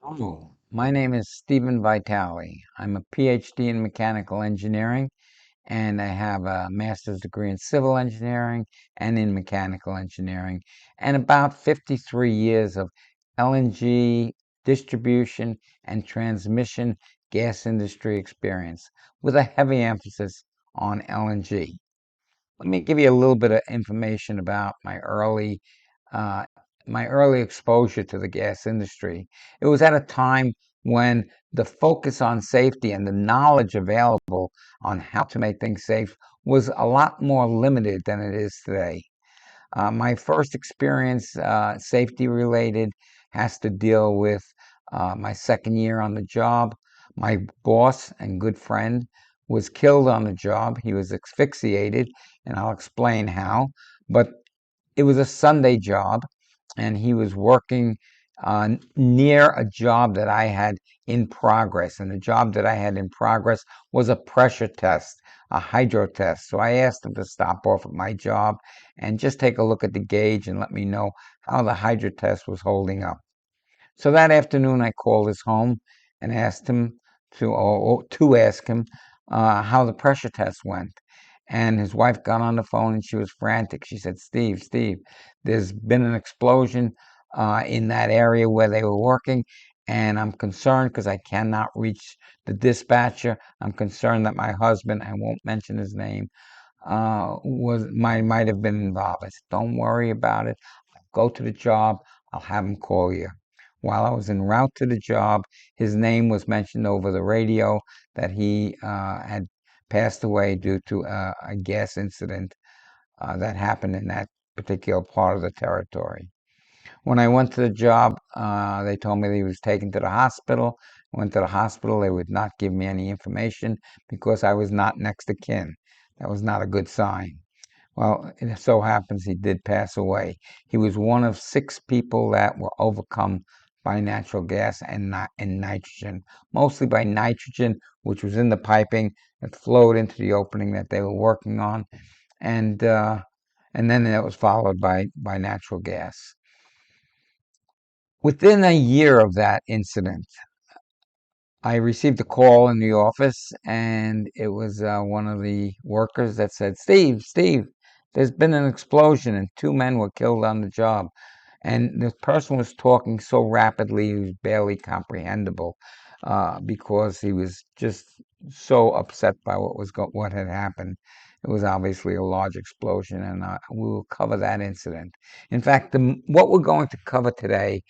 Oh, my name is Stephen Vitale. I'm a PhD in mechanical engineering, and I have a master's degree in civil engineering and in mechanical engineering, and about 53 years of LNG distribution and transmission gas industry experience, with a heavy emphasis on LNG. Let me give you a little bit of information about uh, my early exposure to the gas industry. It was at a time when the focus on safety and the knowledge available on how to make things safe was a lot more limited than it is today. My first experience, safety related, has to deal with my second year on the job. My boss and good friend was killed on the job. He was asphyxiated, and I'll explain how. But it was a Sunday job, and he was working near a job that I had in progress. And the job that I had in progress was a pressure test, a hydro test. So I asked him to stop off at my job and just take a look at the gauge and let me know how the hydro test was holding up. So that afternoon, I called his home and asked him to ask him how the pressure test went. And his wife got on the phone and she was frantic. She said, Steve, there's been an explosion in that area where they were working, and I'm concerned because I cannot reach the dispatcher. I'm concerned that my husband, I won't mention his name, might have been involved. I said, don't worry about it. Go to the job. I'll have him call you. While I was en route to the job, his name was mentioned over the radio that he had passed away due to a gas incident that happened in that particular part of the territory. When I went to the job, they told me that he was taken to the hospital. I went to the hospital. They would not give me any information because I was not next to kin. That was not a good sign. Well, it so happens he did pass away. He was one of six people that were overcome by natural gas and nitrogen, mostly by nitrogen, which was in the piping that flowed into the opening that they were working on, and uh, and then that was followed by natural gas. Within a year of that incident, I received a call in the office, and it was one of the workers that said, Steve, there's been an explosion and two men were killed on the job. And this person was talking so rapidly, it was barely comprehensible because he was just so upset by what had happened. It was obviously a large explosion, and we will cover that incident. In fact, what we're going to cover today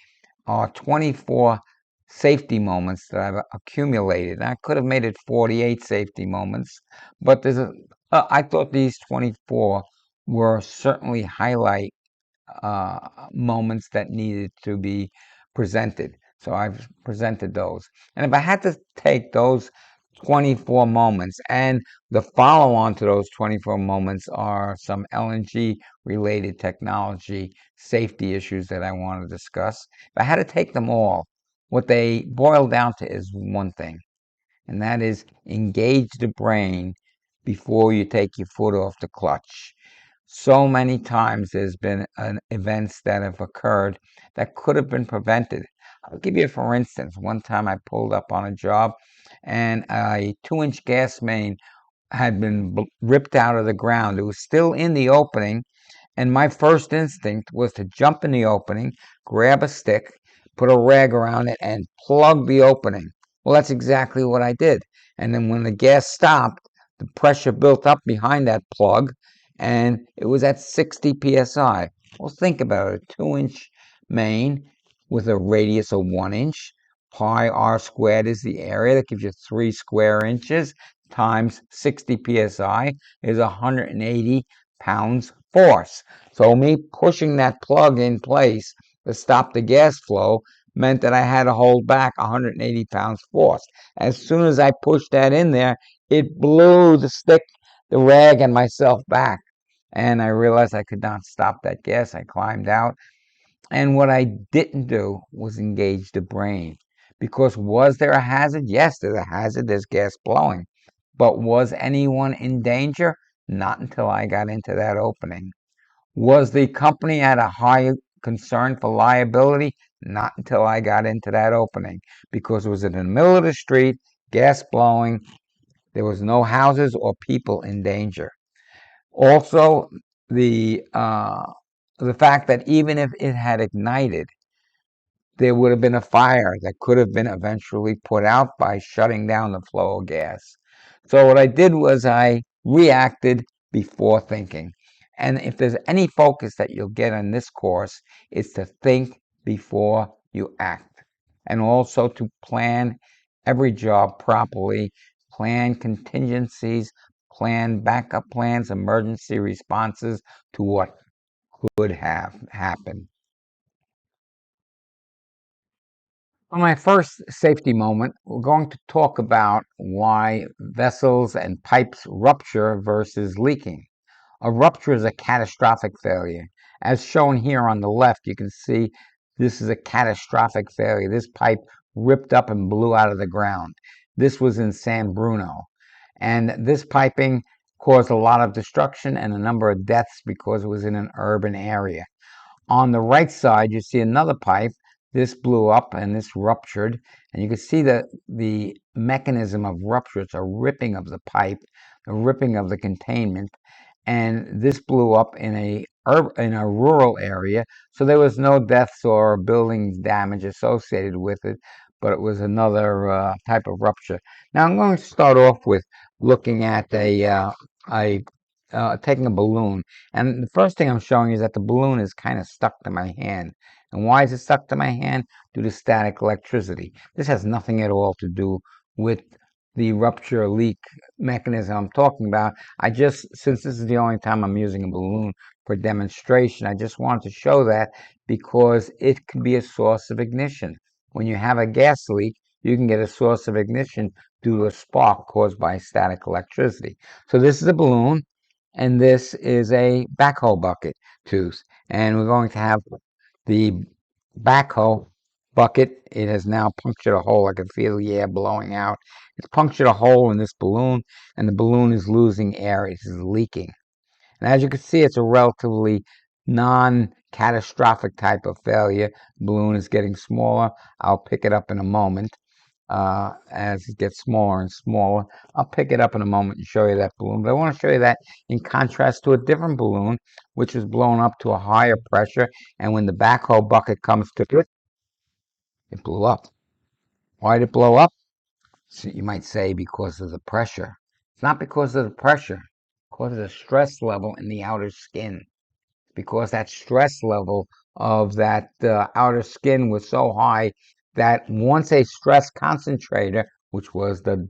are 24 safety moments that I've accumulated. I could have made it 48 safety moments, but I thought these 24 were certainly highlight moments that needed to be presented. So I've presented those. And if I had to take those 24 moments, and the follow on to those 24 moments are some LNG related technology safety issues that I want to discuss. If I had to take them all, what they boil down to is one thing, and that is engage the brain before you take your foot off the clutch. So many times there's been events that have occurred that could have been prevented. I'll give you, for instance, one time I pulled up on a job and a 2-inch gas main had been ripped out of the ground. It was still in the opening, and my first instinct was to jump in the opening, grab a stick, put a rag around it, and plug the opening. Well, that's exactly what I did. And then when the gas stopped, the pressure built up behind that plug, and it was at 60 psi. Well, think about it, a 2-inch main with a radius of 1 inch. Pi r squared is the area. That gives you 3 square inches times 60 psi is 180 pounds force. So me pushing that plug in place to stop the gas flow meant that I had to hold back 180 pounds force. As soon as I pushed that in there, it blew the stick, the rag, and myself back. And I realized I could not stop that gas. I climbed out. And what I didn't do was engage the brain. Because was there a hazard? Yes, there's a hazard. There's gas blowing. But was anyone in danger? Not until I got into that opening. Was the company at a high concern for liability? Not until I got into that opening, because it was in the middle of the street, gas blowing. There was no houses or people in danger. Also, the uh, the fact that even if it had ignited, there would have been a fire that could have been eventually put out by shutting down the flow of gas. So what I did was I reacted before thinking. And if there's any focus that you'll get in this course, it's to think before you act. And also to plan every job properly, plan contingencies, plan backup plans, emergency responses to what could have happened. For my first safety moment, we're going to talk about why vessels and pipes rupture versus leaking. A rupture is a catastrophic failure. As shown here on the left, you can see this is a catastrophic failure. This pipe ripped up and blew out of the ground. This was in San Bruno. And this piping caused a lot of destruction and a number of deaths because it was in an urban area. On the right side, you see another pipe. This blew up and this ruptured. And you can see the mechanism of rupture. It's a ripping of the pipe, the ripping of the containment. And this blew up in a rural area. So there was no deaths or building damage associated with it, but it was another type of rupture. Now I'm going to start off with looking at a taking a balloon. And the first thing I'm showing is that the balloon is kind of stuck to my hand. And why is it stuck to my hand? Due to static electricity. This has nothing at all to do with the rupture leak mechanism I'm talking about. Since this is the only time I'm using a balloon for demonstration, I just wanted to show that because it can be a source of ignition. When you have a gas leak, you can get a source of ignition due to a spark caused by static electricity. So this is a balloon, and this is a backhoe bucket tooth. And we're going to have the backhoe bucket. It has now punctured a hole. I can feel the air blowing out. It's punctured a hole in this balloon, and the balloon is losing air. It is leaking. And as you can see, it's a relatively non-catastrophic type of failure. The balloon is getting smaller. I'll pick it up in a moment. As it gets smaller and smaller, I'll pick it up in a moment and show you that balloon. But I want to show you that in contrast to a different balloon, which was blown up to a higher pressure. And when the backhoe bucket comes to it, it blew up. Why did it blow up? So you might say because of the pressure. It's not because of the pressure, because of the stress level in the outer skin. Because that stress level of that outer skin was so high that once a stress concentrator, which was the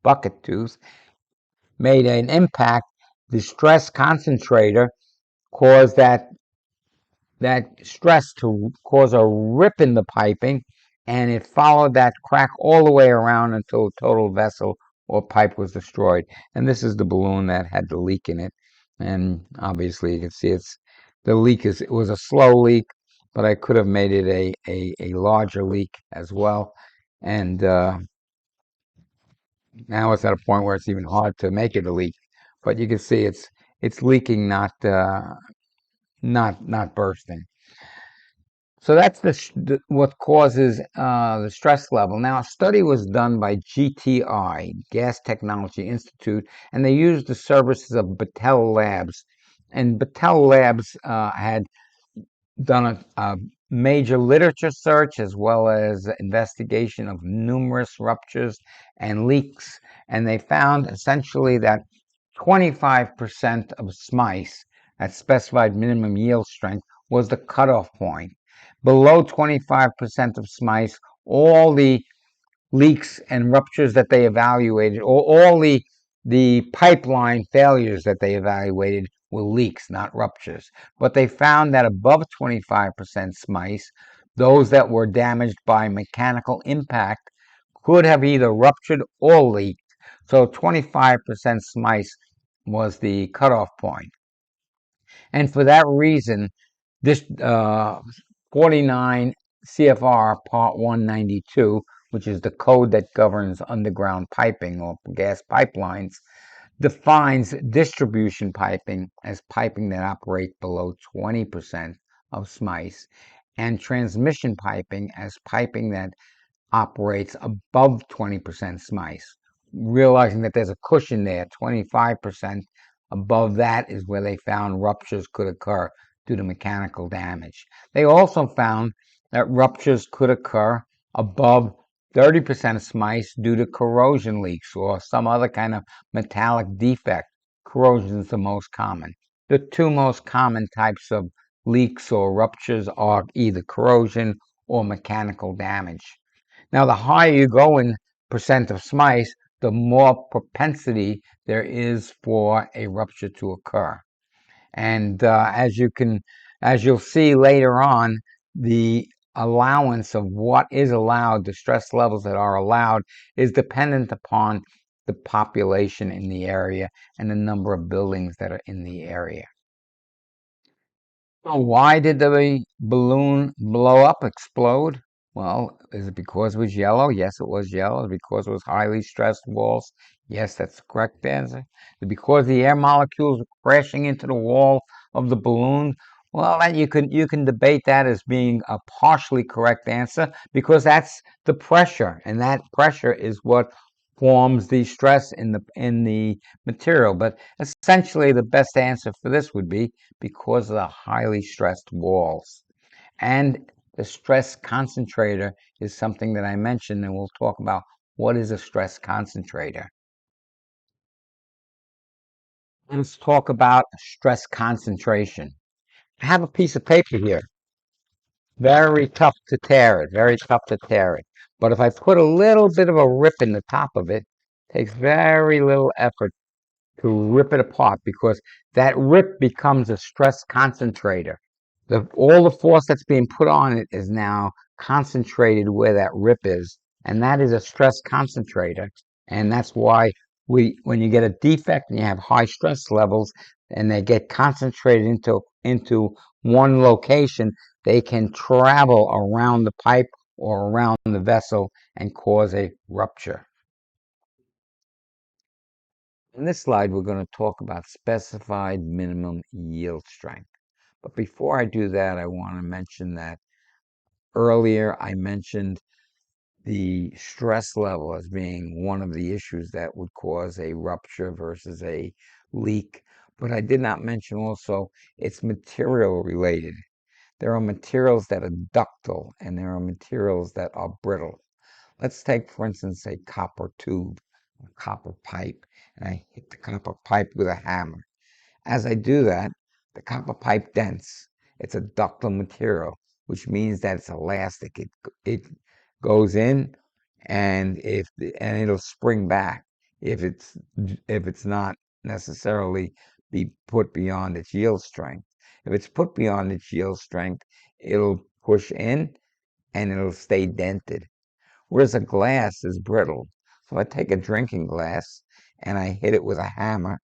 bucket tooth, made an impact, the stress concentrator caused that stress to cause a rip in the piping, and it followed that crack all the way around until the total vessel or pipe was destroyed. And this is the balloon that had the leak in it. And obviously you can see it was a slow leak, but I could have made it a larger leak as well. And now it's at a point where it's even hard to make it a leak. But you can see it's leaking, not bursting. So that's what causes the stress level. Now, a study was done by GTI, Gas Technology Institute, and they used the services of Battelle Labs. And Battelle Labs had done a major literature search as well as investigation of numerous ruptures and leaks. And they found essentially that 25% of SMICE, at specified minimum yield strength, was the cutoff point. Below 25% of SMICE, all the leaks and ruptures that they evaluated, or all the pipeline failures that they evaluated were leaks, not ruptures. But they found that above 25% SMICE, those that were damaged by mechanical impact could have either ruptured or leaked. So 25% SMICE was the cutoff point. And for that reason, this 49 CFR Part 192, which is the code that governs underground piping or gas pipelines, defines distribution piping as piping that operates below 20% of SMICE. and transmission piping as piping that operates above 20% SMICE, realizing that there's a cushion there, 25%. Above that is where they found ruptures could occur due to mechanical damage. They also found that ruptures could occur above 30% of SMICE due to corrosion leaks or some other kind of metallic defect. Corrosion is the most common. The two most common types of leaks or ruptures are either corrosion or mechanical damage. Now, the higher you go in percent of SMICE, the more propensity there is for a rupture to occur. And as you'll see later on, the allowance of what is allowed, the stress levels that are allowed, is dependent upon the population in the area and the number of buildings that are in the area. So why did the balloon blow up, explode? Well, is it because it was yellow? Yes, it was yellow. Is it because it was highly stressed walls? Yes, that's the correct answer. Is it because the air molecules were crashing into the wall of the balloon? Well, that you can debate that as being a partially correct answer because that's the pressure, and that pressure is what forms the stress in the material. But essentially, the best answer for this would be because of the highly stressed walls. And the stress concentrator is something that I mentioned, and we'll talk about what is a stress concentrator. Let's talk about stress concentration. I have a piece of paper here. Very tough to tear it, very tough to tear it. But if I put a little bit of a rip in the top of it, it takes very little effort to rip it apart because that rip becomes a stress concentrator. All the force that's being put on it is now concentrated where that rip is, and that is a stress concentrator. And that's why when you get a defect and you have high stress levels and they get concentrated into one location, they can travel around the pipe or around the vessel and cause a rupture. In this slide, we're going to talk about specified minimum yield strength. But before I do that, I want to mention that earlier I mentioned the stress level as being one of the issues that would cause a rupture versus a leak. But I did not mention also it's material related. There are materials that are ductile and there are materials that are brittle. Let's take, for instance, a copper tube, a copper pipe, and I hit the copper pipe with a hammer. As I do that, the copper pipe dents. It's a ductile material, which means that it's elastic. It goes in, and and it'll spring back if it's not necessarily be put beyond its yield strength. If it's put beyond its yield strength, it'll push in and it'll stay dented. Whereas a glass is brittle. So I take a drinking glass and I hit it with a hammer.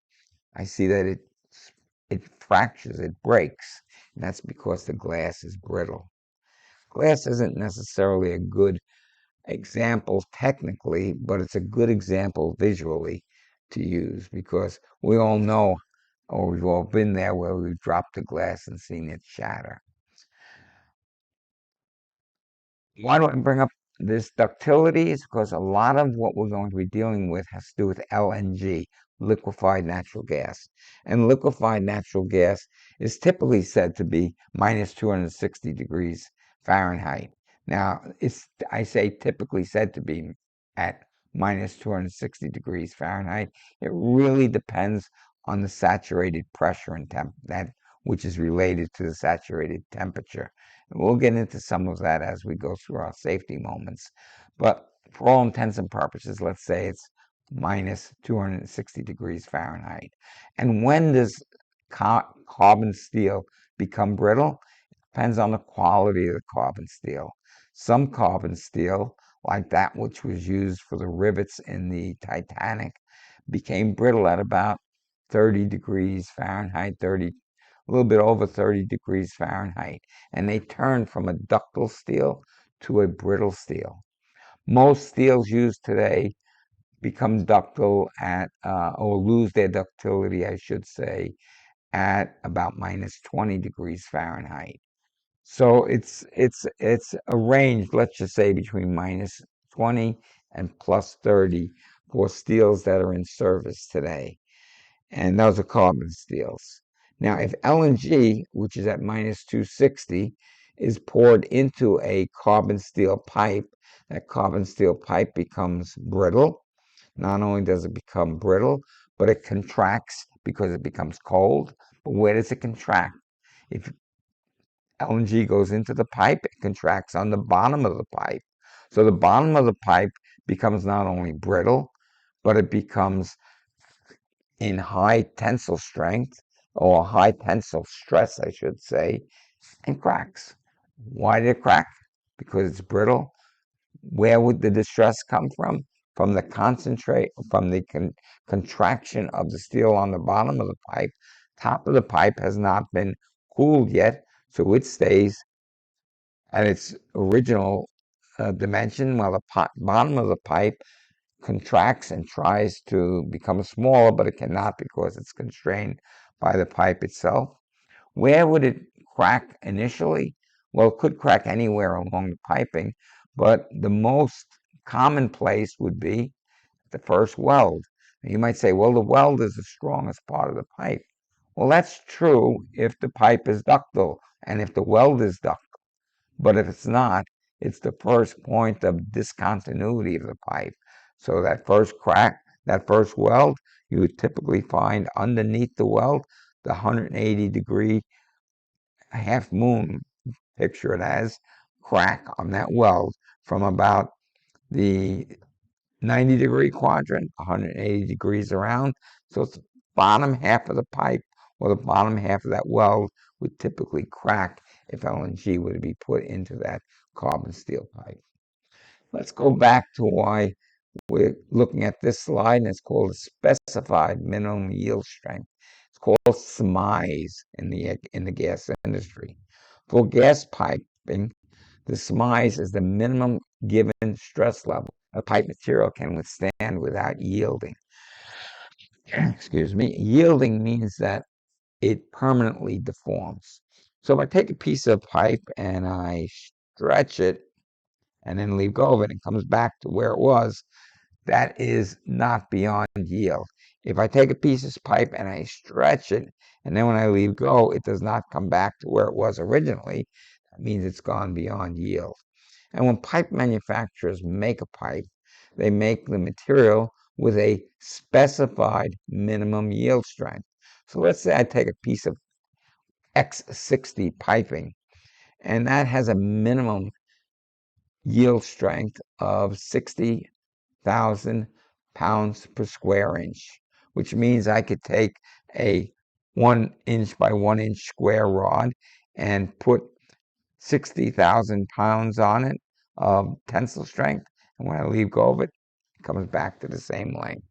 I see that it fractures, it breaks. And that's because the glass is brittle. Glass isn't necessarily a good example technically, but it's a good example visually to use because we all know, or we've all been there where we've dropped a glass and seen it shatter. Why do I bring up this ductility? Is because a lot of what we're going to be dealing with has to do with LNG, liquefied natural gas. And liquefied natural gas is typically said to be minus 260 degrees Fahrenheit. Now, I say typically said to be at minus 260 degrees Fahrenheit. It really depends on the saturated pressure and that which is related to the saturated temperature. We'll get into some of that as we go through our safety moments. But for all intents and purposes, let's say it's minus 260 degrees Fahrenheit. And when does carbon steel become brittle? Depends on the quality of the carbon steel. Some carbon steel, like that which was used for the rivets in the Titanic, became brittle at about 30 degrees Fahrenheit, a little bit over 30 degrees Fahrenheit, and they turn from a ductile steel to a brittle steel. Most steels used today become ductile or lose their ductility, I should say, at about minus 20 degrees Fahrenheit. So it's a range, let's just say between minus 20 and plus 30 for steels that are in service today. And those are carbon steels. Now, if LNG, which is at minus 260, is poured into a carbon steel pipe, that carbon steel pipe becomes brittle. Not only does it become brittle, but it contracts because it becomes cold. But where does it contract? If LNG goes into the pipe, it contracts on the bottom of the pipe. So the bottom of the pipe becomes not only brittle, but it becomes in high tensile strength or high tensile stress, I should say, and cracks. Why did it crack? Because it's brittle. Where would the distress come from? From the concentrate, from the contraction of the steel on the bottom of the pipe. Top of the pipe has not been cooled yet, so it stays at its original dimension, while the bottom of the pipe contracts and tries to become smaller, but it cannot because it's constrained by the pipe itself. Where would it crack initially? Well, it could crack anywhere along the piping, but the most common place would be the first weld. And you might say, well, the weld is the strongest part of the pipe. Well, that's true if the pipe is ductile and if the weld is ductile. But if it's not, it's the first point of discontinuity of the pipe. So that first crack, that first weld, you would typically find underneath the weld the 180-degree half moon, picture it as, crack on that weld from about the 90-degree quadrant, 180 degrees around. So it's the bottom half of the pipe or the bottom half of that weld would typically crack if LNG were to be put into that carbon steel pipe. Let's go back to why we're looking at this slide, and it's called a specified minimum yield strength. It's called SMIES in the gas industry. For gas piping, the SMIES is the minimum given stress level a pipe material can withstand without yielding. Excuse me. Yielding means that it permanently deforms. So if I take a piece of pipe and I stretch it and then leave go of it, and it comes back to where it was, that is not beyond yield. If I take a piece of pipe and I stretch it, and then when I leave go, it does not come back to where it was originally, that means it's gone beyond yield. And when pipe manufacturers make a pipe, they make the material with a specified minimum yield strength. So let's say I take a piece of X60 piping, and that has a minimum yield strength of 60,000 pounds per square inch, which means I could take a 1 inch by 1 inch square rod and put 60,000 pounds on it of tensile strength. And when I leave go of it, it comes back to the same length.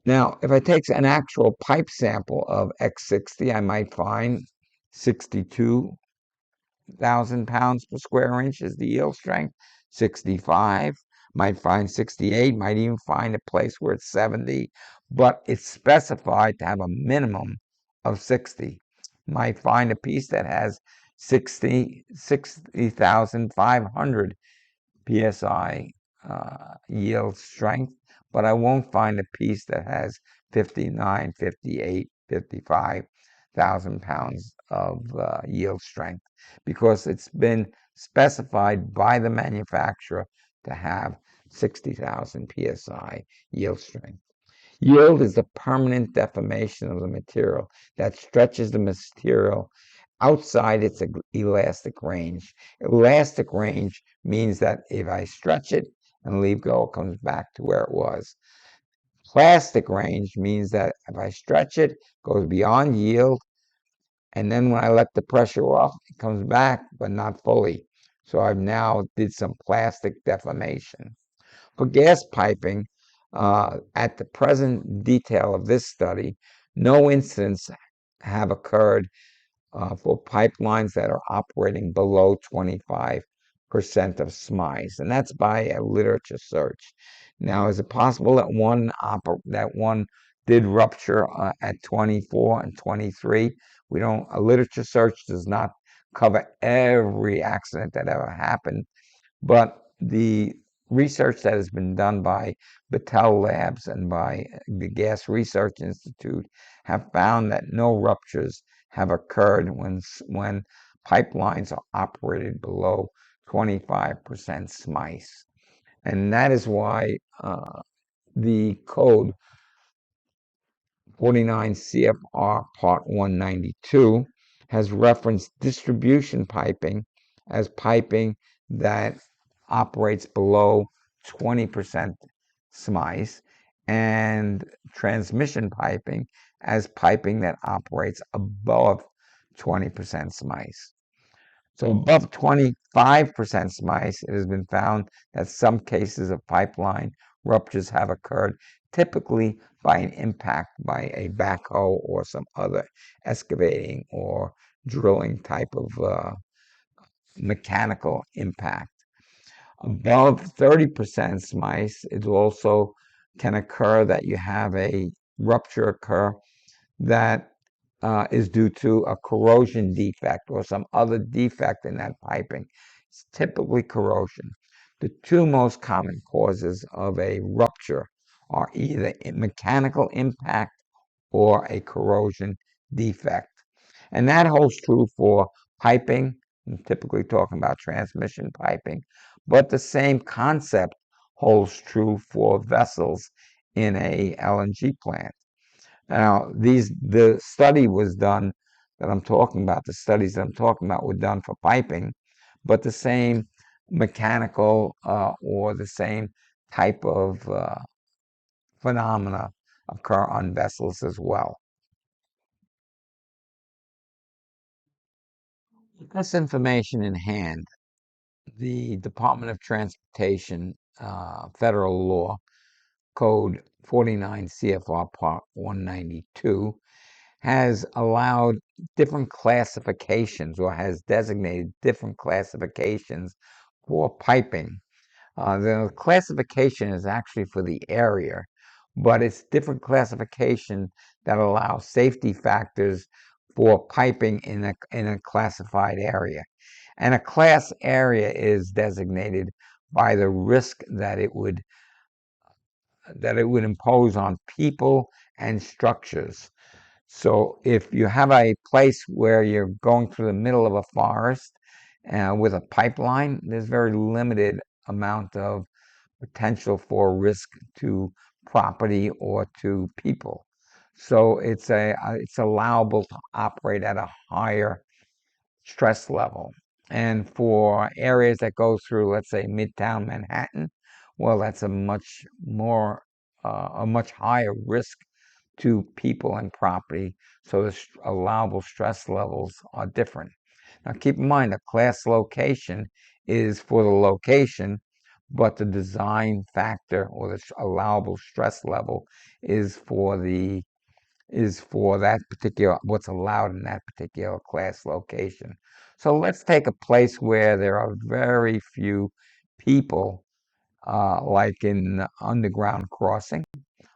Now, if I take an actual pipe sample of X60, I might find 62,000 pounds per square inch is the yield strength. 65, might find 68, might even find a place where it's 70, but it's specified to have a minimum of 60. Might find a piece that has 60,500 psi yield strength, but I won't find a piece that has 59, 58, 55,000 pounds of yield strength because it's been specified by the manufacturer to have 60,000 psi yield strength. Yield is the permanent deformation of the material that stretches the material outside its elastic range. Elastic range means that if I stretch it and leave go, it comes back to where it was. Plastic range means that if I stretch it, it goes beyond yield, and then when I let the pressure off, it comes back, but not fully. So I've now did some plastic deformation. For gas piping, at the present detail of this study, no incidents have occurred for pipelines that are operating below 25% of SMIES, and that's by a literature search. Now, is it possible that one did rupture at 24 and 23. We don't, a literature search does not cover every accident that ever happened, but the research that has been done by Battelle Labs and by the Gas Research Institute have found that no ruptures have occurred when pipelines are operated below 25% SMICE. And that is why the code 49 CFR Part 192 has referenced distribution piping as piping that operates below 20% SMICE and transmission piping as piping that operates above 20% SMICE. So above 25% SMICE, it has been found that some cases of pipeline ruptures have occurred, typically by an impact by a backhoe or some other excavating or drilling type of mechanical impact. Above 30% SMICE, it also can occur that you have a rupture occur that is due to a corrosion defect or some other defect in that piping. It's typically corrosion. The two most common causes of a rupture are either a mechanical impact or a corrosion defect. And that holds true for piping. I'm typically talking about transmission piping, but the same concept holds true for vessels in a LNG plant. Now, the study was done that I'm talking about, the studies that I'm talking about were done for piping, but the same mechanical or the same type of phenomena occur on vessels as well. With this information in hand, the Department of Transportation Federal Law Code 49 CFR Part 192 has allowed different classifications or has designated different classifications for piping. The classification is actually for the area, but it's different classification that allows safety factors for piping in a classified area. And a class area is designated by the risk that it would impose on people and structures. So if you have a place where you're going through the middle of a forest with a pipeline, there's very limited amount of potential for risk to property or to people. So it's allowable to operate at a higher stress level. And for areas that go through, let's say, Midtown Manhattan, well, that's a much higher risk to people and property. So the allowable stress levels are different. Now, keep in mind, a class location is for the location, but the design factor or the allowable stress level is for that particular, what's allowed in that particular class location. So let's take a place where there are very few people, like in underground crossing,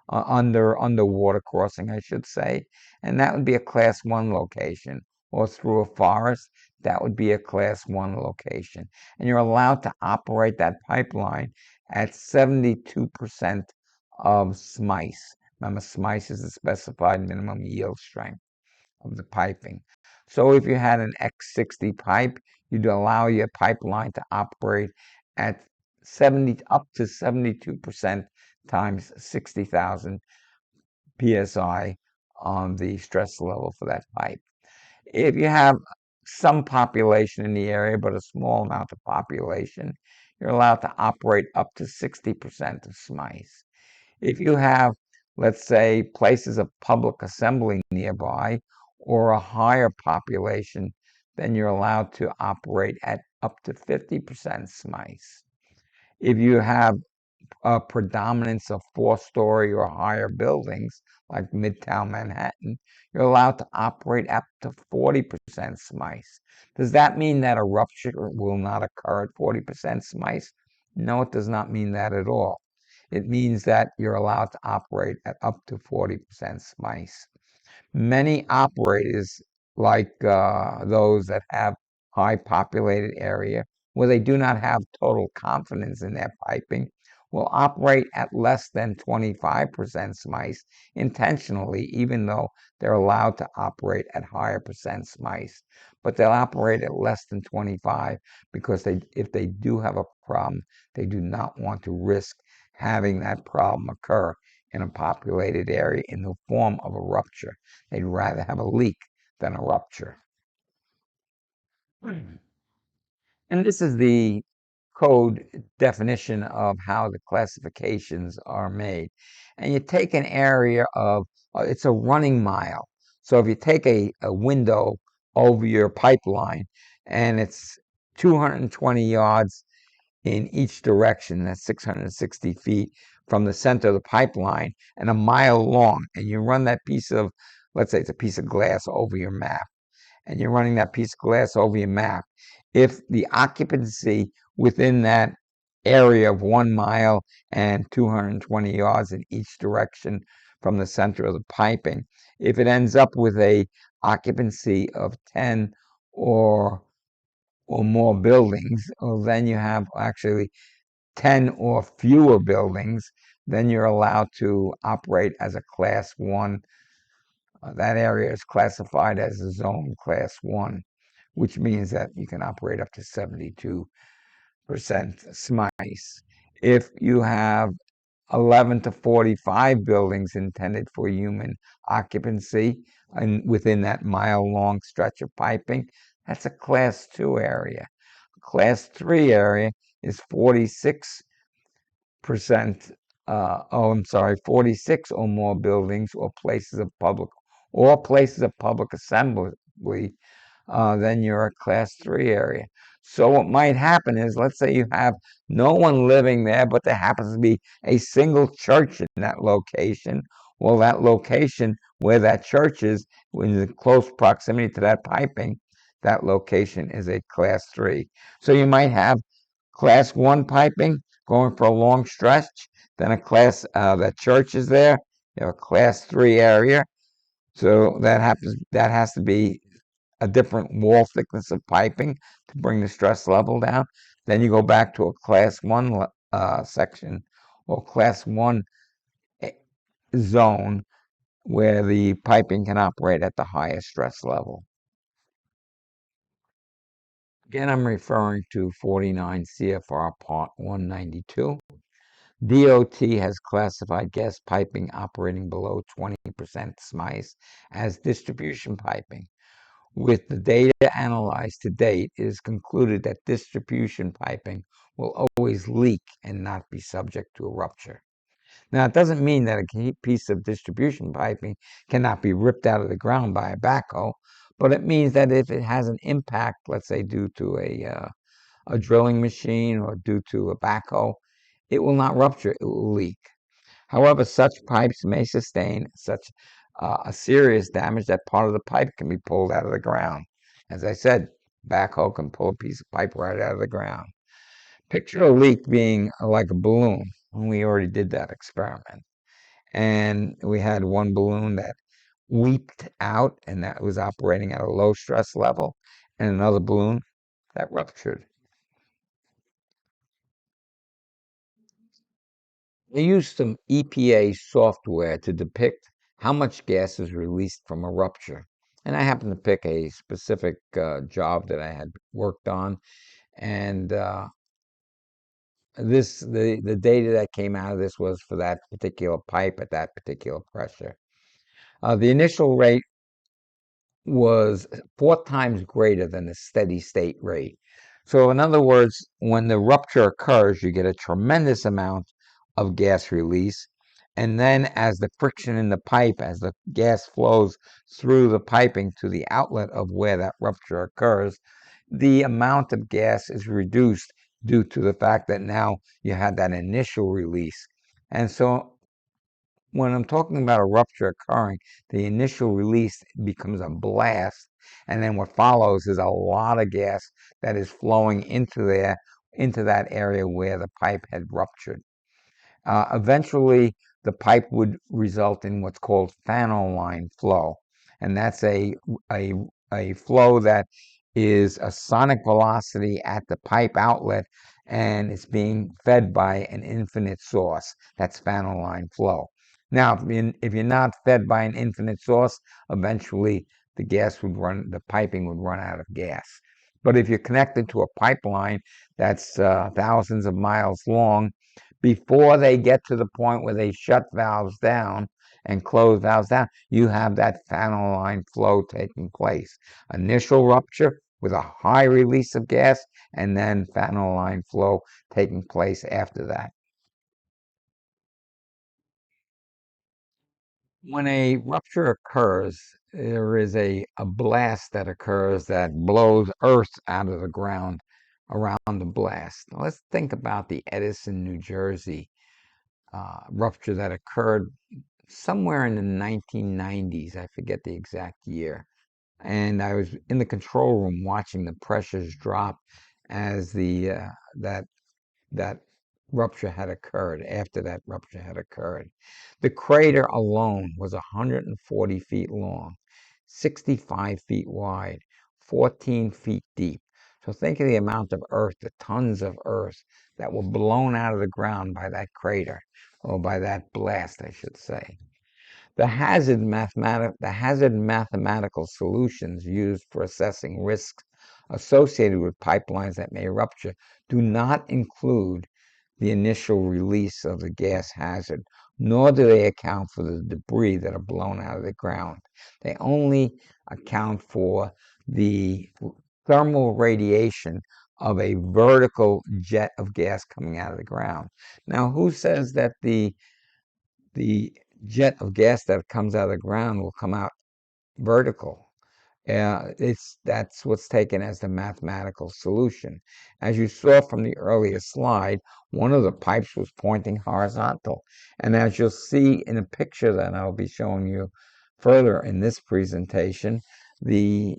underwater crossing, I should say, and that would be a class 1 location, or through a forest, that would be a class 1 location. And you're allowed to operate that pipeline at 72% of SMICE. Remember, SMICE is the specified minimum yield strength of the piping. So if you had an X60 pipe, you'd allow your pipeline to operate at up to 72% times 60,000 psi on the stress level for that pipe. If you have some population in the area, but a small amount of population, you're allowed to operate up to 60% of SMICE. If you have, let's say, places of public assembly nearby or a higher population, then you're allowed to operate at up to 50% SMICE. If you have a predominance of 4-story or higher buildings, like Midtown Manhattan, you're allowed to operate up to 40% SMICE. Does that mean that a rupture will not occur at 40% SMICE? No, it does not mean that at all. it means that you're allowed to operate at up to 40% SMICE. Many operators, like those that have high populated area, where they do not have total confidence in their piping, will operate at less than 25% SMICE intentionally, even though they're allowed to operate at higher percent SMICE. But they'll operate at less than 25 because if they do have a problem, they do not want to risk having that problem occur in a populated area in the form of a rupture. They'd rather have a leak than a rupture. And this is the code definition of how the classifications are made. And you take an area of, it's a running mile. So if you take a window over your pipeline and it's 220 yards in each direction, that's 660 feet from the center of the pipeline and a mile long, and you run that piece of, let's say it's a piece of glass over your map, and you're running that piece of glass over your map, if the occupancy within that area of 1 mile and 220 yards in each direction from the center of the piping, if it ends up with a occupancy of 10 or more buildings, well, then you have actually 10 or fewer buildings, then you're allowed to operate as a class 1. That area is classified as a zone class 1, which means that you can operate up to 72% SMICE. If you have 11 to 45 buildings intended for human occupancy and within that mile-long stretch of piping, that's a class 2 area. Class 3 area is 46%, 46 or more buildings or places of public assembly, then you're a class 3 area. So what might happen is, let's say you have no one living there, but there happens to be a single church in that location. Well, that location where that church is, in close proximity to that piping, that location is a class 3. So you might have class 1 piping going for a long stretch, then a class, that church is there, you have a class 3 area. So that has to be a different wall thickness of piping to bring the stress level down. Then you go back to a class 1 section or class 1 zone where the piping can operate at the highest stress level. Again, I'm referring to 49 CFR Part 192. DOT has classified gas piping operating below 20% SMICE as distribution piping. With the data analyzed to date, it is concluded that distribution piping will always leak and not be subject to a rupture. Now, it doesn't mean that a piece of distribution piping cannot be ripped out of the ground by a backhoe, but it means that if it has an impact, let's say due to a drilling machine or due to a backhoe, it will not rupture, it will leak. However, such pipes may sustain such a serious damage that part of the pipe can be pulled out of the ground. As I said, backhoe can pull a piece of pipe right out of the ground. Picture a leak being like a balloon, and we already did that experiment. And we had one balloon that weeped out, and that was operating at a low stress level, and another balloon that ruptured. They used some EPA software to depict how much gas is released from a rupture. And I happened to pick a specific job that I had worked on. And the data that came out of this was for that particular pipe at that particular pressure. The initial rate was 4 times greater than the steady state rate. So in other words, when the rupture occurs, you get a tremendous amount of gas release. And then as the friction in the pipe, as the gas flows through the piping to the outlet of where that rupture occurs, the amount of gas is reduced due to the fact that now you had that initial release. And so when I'm talking about a rupture occurring, the initial release becomes a blast, and then what follows is a lot of gas that is flowing into that area where the pipe had ruptured. Eventually, the pipe would result in what's called funnel line flow, and that's a a flow that is a sonic velocity at the pipe outlet, and it's being fed by an infinite source. That's funnel line flow. Now, if you're not fed by an infinite source, eventually the piping would run out of gas. But if you're connected to a pipeline that's thousands of miles long, before they get to the point where they shut valves down and close valves down, you have that funnel line flow taking place. Initial rupture with a high release of gas, and then funnel line flow taking place after that. When a rupture occurs, there is a blast that occurs that blows earth out of the ground around the blast. Now, let's think about the Edison, New Jersey rupture that occurred somewhere in the 1990s. I forget the exact year. And I was in the control room watching the pressures drop as that that rupture had occurred, after that rupture had occurred. The crater alone was 140 feet long, 65 feet wide, 14 feet deep. So think of the amount of earth, the tons of earth that were blown out of the ground by that crater, or by that blast, I should say. The hazard mathematical solutions used for assessing risks associated with pipelines that may rupture do not include the initial release of the gas hazard, nor do they account for the debris that are blown out of the ground. They only account for the thermal radiation of a vertical jet of gas coming out of the ground. Now, who says that the jet of gas that comes out of the ground will come out vertical? That's what's taken as the mathematical solution. As you saw from the earlier slide, one of the pipes was pointing horizontal. And as you'll see in a picture that I'll be showing you further in this presentation, the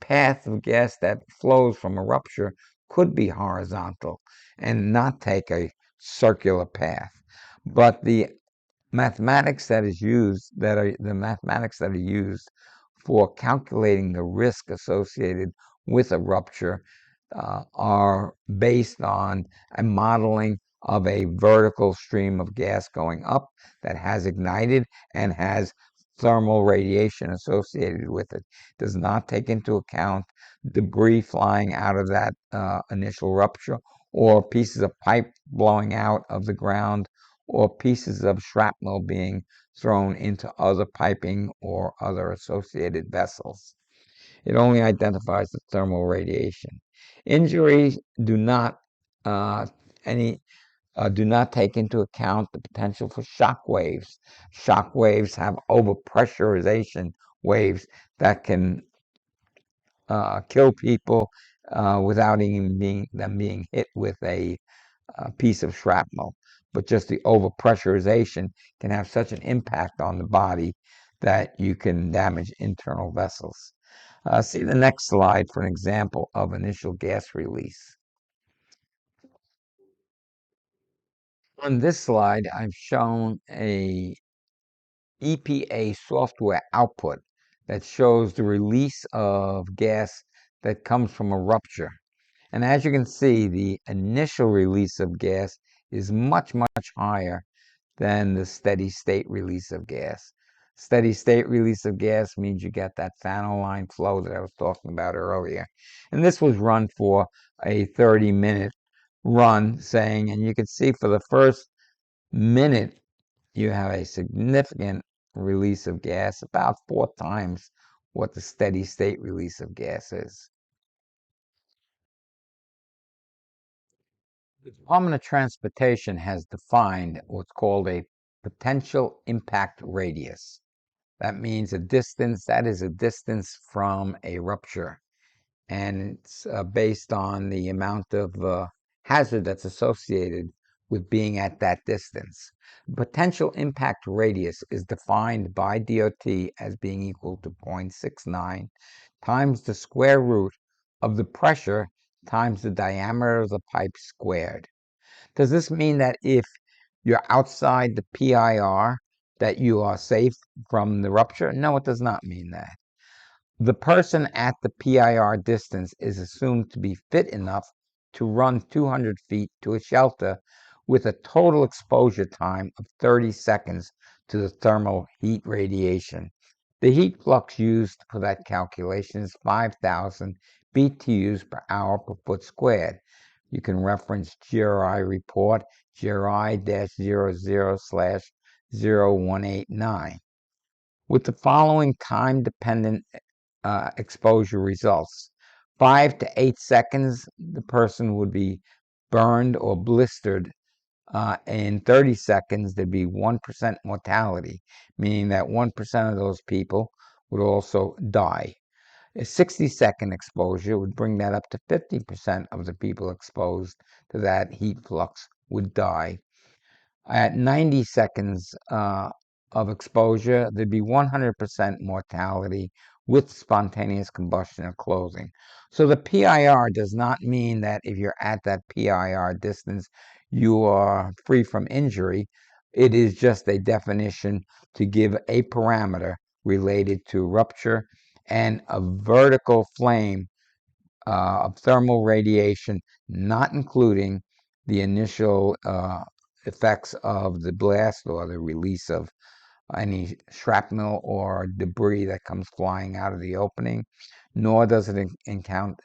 path of gas that flows from a rupture could be horizontal and not take a circular path. But the mathematics that is used the mathematics that are used for calculating the risk associated with a rupture are based on a modeling of a vertical stream of gas going up that has ignited and has thermal radiation associated with it. Does not take into account debris flying out of that initial rupture, or pieces of pipe blowing out of the ground, or pieces of shrapnel being thrown into other piping or other associated vessels. It only identifies the thermal radiation. Injuries uh, any do not take into account the potential for shock waves. Shock waves have overpressurization waves that can kill people without even being hit with a piece of shrapnel. But just the overpressurization can have such an impact on the body that you can damage internal vessels. See the next slide for an example of initial gas release. On this slide, I've shown a EPA software output that shows the release of gas that comes from a rupture. And as you can see, the initial release of gas is much, much higher than the steady state release of gas. Steady state release of gas means you get that funnel line flow that I was talking about earlier. And this was run for a 30-minute run, and you can see for the first minute, you have a significant release of gas, about 4 times what the steady state release of gas is. The Department of Transportation has defined what's called a potential impact radius. That means that is a distance from a rupture, and it's based on the amount of hazard that's associated with being at that distance. Potential impact radius is defined by DOT as being equal to 0.69 times the square root of the pressure times the diameter of the pipe squared. Does this mean that if you're outside the PIR that you are safe from the rupture? No, it does not mean that. The person at the PIR distance is assumed to be fit enough to run 200 feet to a shelter with a total exposure time of 30 seconds to the thermal heat radiation. The heat flux used for that calculation is 5,000 BTUs per hour per foot squared. You can reference GRI report GRI-00/0189 with the following time-dependent exposure results. 5 to 8 seconds, the person would be burned or blistered. In 30 seconds, there'd be 1% mortality, meaning that 1% of those people would also die. A 60-second exposure would bring that up to 50% of the people exposed to that heat flux would die. At 90 seconds of exposure, there'd be 100% mortality with spontaneous combustion of clothing. So the PIR does not mean that if you're at that PIR distance, you are free from injury. It is just a definition to give a parameter related to rupture and a vertical flame of thermal radiation, not including the initial effects of the blast or the release of any shrapnel or debris that comes flying out of the opening, nor does it account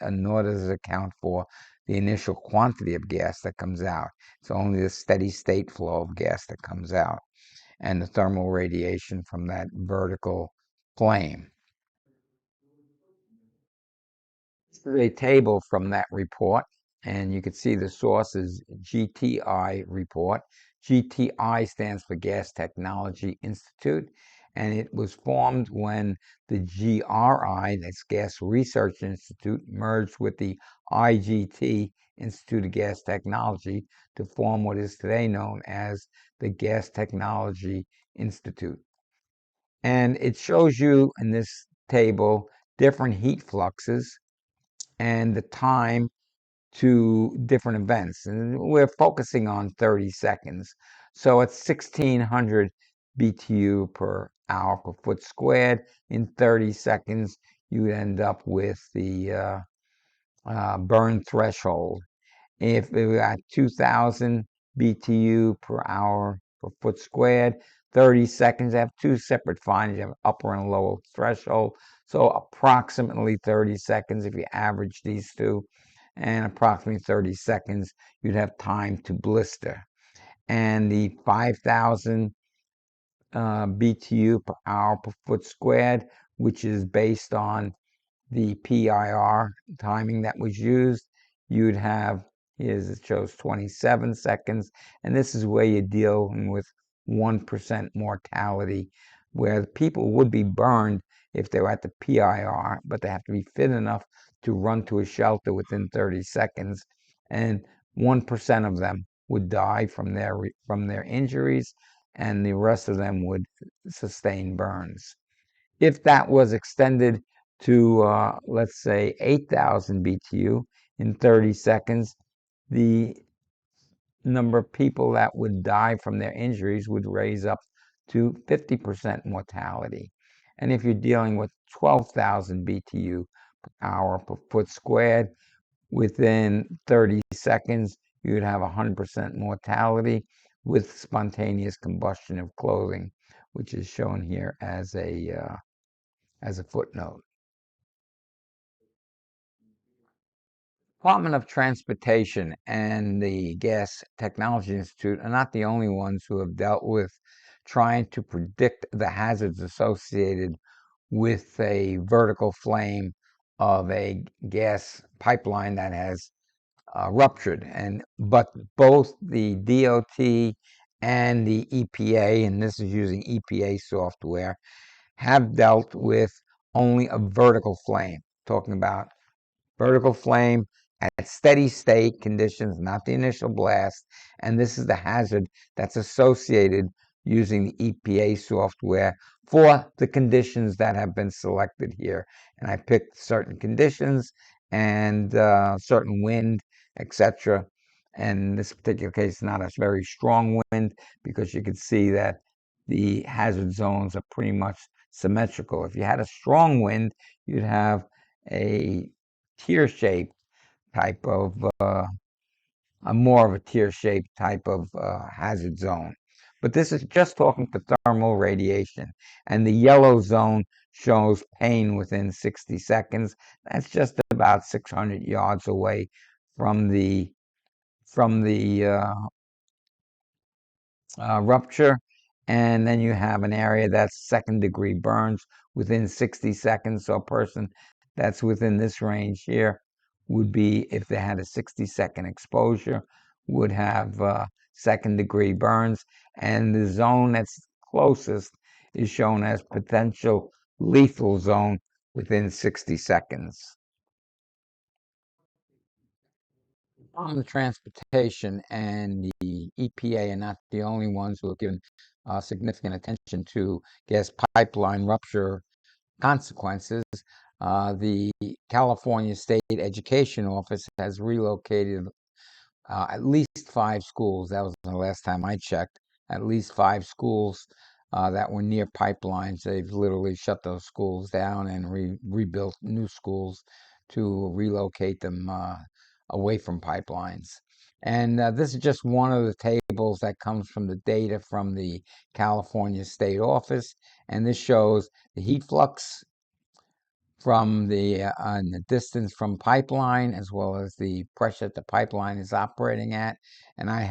for the initial quantity of gas that comes out. It's only the steady state flow of gas that comes out and the thermal radiation from that vertical flame. This is a table from that report, and you can see the source is GTI report. GTI stands for Gas Technology Institute, and it was formed when the GRI, that's Gas Research Institute, merged with the IGT, Institute of Gas Technology, to form what is today known as the Gas Technology Institute. And it shows you in this table different heat fluxes and the time to different events. And we're focusing on 30 seconds. So at 1600 BTU per hour per foot squared, in 30 seconds, you end up with the burn threshold. If we're at 2000 BTU per hour per foot squared, 30 seconds, I have two separate findings. You have upper and lower threshold. So approximately 30 seconds if you average these two, and approximately 30 seconds you'd have time to blister. And the 5,000 BTU per hour per foot squared, which is based on the PIR timing that was used, you'd have, here's it shows 27 seconds, and this is where you're dealing with 1% mortality, where people would be burned if they were at the PIR, but they have to be fit enough to run to a shelter within 30 seconds, and 1% of them would die from their injuries, and the rest of them would sustain burns. If that was extended to, let's say, 8,000 BTU in 30 seconds, the number of people that would die from their injuries would raise up to 50% mortality. And if you're dealing with 12,000 BTU per hour per foot squared, within 30 seconds, you'd have 100% mortality with spontaneous combustion of clothing, which is shown here as a footnote. Department of Transportation and the Gas Technology Institute are not the only ones who have dealt with trying to predict the hazards associated with a vertical flame of a gas pipeline that has ruptured. But both the DOT and the EPA, and this is using EPA software, have dealt with only a vertical flame, talking about vertical flame at steady state conditions, not the initial blast. And this is the hazard that's associated using the EPA software for the conditions that have been selected here. And I picked certain conditions and certain wind, etc. And in this particular case, not a very strong wind, because you could see that the hazard zones are pretty much symmetrical. If you had a strong wind, you'd have a tear-shaped type of more of a tear-shaped type of hazard zone. But this is just talking to thermal radiation. And the yellow zone shows pain within 60 seconds. That's just about 600 yards away from the rupture. And then you have an area that's second-degree burns within 60 seconds. So a person that's within this range here would be, if they had a 60-second exposure, would have second-degree burns. And the zone that's closest is shown as potential lethal zone within 60 seconds. On the transportation, and the EPA are not the only ones who have given significant attention to gas pipeline rupture consequences. The California State Education Office has relocated at least 5 schools. That was the last time I checked. At least 5 schools that were near pipelines. They've literally shut those schools down and rebuilt new schools to relocate them away from pipelines. And this is just one of the tables that comes from the data from the California State Office. And this shows the heat flux from the distance from pipeline, as well as the pressure the pipeline is operating at. And I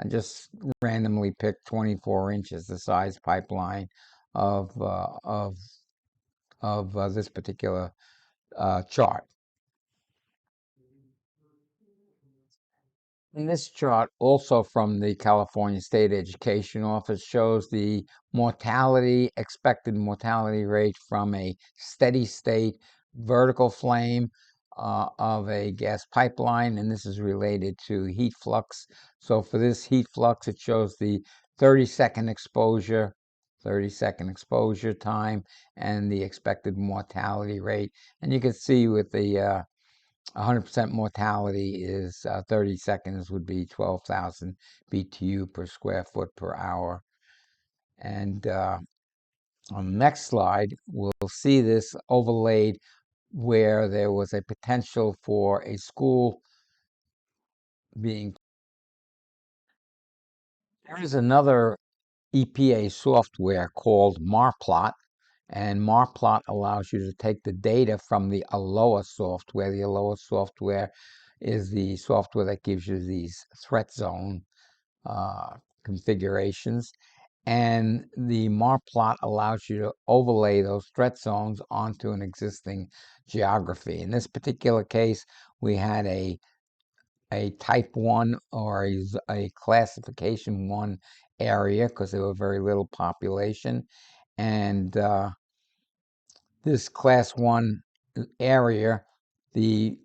just randomly picked 24 inches, the size pipeline of this particular chart. And this chart, also from the California State Education Office, shows the expected mortality rate from a steady state vertical flame of a gas pipeline, and this is related to heat flux. So for this heat flux, it shows the 30-second exposure, 30-second exposure time, and the expected mortality rate. And you can see with the 100% mortality is 30 seconds would be 12,000 BTU per square foot per hour. And on the next slide, we'll see this overlaid where there was a potential for a school being. There is another EPA software called MARPLOT, and MARPLOT allows you to take the data from the ALOA software. The ALOA software is the software that gives you these threat zone configurations. And the MARPLOT allows you to overlay those threat zones onto an existing geography. In this particular case, we had a type 1 or a classification 1 area, because there were very little population. And this class 1 area, there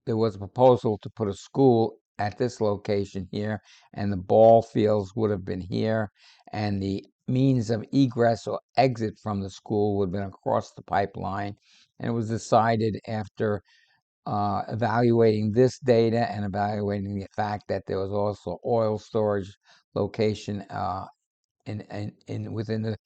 was a proposal to put a school at this location here, and the ball fields would have been here, and the means of egress or exit from the school would have been across the pipeline. And it was decided, after evaluating this data and evaluating the fact that there was also oil storage location within the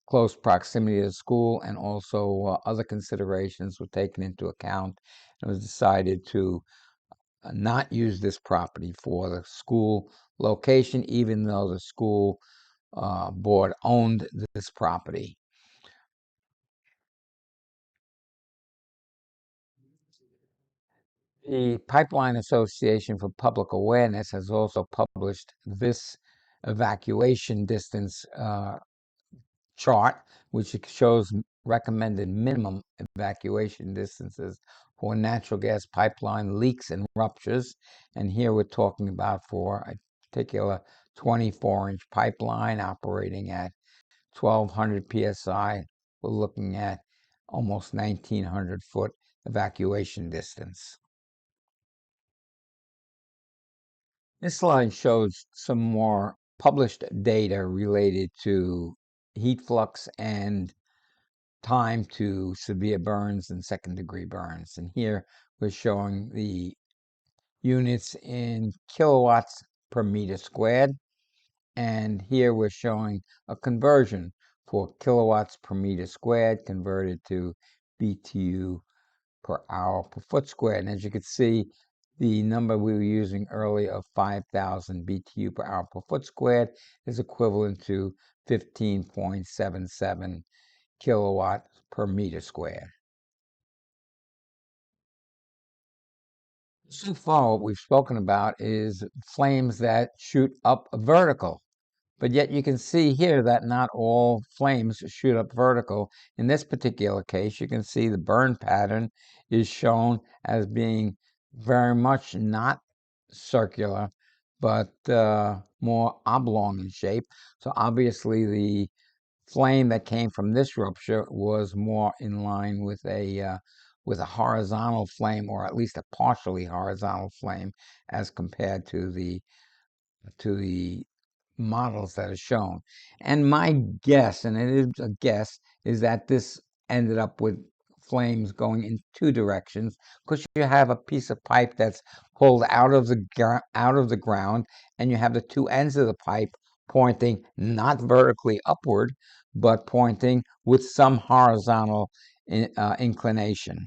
close proximity to the school, and also other considerations were taken into account. It was decided to not use this property for the school location, even though the school board owned this property. The Pipeline Association for Public Awareness has also published this evacuation distance chart, which shows recommended minimum evacuation distances for natural gas pipeline leaks and ruptures. And here we're talking about, for a particular 24-inch pipeline operating at 1,200 psi, we're looking at almost 1,900-foot evacuation distance. This slide shows some more published data related to heat flux and time to severe burns and second-degree burns. And here we're showing the units in kilowatts per meter squared. And here we're showing a conversion for kilowatts per meter squared converted to BTU per hour per foot squared. And as you can see, the number we were using earlier of 5,000 BTU per hour per foot squared is equivalent to 15.77 kilowatts per meter squared. So far, what we've spoken about is flames that shoot up vertical. But yet you can see here that not all flames shoot up vertical. In this particular case, you can see the burn pattern is shown as being very much not circular, but more oblong in shape. So obviously the flame that came from this rupture was more in line with a horizontal flame, or at least a partially horizontal flame, as compared to the models that are shown. And my guess, and it is a guess, is that this ended up with flames going in two directions, because you have a piece of pipe that's pulled out of the ground, and you have the two ends of the pipe pointing not vertically upward, but pointing with some horizontal inclination.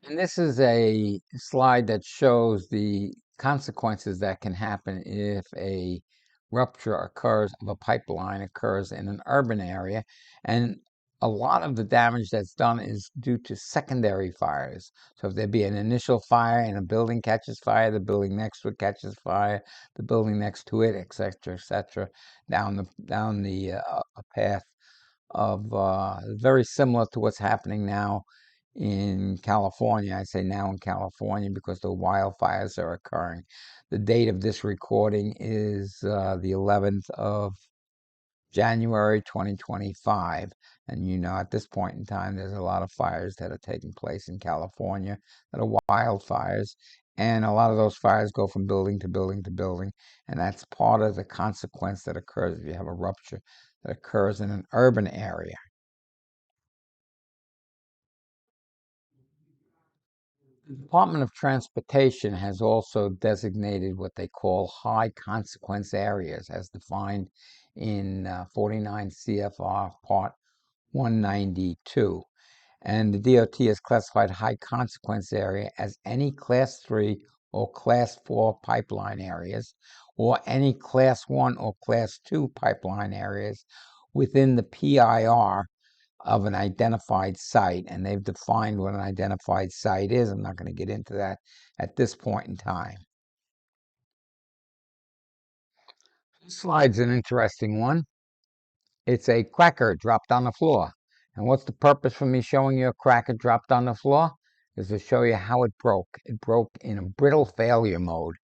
And this is a slide that shows the consequences that can happen if a rupture occurs of a pipeline occurs in an urban area. And a lot of the damage that's done is due to secondary fires. So if there be an initial fire and a building catches fire, the building next to it catches fire, the building next to it, etc., down the path of very similar to what's happening now in California. I say now in California because the wildfires are occurring. The date of this recording is the 11th of January 2025. And at this point in time, there's a lot of fires that are taking place in California that are wildfires. And a lot of those fires go from building to building to building. And that's part of the consequence that occurs if you have a rupture that occurs in an urban area. The Department of Transportation has also designated what they call high consequence areas, as defined in 49 CFR Part 192. And the DOT has classified high consequence area as any Class 3 or Class 4 pipeline areas, or any Class 1 or Class 2 pipeline areas within the PIR of an identified site. And they've defined what an identified site is. I'm not going to get into that at this point in time. This slide's an interesting one. It's a cracker dropped on the floor. And what's the purpose for me showing you a cracker dropped on the floor? Is to show you how it broke. It broke in a brittle failure mode,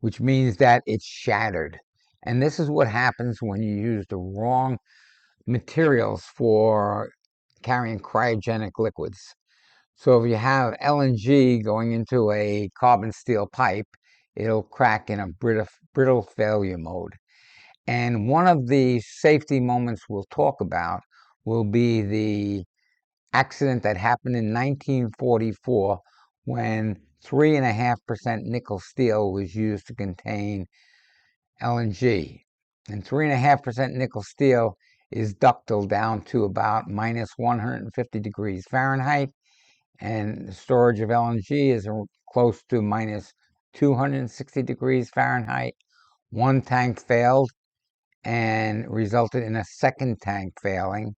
which means that it's shattered. And this is what happens when you use the wrong materials for carrying cryogenic liquids. So if you have LNG going into a carbon steel pipe, it'll crack in a brittle failure mode. And one of the safety moments we'll talk about will be the accident that happened in 1944 when 3.5% nickel steel was used to contain LNG. And 3.5% nickel steel is ductile down to about minus 150 degrees Fahrenheit. And the storage of LNG is close to minus 260 degrees Fahrenheit. One tank failed and resulted in a second tank failing,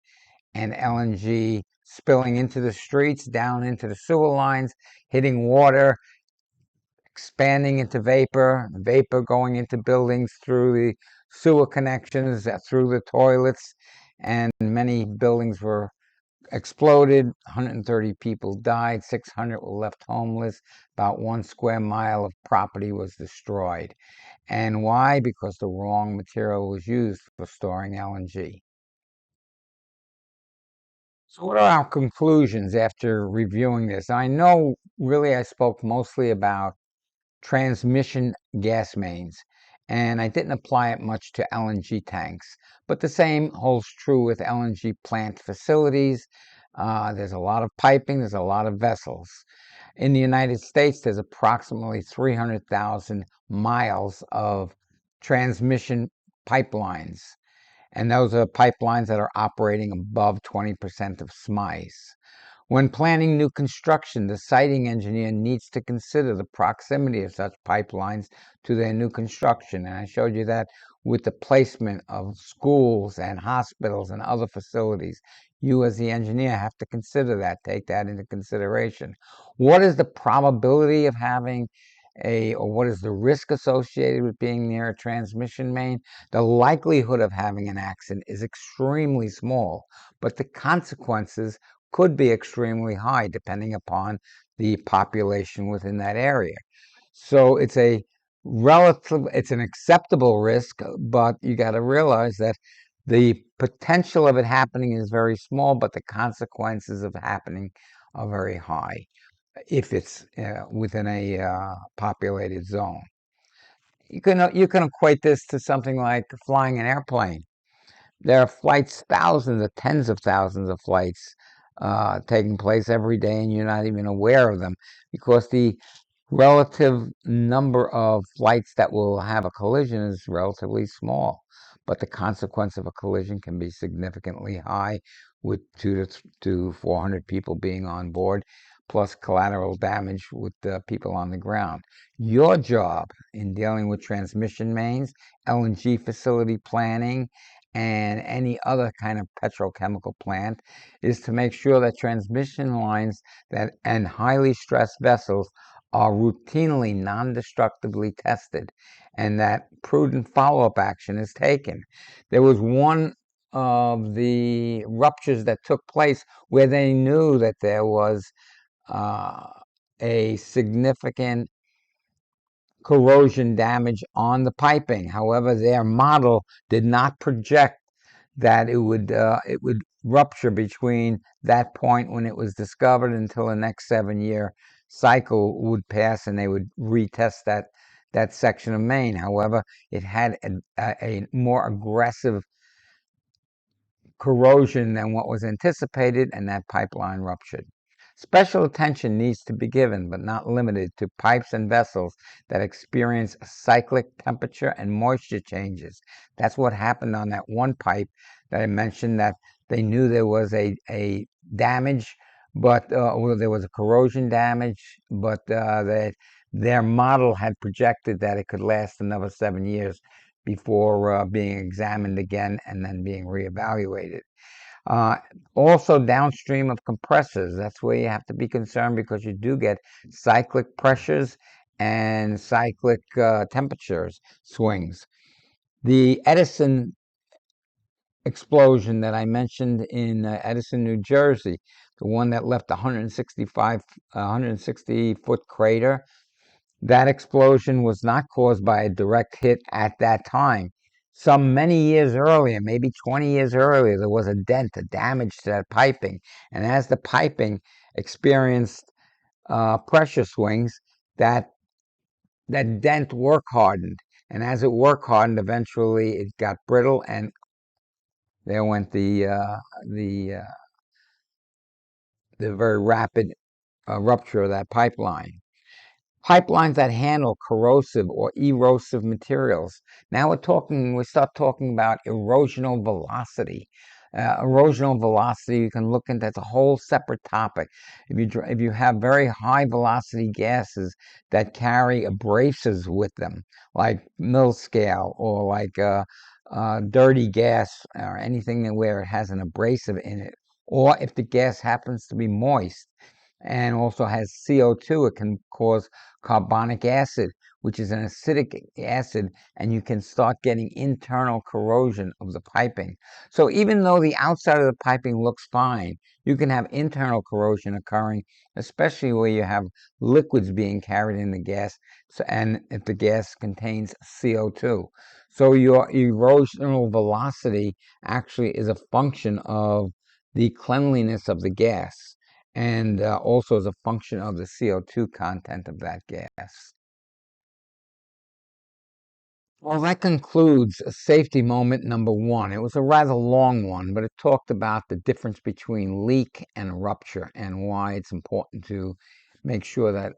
and LNG spilling into the streets, down into the sewer lines, hitting water, expanding into vapor going into buildings through the sewer connections, through the toilets, and many buildings were exploded. 130 people died, 600 were left homeless, about 1 square mile of property was destroyed. And why? Because the wrong material was used for storing LNG. So what are our conclusions after reviewing this? I know really I spoke mostly about transmission gas mains, and I didn't apply it much to LNG tanks, but the same holds true with LNG plant facilities. There's a lot of piping, there's a lot of vessels. In the United States, there's approximately 300,000 miles of transmission pipelines, and those are pipelines that are operating above 20% of SMICE. When planning new construction, the siting engineer needs to consider the proximity of such pipelines to their new construction. And I showed you that with the placement of schools and hospitals and other facilities. You, as the engineer, have to consider that, take that into consideration. What is the probability of having or what is the risk associated with being near a transmission main? The likelihood of having an accident is extremely small, but the consequences could be extremely high depending upon the population within that area. So it's an acceptable risk, but you got to realize that the potential of it happening is very small, but the consequences of happening are very high if it's within a populated zone. You can equate this to something like flying an airplane. There are flights, thousands of tens of thousands of flights taking place every day, and you're not even aware of them because the relative number of flights that will have a collision is relatively small. But the consequence of a collision can be significantly high, with 400 people being on board, plus collateral damage with the people on the ground. Your job in dealing with transmission mains, LNG facility planning, and any other kind of petrochemical plant is to make sure that transmission lines and highly stressed vessels are routinely non-destructively tested and that prudent follow-up action is taken. There was one of the ruptures that took place where they knew that there was a significant corrosion damage on the piping. However, their model did not project that it would rupture between that point when it was discovered until the next 7-year cycle would pass and they would retest that section of main. However, it had a more aggressive corrosion than what was anticipated, and that pipeline ruptured. Special attention needs to be given, but not limited, to pipes and vessels that experience cyclic temperature and moisture changes. That's what happened on that one pipe that I mentioned, that they knew there was a damage, but well, there was a corrosion damage, but their model had projected that it could last another 7 years before being examined again and then being reevaluated. Also downstream of compressors, that's where you have to be concerned because you do get cyclic pressures and cyclic temperatures swings. The Edison explosion that I mentioned in Edison, New Jersey, the one that left 160-foot crater, that explosion was not caused by a direct hit at that time. Many years earlier, maybe 20 years earlier, there was a dent, a damage to that piping. And as the piping experienced pressure swings, that dent work hardened. And as it work hardened, eventually it got brittle, and there went the very rapid rupture of that pipeline. Pipelines that handle corrosive or erosive materials. Now we start talking about erosional velocity. Erosional velocity, you can look into, that's a whole separate topic. If you have very high velocity gases that carry abrasives with them, like mill scale or like dirty gas or anything where it has an abrasive in it, or if the gas happens to be moist and also has CO2, it can cause carbonic acid, which is an acidic acid, and you can start getting internal corrosion of the piping. So even though the outside of the piping looks fine, you can have internal corrosion occurring, especially where you have liquids being carried in the gas, and if the gas contains CO2. So your erosional velocity actually is a function of the cleanliness of the gas, and also as a function of the CO2 content of that gas. Well, that concludes safety moment number one. It was a rather long one, but it talked about the difference between leak and rupture and why it's important to make sure that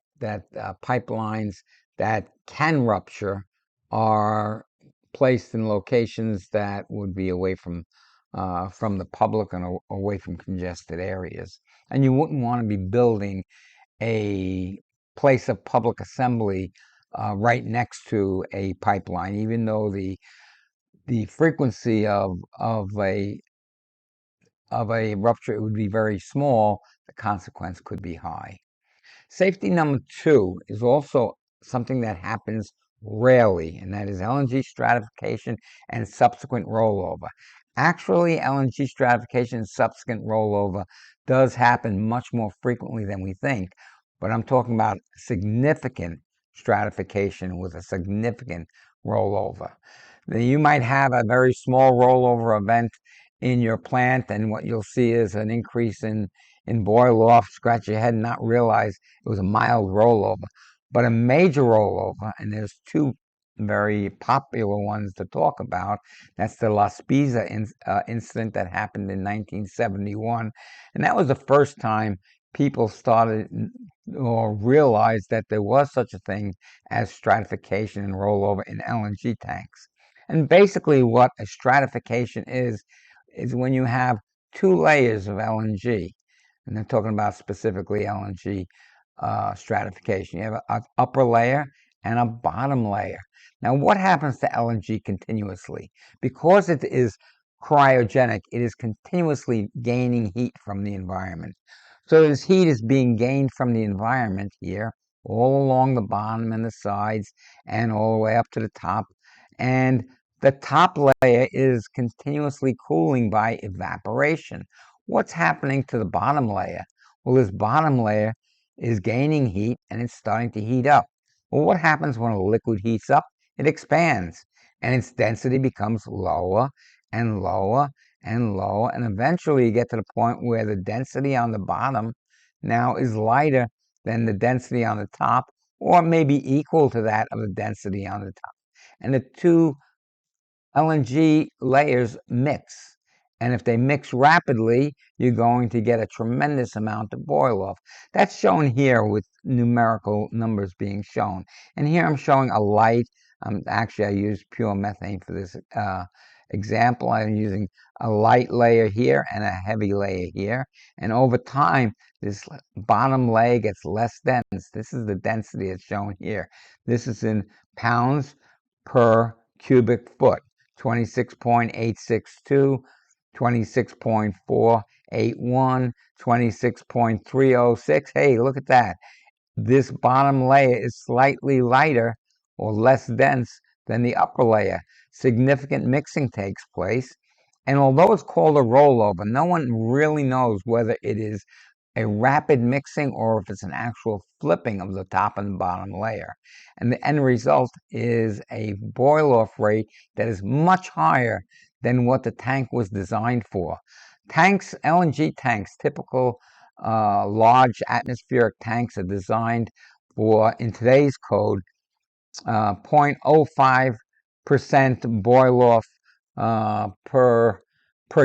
pipelines that can rupture are placed in locations that would be away from the public and away from congested areas. And you wouldn't want to be building a place of public assembly right next to a pipeline, even though the frequency of a rupture would be very small, the consequence could be high. Safety number two is also something that happens rarely, and that is LNG stratification and subsequent rollover. Actually, LNG stratification and subsequent rollover does happen much more frequently than we think, but I'm talking about significant stratification with a significant rollover. You might have a very small rollover event in your plant, and what you'll see is an increase in boil off, scratch your head, and not realize it was a mild rollover. But a major rollover, and there's two very popular ones to talk about. That's the La Spezia incident that happened in 1971. And that was the first time people started or realized that there was such a thing as stratification and rollover in LNG tanks. And basically, what a stratification is when you have two layers of LNG, and they're talking about specifically LNG stratification. You have an upper layer and a bottom layer. Now, what happens to LNG continuously? Because it is cryogenic, it is continuously gaining heat from the environment. So this heat is being gained from the environment here, all along the bottom and the sides, and all the way up to the top. And the top layer is continuously cooling by evaporation. What's happening to the bottom layer? Well, this bottom layer is gaining heat and it's starting to heat up. Well, what happens when a liquid heats up? It expands and its density becomes lower and lower and lower. And eventually you get to the point where the density on the bottom now is lighter than the density on the top, or maybe equal to that of the density on the top. And the two LNG layers mix. And if they mix rapidly, you're going to get a tremendous amount of boil off. That's shown here with numerical numbers being shown. And here I'm showing a light. Actually, I used pure methane for this example. I'm using a light layer here and a heavy layer here. And over time, this bottom layer gets less dense. This is the density that's shown here. This is in pounds per cubic foot. 26.862, 26.481, 26.306. Hey, look at that. This bottom layer is slightly lighter or less dense than the upper layer. Significant mixing takes place. And although it's called a rollover, no one really knows whether it is a rapid mixing or if it's an actual flipping of the top and bottom layer. And the end result is a boil off rate that is much higher than what the tank was designed for. Tanks, LNG tanks, typical large atmospheric tanks are designed for, in today's code, 0.05% boil off per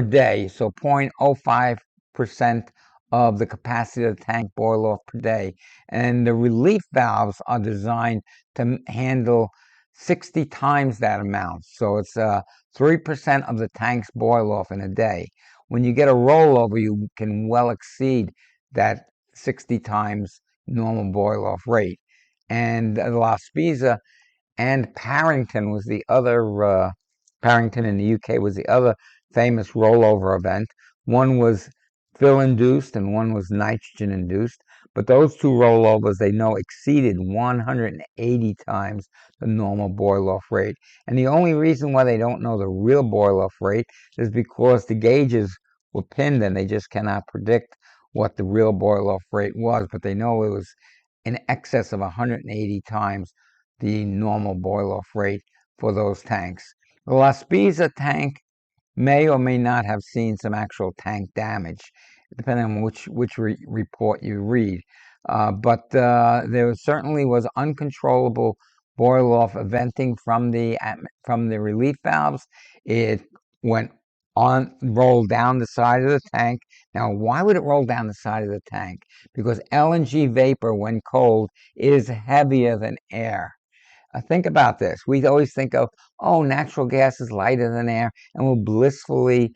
day. So 0.05% of the capacity of the tank boil off per day. And the relief valves are designed to handle 60 times that amount. So it's 3% of the tank's boil off in a day. When you get a rollover, you can well exceed that 60 times normal boil off rate. And La Spezia and Parrington was the other, Parrington in the UK was the other famous rollover event. One was fill-induced and one was nitrogen-induced. But those two rollovers, they know, exceeded 180 times the normal boil-off rate. And the only reason why they don't know the real boil-off rate is because the gauges were pinned and they just cannot predict what the real boil-off rate was. But they know it was in excess of 180 times the normal boil-off rate for those tanks. The La Spezia tank may or may not have seen some actual tank damage, depending on which report you read. But there certainly was uncontrollable boil off venting from the relief valves. It went rolled down the side of the tank. Now, why would it roll down the side of the tank? Because LNG vapor, when cold, is heavier than air. Think about this. We always think of, oh, natural gas is lighter than air and will blissfully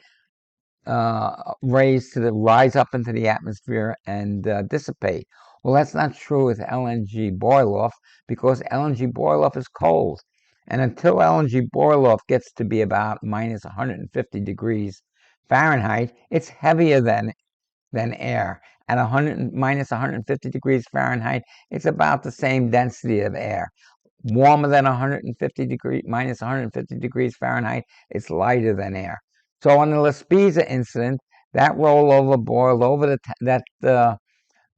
rise up into the atmosphere and dissipate. Well, that's not true with LNG boil off, because LNG boil off is cold. And until LNG boil off gets to be about minus 150 degrees Fahrenheit, it's heavier than air. At minus 150 degrees Fahrenheit, it's about the same density of air. Warmer than 150 degrees, minus 150 degrees Fahrenheit, it's lighter than air. So on the Lespisa incident, that rollover boiled over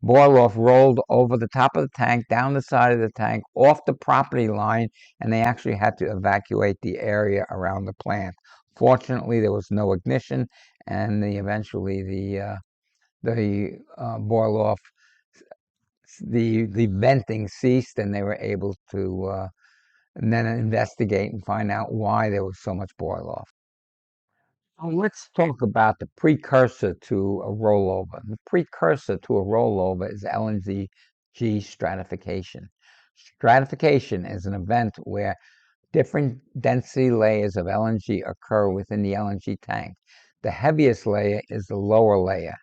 boil off rolled over the top of the tank, down the side of the tank, off the property line, and they actually had to evacuate the area around the plant. Fortunately, there was no ignition, and eventually the boil off, the venting ceased, and they were able to and then investigate and find out why there was so much boil off. So let's talk about the precursor to a rollover. The precursor to a rollover is LNG stratification. Stratification is an event where different density layers of LNG occur within the LNG tank. The heaviest layer is the lower layer.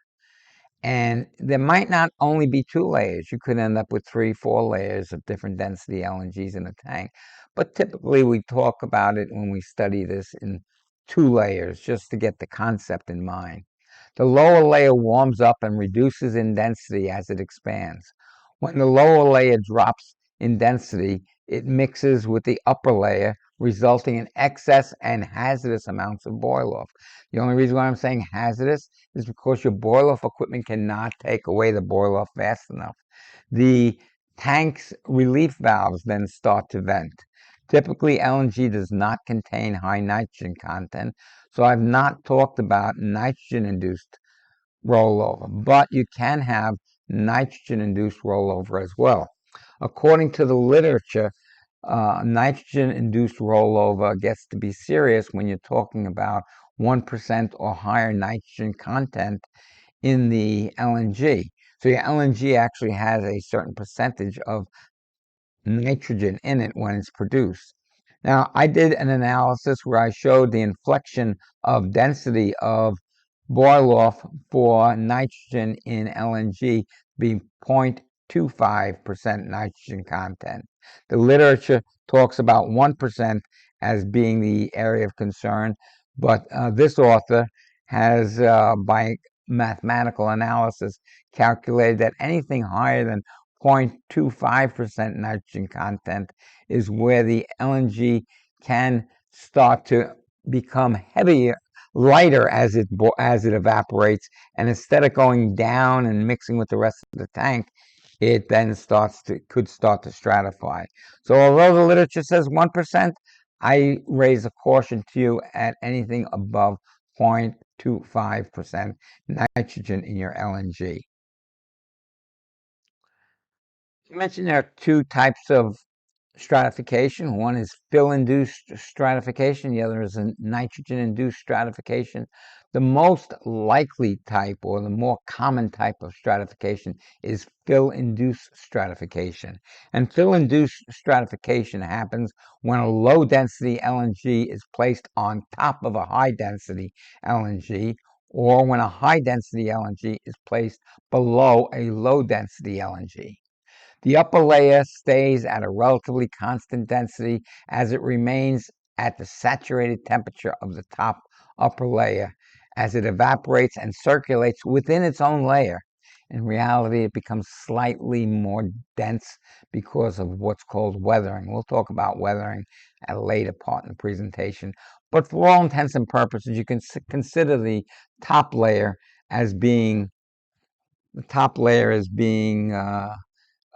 And there might not only be two layers. You could end up with 3, 4 layers of different density LNGs in a tank. But typically we talk about it when we study this in 2 layers, just to get the concept in mind. The lower layer warms up and reduces in density as it expands. When the lower layer drops in density, it mixes with the upper layer, resulting in excess and hazardous amounts of boil off. The only reason why I'm saying hazardous is because your boil off equipment cannot take away the boil off fast enough. The tank's relief valves then start to vent. Typically, LNG does not contain high nitrogen content, so I've not talked about nitrogen-induced rollover, but you can have nitrogen-induced rollover as well. According to the literature, nitrogen-induced rollover gets to be serious when you're talking about 1% or higher nitrogen content in the LNG. So your LNG actually has a certain percentage of nitrogen in it when it's produced. Now, I did an analysis where I showed the inflection of density of boil off for nitrogen in LNG being 0.25% nitrogen content. The literature talks about 1% as being the area of concern, but this author has, by mathematical analysis, calculated that anything higher than 0.25% nitrogen content is where the LNG can start to become heavier, lighter as it evaporates, and instead of going down and mixing with the rest of the tank, it then could start to stratify. So although the literature says 1%, I raise a caution to you at anything above 0.25% nitrogen in your LNG. You mentioned there are 2 types of stratification. One is fill-induced stratification. The other is a nitrogen-induced stratification. The most likely type, or the more common type of stratification, is fill-induced stratification. And fill-induced stratification happens when a low-density LNG is placed on top of a high-density LNG, or when a high-density LNG is placed below a low-density LNG. The upper layer stays at a relatively constant density as it remains at the saturated temperature of the top upper layer. As it evaporates and circulates within its own layer, in reality, it becomes slightly more dense because of what's called weathering. We'll talk about weathering at a later part in the presentation. But for all intents and purposes, you can consider the top layer as being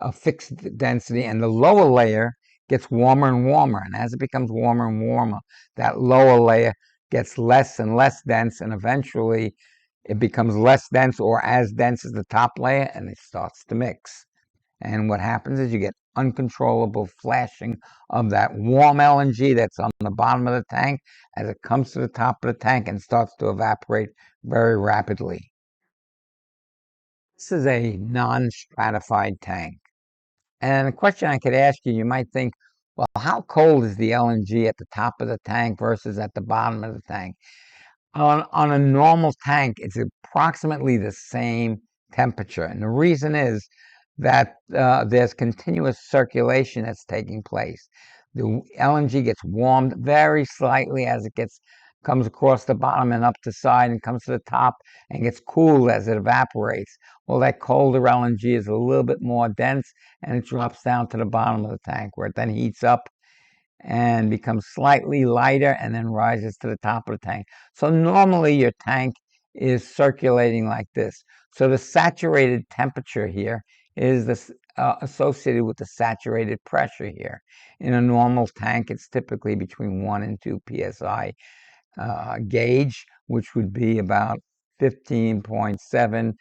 a fixed density, and the lower layer gets warmer and warmer. And as it becomes warmer and warmer, that lower layer gets less and less dense, and eventually it becomes less dense or as dense as the top layer, and it starts to mix. And what happens is you get uncontrollable flashing of that warm LNG that's on the bottom of the tank as it comes to the top of the tank and starts to evaporate very rapidly. This is a non-stratified tank. And a question I could ask you, you might think, well, how cold is the LNG at the top of the tank versus at the bottom of the tank? On a normal tank, it's approximately the same temperature. And the reason is that there's continuous circulation that's taking place. The LNG gets warmed very slightly as it comes across the bottom and up the side and comes to the top and gets cooled as it evaporates. Well, that colder LNG is a little bit more dense and it drops down to the bottom of the tank where it then heats up and becomes slightly lighter and then rises to the top of the tank. So normally your tank is circulating like this. So the saturated temperature here is associated with the saturated pressure here. In a normal tank, it's typically between 1 and 2 psi gauge, which would be about 15.7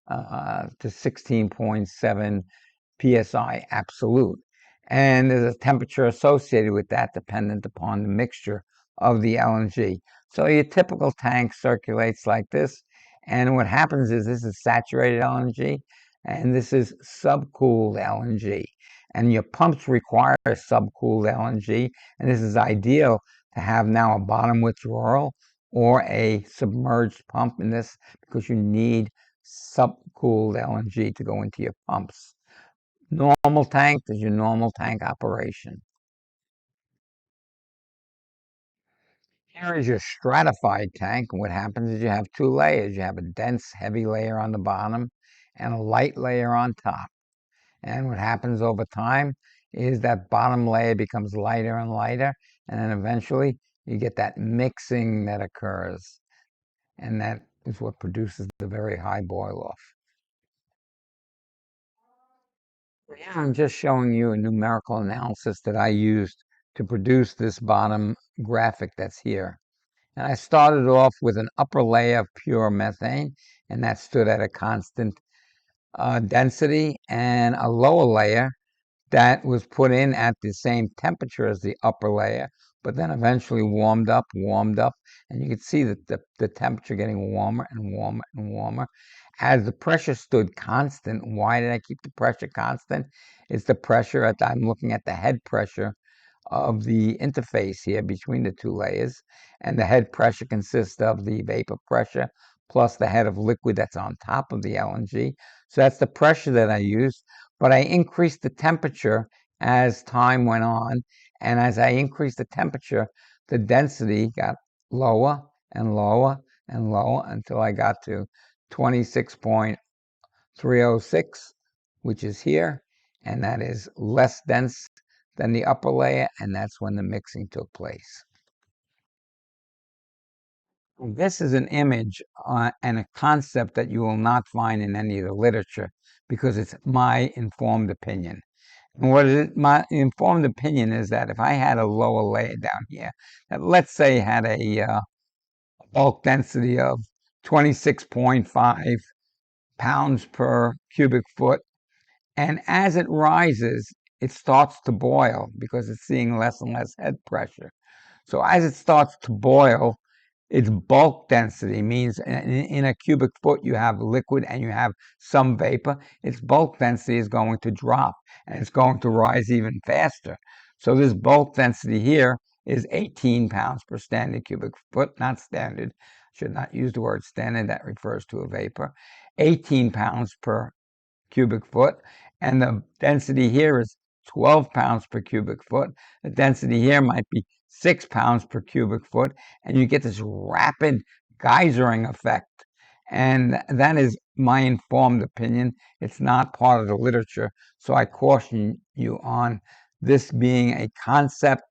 to 16.7 psi absolute. And there's a temperature associated with that dependent upon the mixture of the LNG. So your typical tank circulates like this. And what happens is this is saturated LNG and this is subcooled LNG. And your pumps require subcooled LNG. And this is ideal to have now a bottom withdrawal or a submerged pump in this because you need subcooled LNG to go into your pumps. Normal tank is your normal tank operation. Here is your stratified tank. What happens is you have two layers. You have a dense, heavy layer on the bottom and a light layer on top. And what happens over time is that bottom layer becomes lighter and lighter, and then eventually you get that mixing that occurs. And that is what produces the very high boil off. Yeah, I'm just showing you a numerical analysis that I used to produce this bottom graphic that's here. And I started off with an upper layer of pure methane, and that stood at a constant density, and a lower layer that was put in at the same temperature as the upper layer, but then eventually warmed up, and you could see that the temperature getting warmer and warmer and warmer. As the pressure stood constant, why did I keep the pressure constant? It's the pressure I'm looking at the head pressure of the interface here between the two layers, and the head pressure consists of the vapor pressure plus the head of liquid that's on top of the LNG. So that's the pressure that I used, but I increased the temperature as time went on, and as I increased the temperature, the density got lower and lower and lower until I got to 26.306, which is here, and that is less dense than the upper layer, and that's when the mixing took place. This is an image and a concept that you will not find in any of the literature because it's my informed opinion. And what is it? My informed opinion is that if I had a lower layer down here, that let's say had a bulk density of 26.5 pounds per cubic foot, and as it rises, it starts to boil because it's seeing less and less head pressure. So as it starts to boil, its bulk density means in a cubic foot you have liquid and you have some vapor. Its bulk density is going to drop and it's going to rise even faster. So this bulk density here is 18 pounds per standard cubic foot, not standard. Should not use the word standard, that refers to a vapor. 18 pounds per cubic foot, and the density here is 12 pounds per cubic foot. The density here might be 6 pounds per cubic foot, and you get this rapid geysering effect. And that is my informed opinion. It's not part of the literature, so I caution you on this being a concept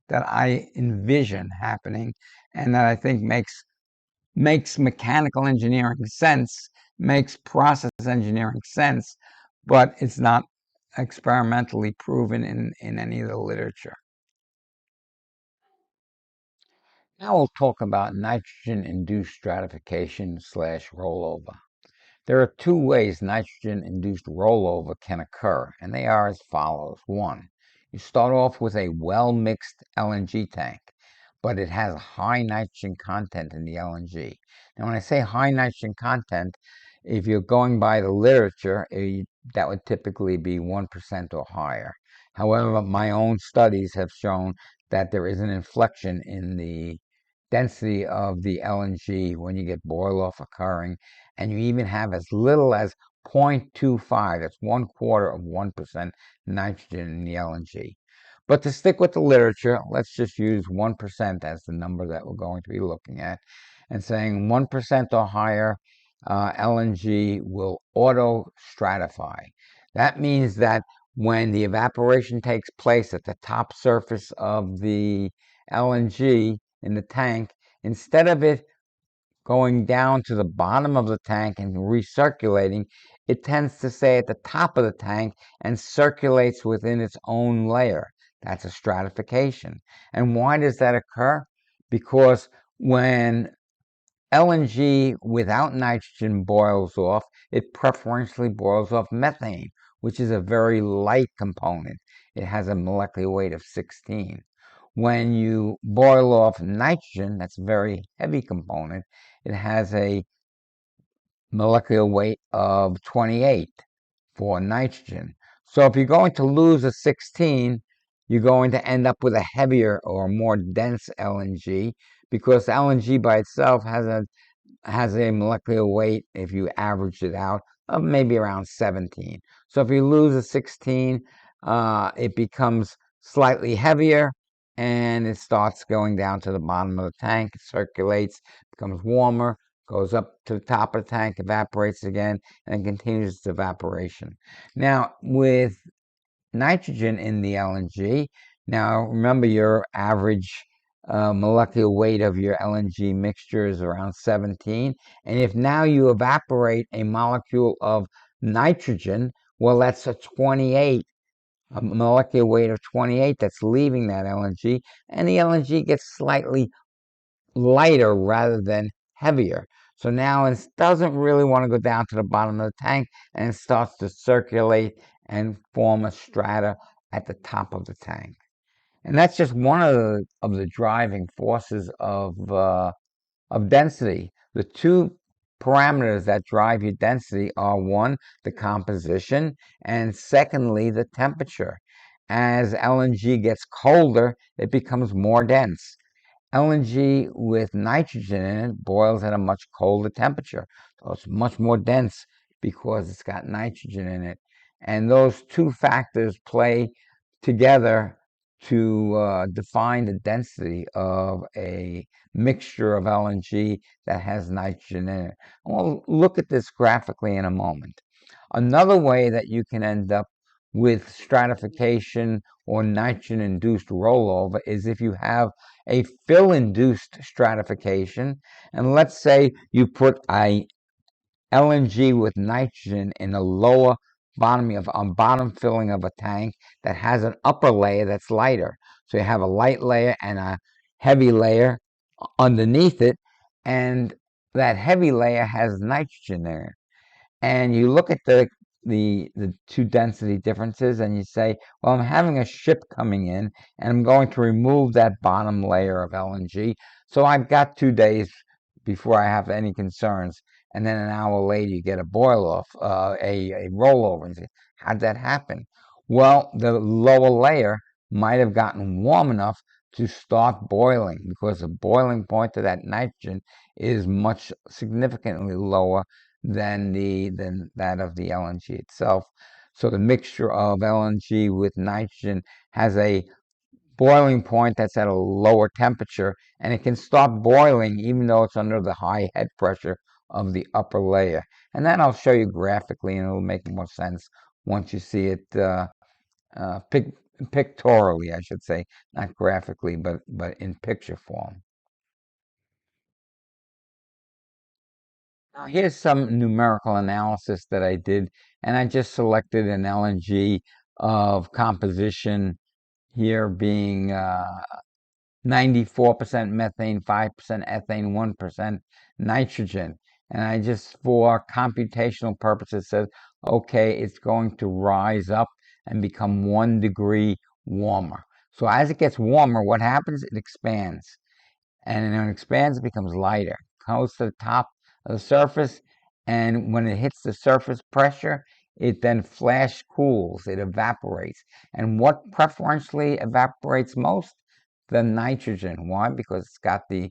that I envision happening and that I think makes mechanical engineering sense, makes process engineering sense, but it's not experimentally proven in any of the literature. Now we'll talk about nitrogen-induced stratification / rollover. There are two ways nitrogen-induced rollover can occur, and they are as follows. One, you start off with a well-mixed LNG tank, but it has high nitrogen content in the LNG. Now, when I say high nitrogen content, if you're going by the literature, that would typically be 1% or higher. However, my own studies have shown that there is an inflection in the density of the LNG when you get boil off occurring, and you even have as little as 0.25, that's 1/4 of 1% nitrogen in the LNG. But to stick with the literature, let's just use 1% as the number that we're going to be looking at, and saying 1% or higher LNG will auto-stratify. That means that when the evaporation takes place at the top surface of the LNG in the tank, instead of it going down to the bottom of the tank and recirculating, it tends to stay at the top of the tank and circulates within its own layer. That's a stratification. And why does that occur? Because when LNG without nitrogen boils off, it preferentially boils off methane, which is a very light component. It has a molecular weight of 16. When you boil off nitrogen, that's a very heavy component, it has a molecular weight of 28 for nitrogen. So if you're going to lose a 16, you're going to end up with a heavier or more dense LNG, because LNG by itself has a molecular weight, if you average it out, of maybe around 17. So if you lose a 16, it becomes slightly heavier, and it starts going down to the bottom of the tank. It circulates, becomes warmer, goes up to the top of the tank, evaporates again, and continues its evaporation. Now, with nitrogen in the LNG, now remember your average molecular weight of your LNG mixture is around 17. And if now you evaporate a molecule of nitrogen, well, that's a 28, a molecular weight of 28 that's leaving that LNG, and the LNG gets slightly lighter rather than heavier. So now it doesn't really want to go down to the bottom of the tank, and it starts to circulate and form a strata at the top of the tank. And that's just one of the driving forces of density. The two parameters that drive your density are, one, the composition, and secondly, the temperature. As LNG gets colder, it becomes more dense. LNG with nitrogen in it boils at a much colder temperature, so it's much more dense because it's got nitrogen in it. And those two factors play together to define the density of a mixture of LNG that has nitrogen in it. We'll look at this graphically in a moment. Another way that you can end up with stratification or nitrogen-induced rollover is if you have a fill-induced stratification, and let's say you put a LNG with nitrogen in the lower bottom filling of a tank that has an upper layer that's lighter. So you have a light layer and a heavy layer underneath it, and that heavy layer has nitrogen there. And you look at the two density differences, and you say, well, I'm having a ship coming in, and I'm going to remove that bottom layer of LNG. So I've got 2 days before I have any concerns. And then an hour later, you get a boil off, a rollover, and say, how'd that happen? Well, the lower layer might have gotten warm enough to start boiling, because the boiling point of that nitrogen is much significantly lower than that of the LNG itself. So the mixture of LNG with nitrogen has a boiling point that's at a lower temperature, and it can start boiling even though it's under the high head pressure of the upper layer. And that I'll show you graphically, and it'll make more sense once you see it pictorially, I should say, not graphically, but in picture form. Now, here's some numerical analysis that I did, and I just selected an LNG of composition here being 94% methane, 5% ethane, 1% nitrogen. and I just, for computational purposes, said, okay, it's going to rise up and become 1 degree warmer. So as it gets warmer, what happens? It expands. And when it expands, it becomes lighter. Goes to the top of the surface, and when it hits the surface pressure, it then flash cools. It evaporates. And what preferentially evaporates most? The nitrogen. Why? Because it's got the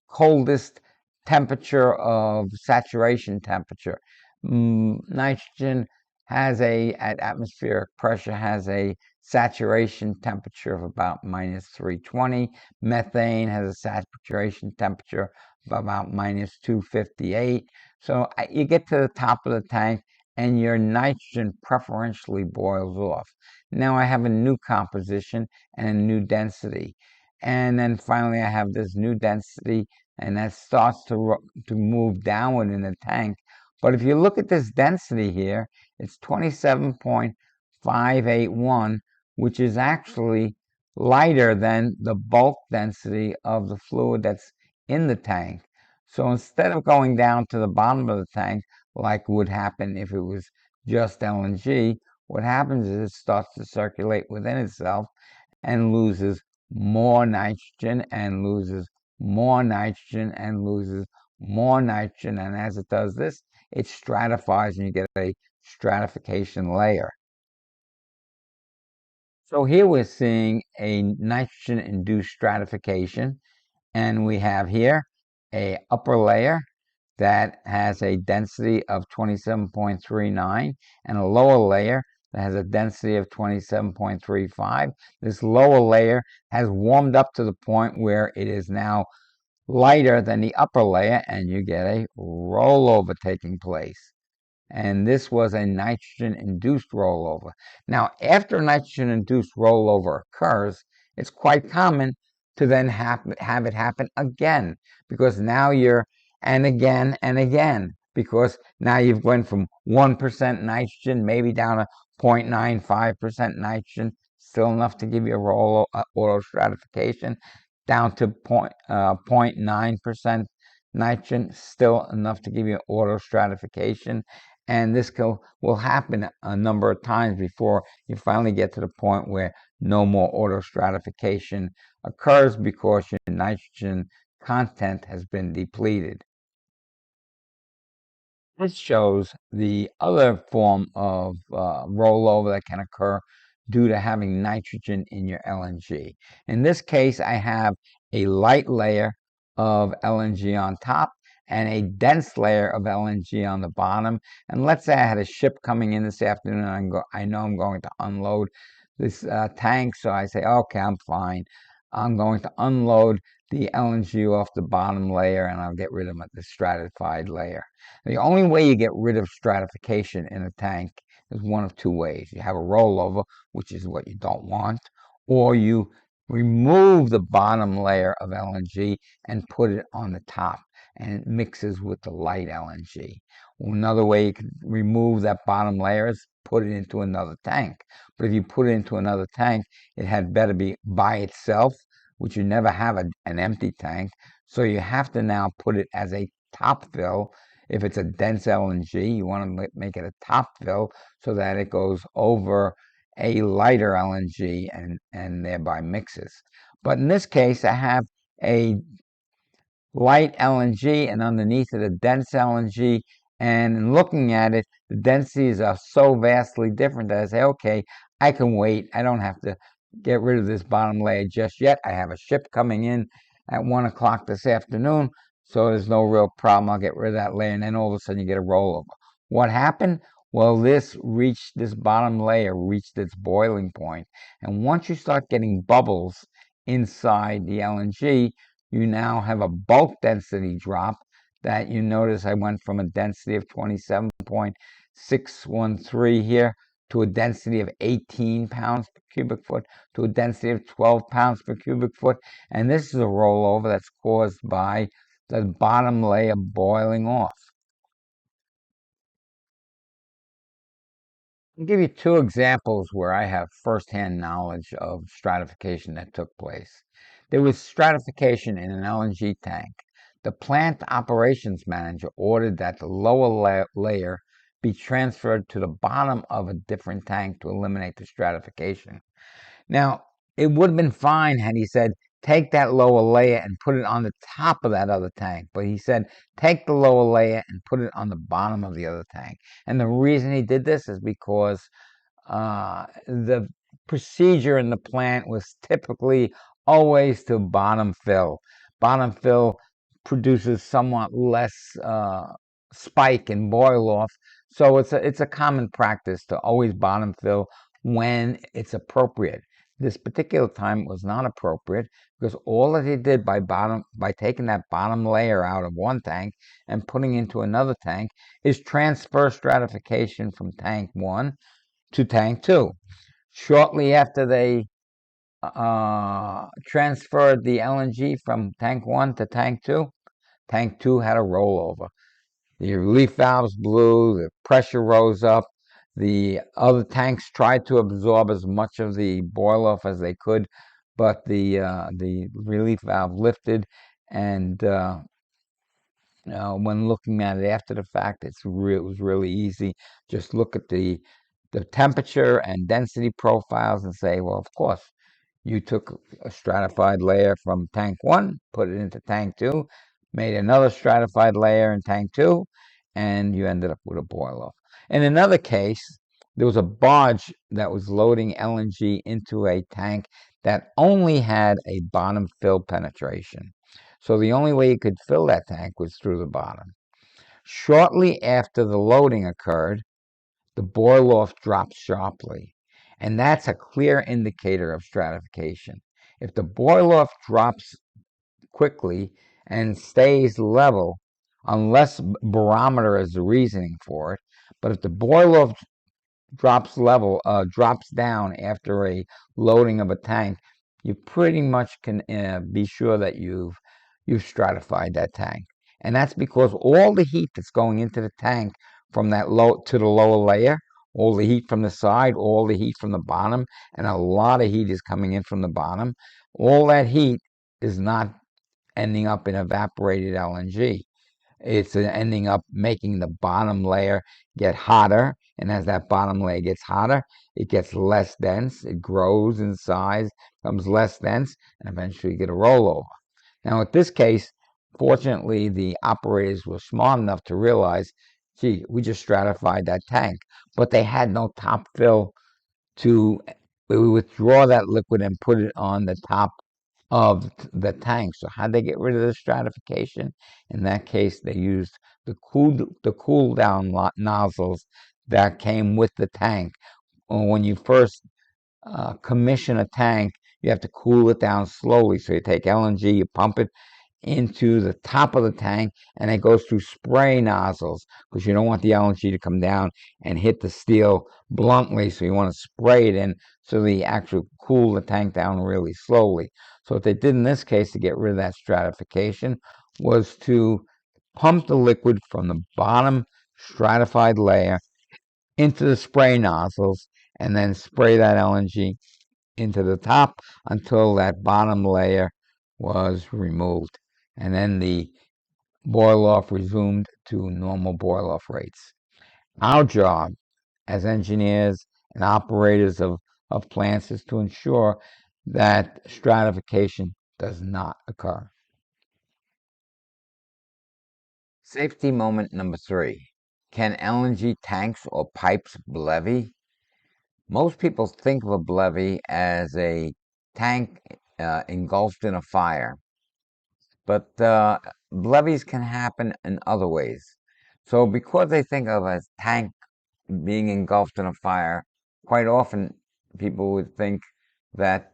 coldest temperature of saturation temperature. Nitrogen has at atmospheric pressure has a saturation temperature of about minus 320. Methane has a saturation temperature of about minus 258. So you get to the top of the tank and your nitrogen preferentially boils off. Now I have a new composition and a new density. And then finally I have this new density, and that starts to move downward in the tank. But if you look at this density here, it's 27.581, which is actually lighter than the bulk density of the fluid that's in the tank. So instead of going down to the bottom of the tank, like would happen if it was just LNG, what happens is it starts to circulate within itself and loses more nitrogen and loses more nitrogen and loses more nitrogen. And as it does this, it stratifies and you get a stratification layer. So here we're seeing a nitrogen-induced stratification, and we have here a upper layer that has a density of 27.39 and a lower layer that has a density of 27.35. This lower layer has warmed up to the point where it is now lighter than the upper layer, and you get a rollover taking place. And this was a nitrogen-induced rollover. Now, after nitrogen-induced rollover occurs, it's quite common to then have it happen again, because now and again, because now you've went from 1% nitrogen, maybe down to 0.95% nitrogen, still enough to give you a auto stratification, down to 0.9% nitrogen, still enough to give you auto stratification. And this will happen a number of times before you finally get to the point where no more auto stratification occurs because your nitrogen content has been depleted. This shows the other form of rollover that can occur due to having nitrogen in your LNG. In this case, I have a light layer of LNG on top and a dense layer of LNG on the bottom. And let's say I had a ship coming in this afternoon, and I know I'm going to unload this tank, so I say, okay, I'm fine. I'm going to unload the LNG off the bottom layer, and I'll get rid of the stratified layer. The only way you get rid of stratification in a tank is one of two ways. You have a rollover, which is what you don't want, or you remove the bottom layer of LNG and put it on the top, and it mixes with the light LNG. Another way you can remove that bottom layer is put it into another tank. But if you put it into another tank, it had better be by itself, which you never have an empty tank. So you have to now put it as a top fill. If it's a dense LNG, you want to make it a top fill so that it goes over a lighter LNG and thereby mixes. But in this case, I have a light LNG and underneath it a dense LNG. And in looking at it, the densities are so vastly different that I say, okay, I can wait. I don't have to get rid of this bottom layer just yet. I have a ship coming in at 1 o'clock this afternoon, so there's no real problem. I'll get rid of that layer, and then all of a sudden you get a rollover. What happened? Well, this bottom layer reached its boiling point. And once you start getting bubbles inside the LNG, you now have a bulk density drop that you notice I went from a density of 27.613 here to a density of 18 pounds per cubic foot to a density of 12 pounds per cubic foot. And this is a rollover that's caused by the bottom layer boiling off. I'll give you two examples where I have firsthand knowledge of stratification that took place. There was stratification in an LNG tank. The plant operations manager ordered that the lower layer be transferred to the bottom of a different tank to eliminate the stratification. Now, it would have been fine had he said, take that lower layer and put it on the top of that other tank. But he said, take the lower layer and put it on the bottom of the other tank. And the reason he did this is because the procedure in the plant was typically always to bottom fill. Bottom fill produces somewhat less spike and boil off, so it's a common practice to always bottom fill when it's appropriate. This particular time it was not appropriate because all that he did by taking that bottom layer out of one tank and putting into another tank is transfer stratification from tank 1 to tank 2. Shortly after they transferred the LNG from tank 1 to tank 2 had a rollover. The relief valves blew, the pressure rose up, the other tanks tried to absorb as much of the boil off as they could, but the relief valve lifted, and when looking at it after the fact, it was really easy. Just look at the temperature and density profiles and say, well, of course, you took a stratified layer from tank 1, put it into tank 2, made another stratified layer in tank 2, and you ended up with a boil off. In another case, there was a barge that was loading LNG into a tank that only had a bottom fill penetration. So the only way you could fill that tank was through the bottom. Shortly after the loading occurred, the boil off dropped sharply, and that's a clear indicator of stratification. If the boil off drops quickly and stays level, unless barometer is the reasoning for it, but if the boil off drops down after a loading of a tank, you pretty much can be sure that you've stratified that tank. And that's because all the heat that's going into the tank from that low to the lower layer, all the heat from the side, all the heat from the bottom, and a lot of heat is coming in from the bottom. All that heat is not ending up in evaporated LNG. It's ending up making the bottom layer get hotter, and as that bottom layer gets hotter, it gets less dense, it grows in size, becomes less dense, and eventually you get a rollover. Now, in this case, fortunately, the operators were smart enough to realize, gee, we just stratified that tank, but they had no top fill to withdraw that liquid and put it on the top of the tank. So how'd they get rid of the stratification? In that case, they used the cool down nozzles that came with the tank. When you first commission a tank, you have to cool it down slowly. So you take LNG, you pump it into the top of the tank, and it goes through spray nozzles because you don't want the LNG to come down and hit the steel bluntly. So you want to spray it in so they actually cool the tank down really slowly. So what they did in this case to get rid of that stratification was to pump the liquid from the bottom stratified layer into the spray nozzles and then spray that LNG into the top until that bottom layer was removed. And then the boil off resumed to normal boil off rates. Our job as engineers and operators of plants is to ensure that stratification does not occur. Safety moment number 3. Can LNG tanks or pipes blevy? Most people think of a blevy as a tank engulfed in a fire, but blevies can happen in other ways. So because they think of a tank being engulfed in a fire, quite often people would think that,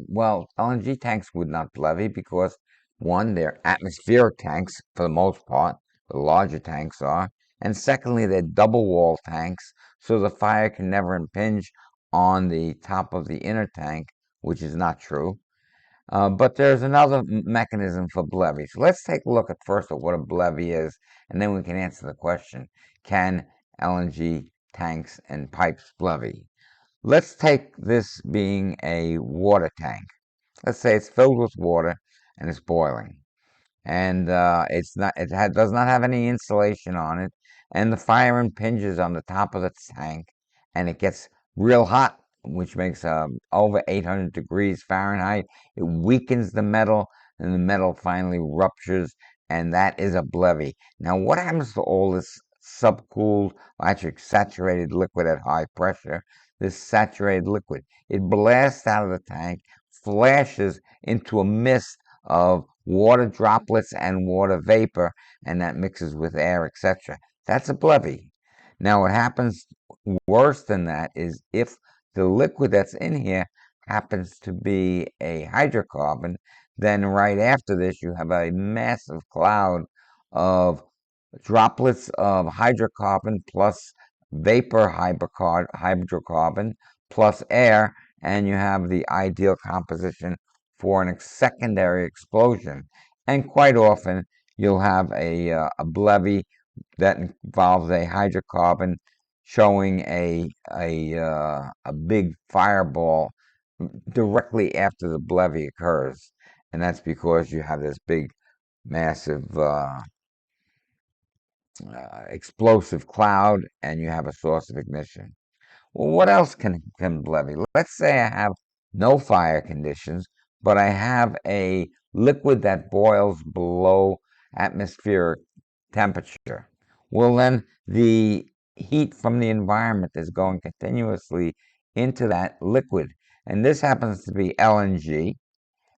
well, LNG tanks would not levy because, one, they're atmospheric tanks for the most part, the larger tanks are, and secondly, they're double wall tanks, so the fire can never impinge on the top of the inner tank, which is not true. But there's another mechanism for blevy. So let's take a look at first at what a blevy is, and then we can answer the question, can LNG tanks and pipes blevy? Let's take this being a water tank. Let's say it's filled with water and it's boiling. and does not have any insulation on it, and the fire impinges on the top of the tank, and it gets real hot, which makes over 800 degrees Fahrenheit. It weakens the metal, and the metal finally ruptures, and that is a blevy. Now, what happens to all this subcooled, actually saturated liquid at high pressure? This saturated liquid, it blasts out of the tank, flashes into a mist of water droplets and water vapor, and that mixes with air, etc. That's a blevy. Now, what happens worse than that is if the liquid that's in here happens to be a hydrocarbon, then right after this, you have a massive cloud of droplets of hydrocarbon plus vapor hydrocarbon plus air, and you have the ideal composition for a secondary explosion. And quite often, you'll have a blevy that involves a hydrocarbon showing a big fireball directly after the blevy occurs, and that's because you have this big, massive explosive cloud, and you have a source of ignition. Well, what else can levy? Let's say I have no fire conditions, but I have a liquid that boils below atmospheric temperature. Well, then the heat from the environment is going continuously into that liquid. And this happens to be LNG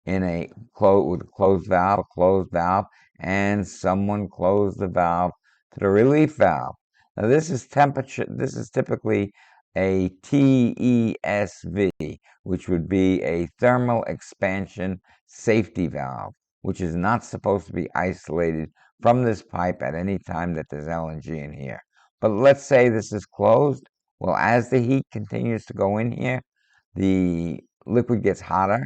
in a with a closed valve, and someone closed the valve to the relief valve. Now this is temperature. This is typically a TESV, which would be a thermal expansion safety valve, which is not supposed to be isolated from this pipe at any time that there's LNG in here. But let's say this is closed. Well, as the heat continues to go in here, the liquid gets hotter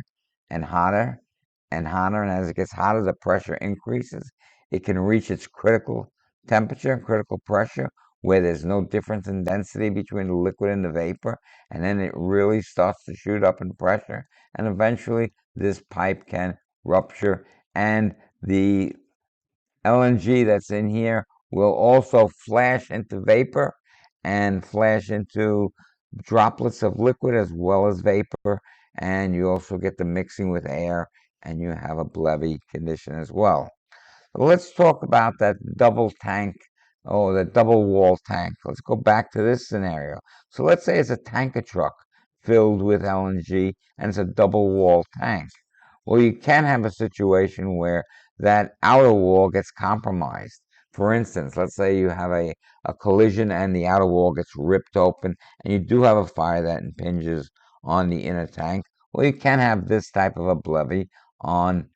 and hotter and hotter, and as it gets hotter, the pressure increases. It can reach its critical temperature and critical pressure where there's no difference in density between the liquid and the vapor, and then it really starts to shoot up in pressure, and eventually this pipe can rupture, and the LNG that's in here will also flash into vapor and flash into droplets of liquid as well as vapor, and you also get the mixing with air, and you have a blevy condition as well. Let's talk about that double tank or the double wall tank. Let's go back to this scenario. So let's say it's a tanker truck filled with LNG and it's a double wall tank. Well, you can have a situation where that outer wall gets compromised. For instance, let's say you have a collision and the outer wall gets ripped open and you do have a fire that impinges on the inner tank. Well, you can have this type of a blevy on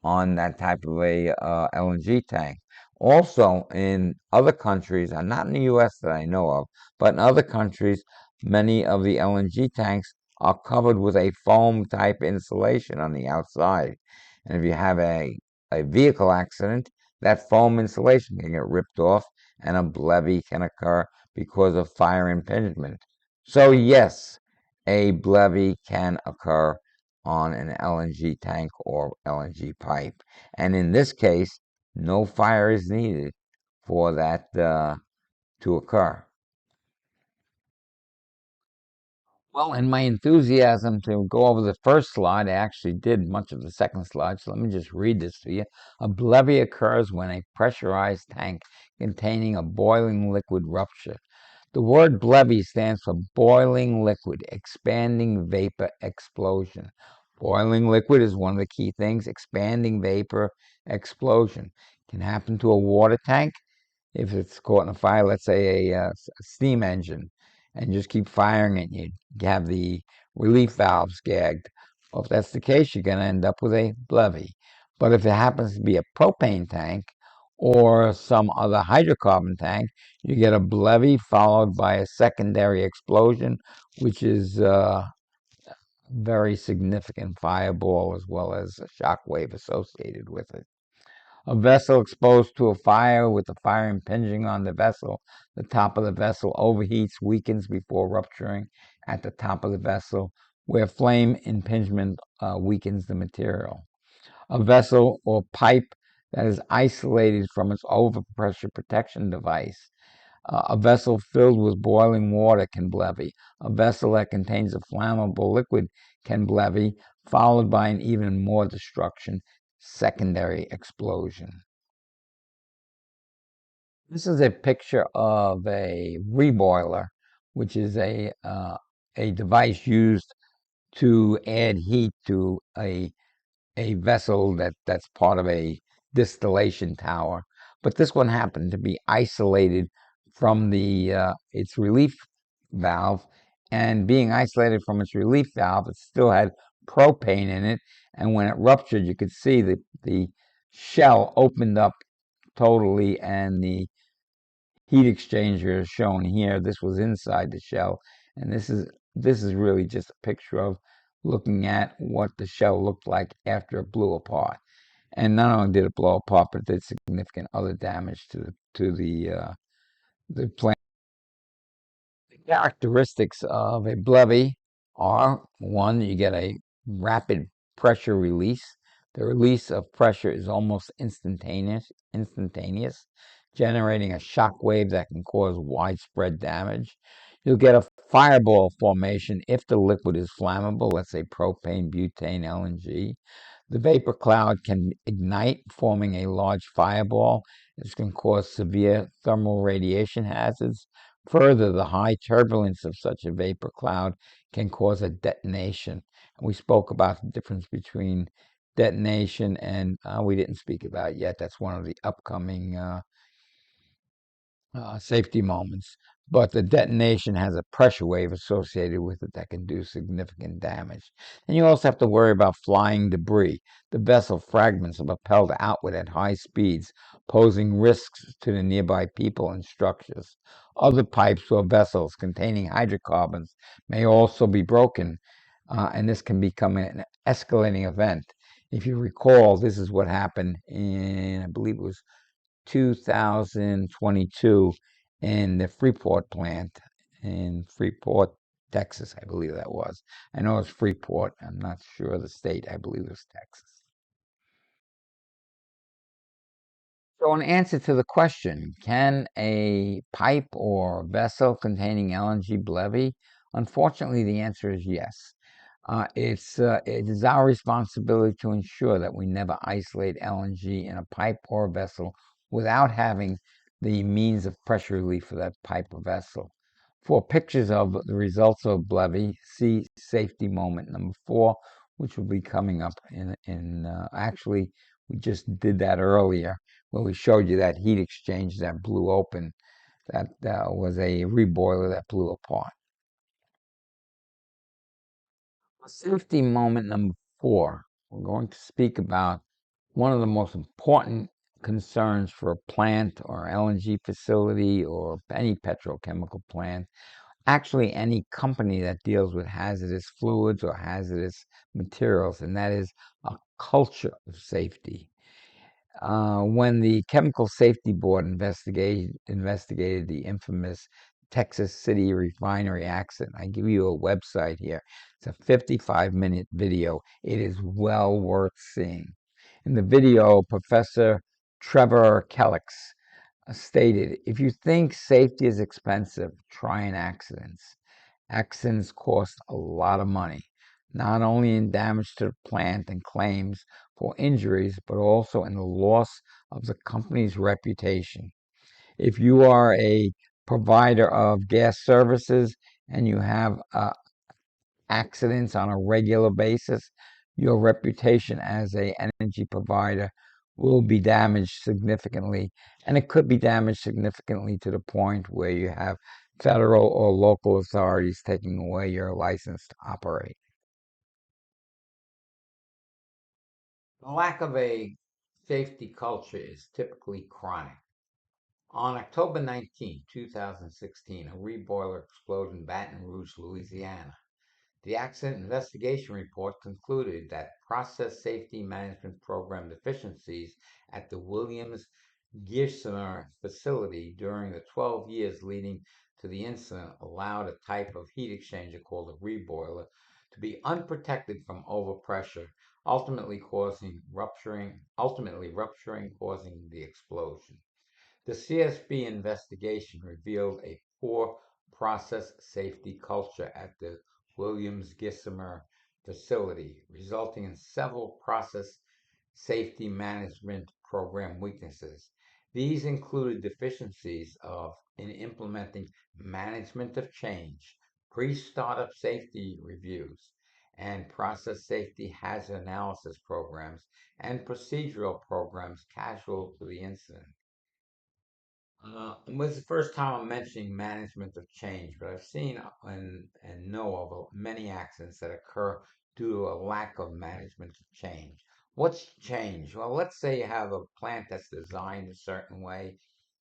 that type of a LNG tank. Also, in other countries, and not in the U.S. that I know of, but in other countries, many of the LNG tanks are covered with a foam type insulation on the outside. And if you have a vehicle accident, that foam insulation can get ripped off and a blevy can occur because of fire impingement. So, yes, a blevy can occur on an LNG tank or LNG pipe. And in this case, no fire is needed for that to occur. Well, in my enthusiasm to go over the first slide, I actually did much of the second slide, so let me just read this to you. A blevy occurs when a pressurized tank containing a boiling liquid rupture. The word blevy stands for boiling liquid, expanding vapor explosion. Boiling liquid is one of the key things. Expanding vapor explosion can happen to a water tank if it's caught in a fire, let's say a steam engine, and just keep firing it. You have the relief valves gagged. Well, if that's the case, you're going to end up with a blevy. But if it happens to be a propane tank or some other hydrocarbon tank, you get a blevy followed by a secondary explosion, which is very significant fireball as well as a shock wave associated with it. A vessel exposed to a fire with the fire impinging on the vessel. The top of the vessel overheats, weakens before rupturing at the top of the vessel, where flame impingement weakens the material. A vessel or pipe that is isolated from its overpressure protection device. A vessel filled with boiling water can levy. A vessel that contains a flammable liquid can levy, followed by an even more destruction secondary explosion. This is a picture of a reboiler, which is a device used to add heat to a vessel that's part of a distillation tower. But this one happened to be isolated from its relief valve, and being isolated from its relief valve, it still had propane in it. And when it ruptured, you could see that the shell opened up totally, and the heat exchanger is shown here. This was inside the shell, and this is really just a picture of looking at what the shell looked like after it blew apart. And not only did it blow apart, but it did significant other damage to the plant. The characteristics of a Blevy are: one, you get a rapid pressure release. The release of pressure is almost instantaneous, generating a shock wave that can cause widespread damage. You'll get a fireball formation if the liquid is flammable, let's say propane, butane, LNG. The vapor cloud can ignite, forming a large fireball. This can cause severe thermal radiation hazards. Further, the high turbulence of such a vapor cloud can cause a detonation. We spoke about the difference between detonation and we didn't speak about yet. That's one of the upcoming safety moments. But the detonation has a pressure wave associated with it that can do significant damage. And you also have to worry about flying debris. The vessel fragments are propelled outward at high speeds, posing risks to the nearby people and structures. Other pipes or vessels containing hydrocarbons may also be broken, and this can become an escalating event. If you recall, this is what happened in, I believe it was 2022 in the Freeport plant in Freeport, Texas, I believe that was. I know it's Freeport. I'm not sure of the state. I believe it was Texas. So, in answer to the question, can a pipe or vessel containing LNG levy? Unfortunately, the answer is yes. It is our responsibility to ensure that we never isolate LNG in a pipe or vessel without having the means of pressure relief for that pipe or vessel. For pictures of the results of levy, see safety moment number 4, which will be coming up actually, we just did that earlier where we showed you that heat exchange that blew open. That was a reboiler that blew apart. Safety moment number 4, we're going to speak about one of the most important concerns for a plant or LNG facility or any petrochemical plant, actually any company that deals with hazardous fluids or hazardous materials, and that is a culture of safety. When the Chemical Safety Board investigated the infamous Texas City refinery accident, I give you a website here. It's a 55-minute video. It is well worth seeing. In the video, Professor Trevor Kellix stated, if you think safety is expensive, try an accident. Accidents cost a lot of money, not only in damage to the plant and claims for injuries, but also in the loss of the company's reputation. If you are a provider of gas services and you have accidents on a regular basis, your reputation as an energy provider will be damaged significantly, and it could be damaged significantly to the point where you have federal or local authorities taking away your license to operate. The lack of a safety culture is typically chronic. On October 19, 2016, a reboiler exploded in Baton Rouge, Louisiana. The accident investigation report concluded that process safety management program deficiencies at the Williams Giesener facility during the 12 years leading to the incident allowed a type of heat exchanger called a reboiler to be unprotected from overpressure, ultimately rupturing, causing the explosion. The CSB investigation revealed a poor process safety culture at the Williams-Gissmer facility, resulting in several process safety management program weaknesses. These included deficiencies in implementing management of change, pre-startup safety reviews, and process safety hazard analysis programs and procedural programs casual to the incident. It was the first time I'm mentioning management of change, but I've seen and know of many accidents that occur due to a lack of management of change. What's change? Well, let's say you have a plant that's designed a certain way,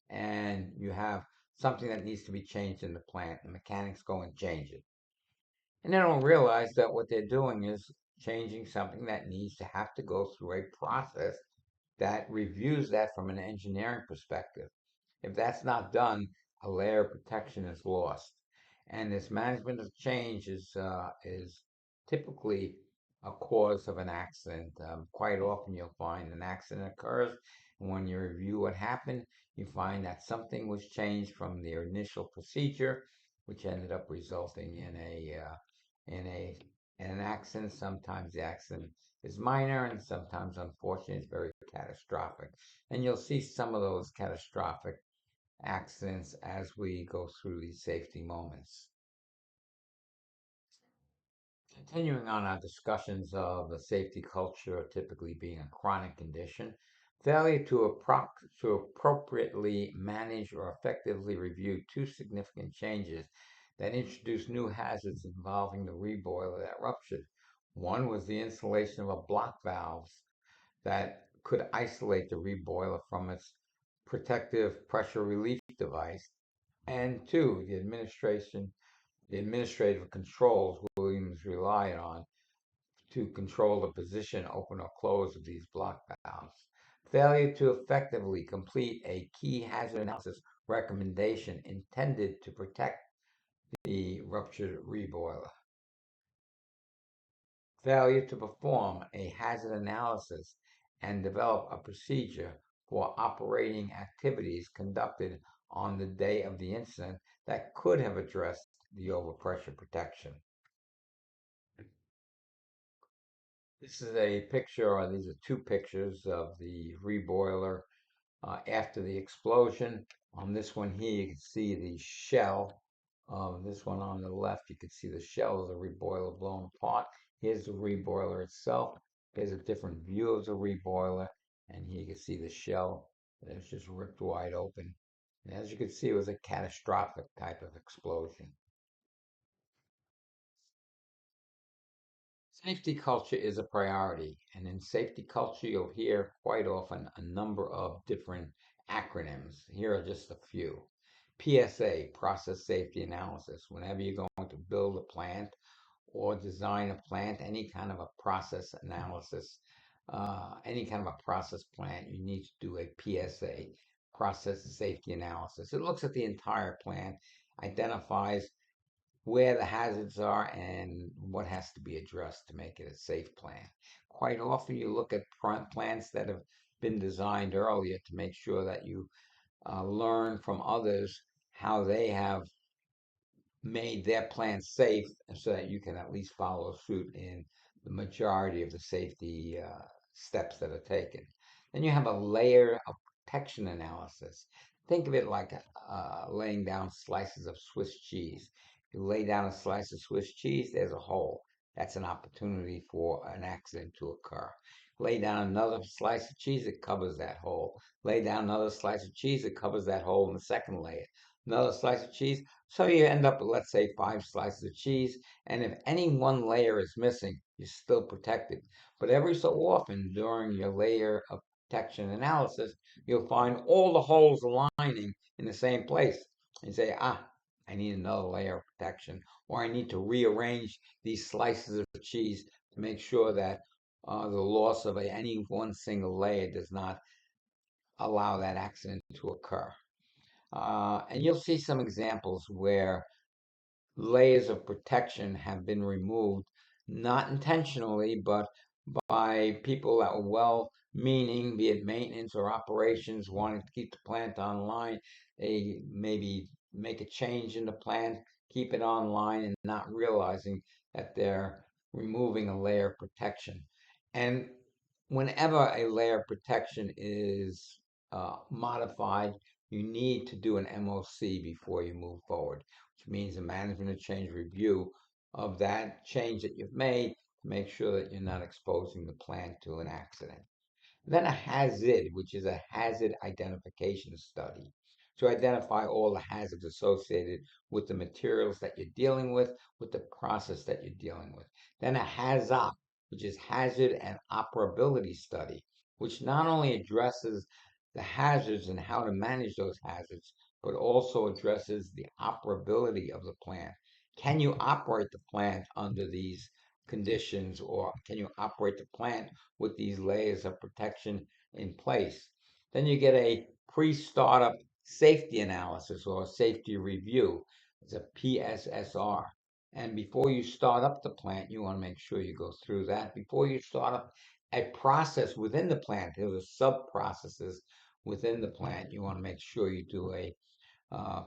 and you have something that needs to be changed in the plant. The mechanics go and change it. And they don't realize that what they're doing is changing something that needs to have to go through a process that reviews that from an engineering perspective. If that's not done, a layer of protection is lost. And this management of change is typically a cause of an accident. Quite often, you'll find an accident occurs, and when you review what happened, you find that something was changed from the initial procedure, which ended up resulting in a in an accident. Sometimes the accident is minor, and sometimes, unfortunately, it's very catastrophic. And you'll see some of those catastrophic accidents as we go through these safety moments. Continuing on our discussions of the safety culture typically being a chronic condition, failure to appropriately manage or effectively review two significant changes that introduced new hazards involving the reboiler that ruptured. One was the installation of a block valve that could isolate the reboiler from its protective pressure relief device, and two, the administrative controls Williams relied on to control the position, open or close of these block valves. Failure to effectively complete a key hazard analysis recommendation intended to protect the ruptured reboiler. Failure to perform a hazard analysis and develop a procedure for operating activities conducted on the day of the incident that could have addressed the overpressure protection. This is a picture, or these are two pictures of the reboiler after the explosion. On this one here, you can see the shell. This one on the left, you can see the shell of the reboiler blown apart. Here's the reboiler itself. Here's a different view of the reboiler. And here you can see the shell that was just ripped wide open. And as you can see, it was a catastrophic type of explosion. Safety culture is a priority, and in safety culture, you'll hear quite often a number of different acronyms. Here are just a few. PSA, Process Safety Analysis. Whenever you're going to build a plant or design a plant, any kind of a process analysis, any kind of a process plant, you need to do a PSA, Process Safety Analysis. It looks at the entire plant, identifies where the hazards are and what has to be addressed to make it a safe plant. Quite often, you look at plants that have been designed earlier to make sure that you learn from others how they have made their plants safe, so that you can at least follow suit in the majority of the safety steps that are taken. Then you have a layer of protection analysis. Think of it like laying down slices of Swiss cheese. You lay down a slice of Swiss cheese, there's a hole. That's an opportunity for an accident to occur. Lay down another slice of cheese, it covers that hole. Lay down another slice of cheese, it covers that hole in the second layer. Another slice of cheese, so you end up with, let's say, 5 slices of cheese. And if any one layer is missing, you're still protected. But every so often during your layer of protection analysis, you'll find all the holes aligning in the same place. And say, I need another layer of protection, or I need to rearrange these slices of cheese to make sure that the loss of any one single layer does not allow that accident to occur. And you'll see some examples where layers of protection have been removed not intentionally, but by people that were well-meaning, be it maintenance or operations, wanting to keep the plant online. They maybe make a change in the plant, keep it online, and not realizing that they're removing a layer of protection. And whenever a layer of protection is modified, you need to do an MOC before you move forward, which means a management of change review of that change that you've made to make sure that you're not exposing the plant to an accident. Then a hazard, which is a hazard identification study, to identify all the hazards associated with the materials that you're dealing with the process that you're dealing with. Then a HAZOP, which is hazard and operability study, which not only addresses the hazards and how to manage those hazards, but also addresses the operability of the plant. Can you operate the plant under these conditions, or can you operate the plant with these layers of protection in place? Then you get a pre-startup safety analysis or safety review. It's a PSSR. And before you start up the plant, you want to make sure you go through that. Before you start up a process within the plant, there's a sub-processes within the plant. You want to make sure you do uh,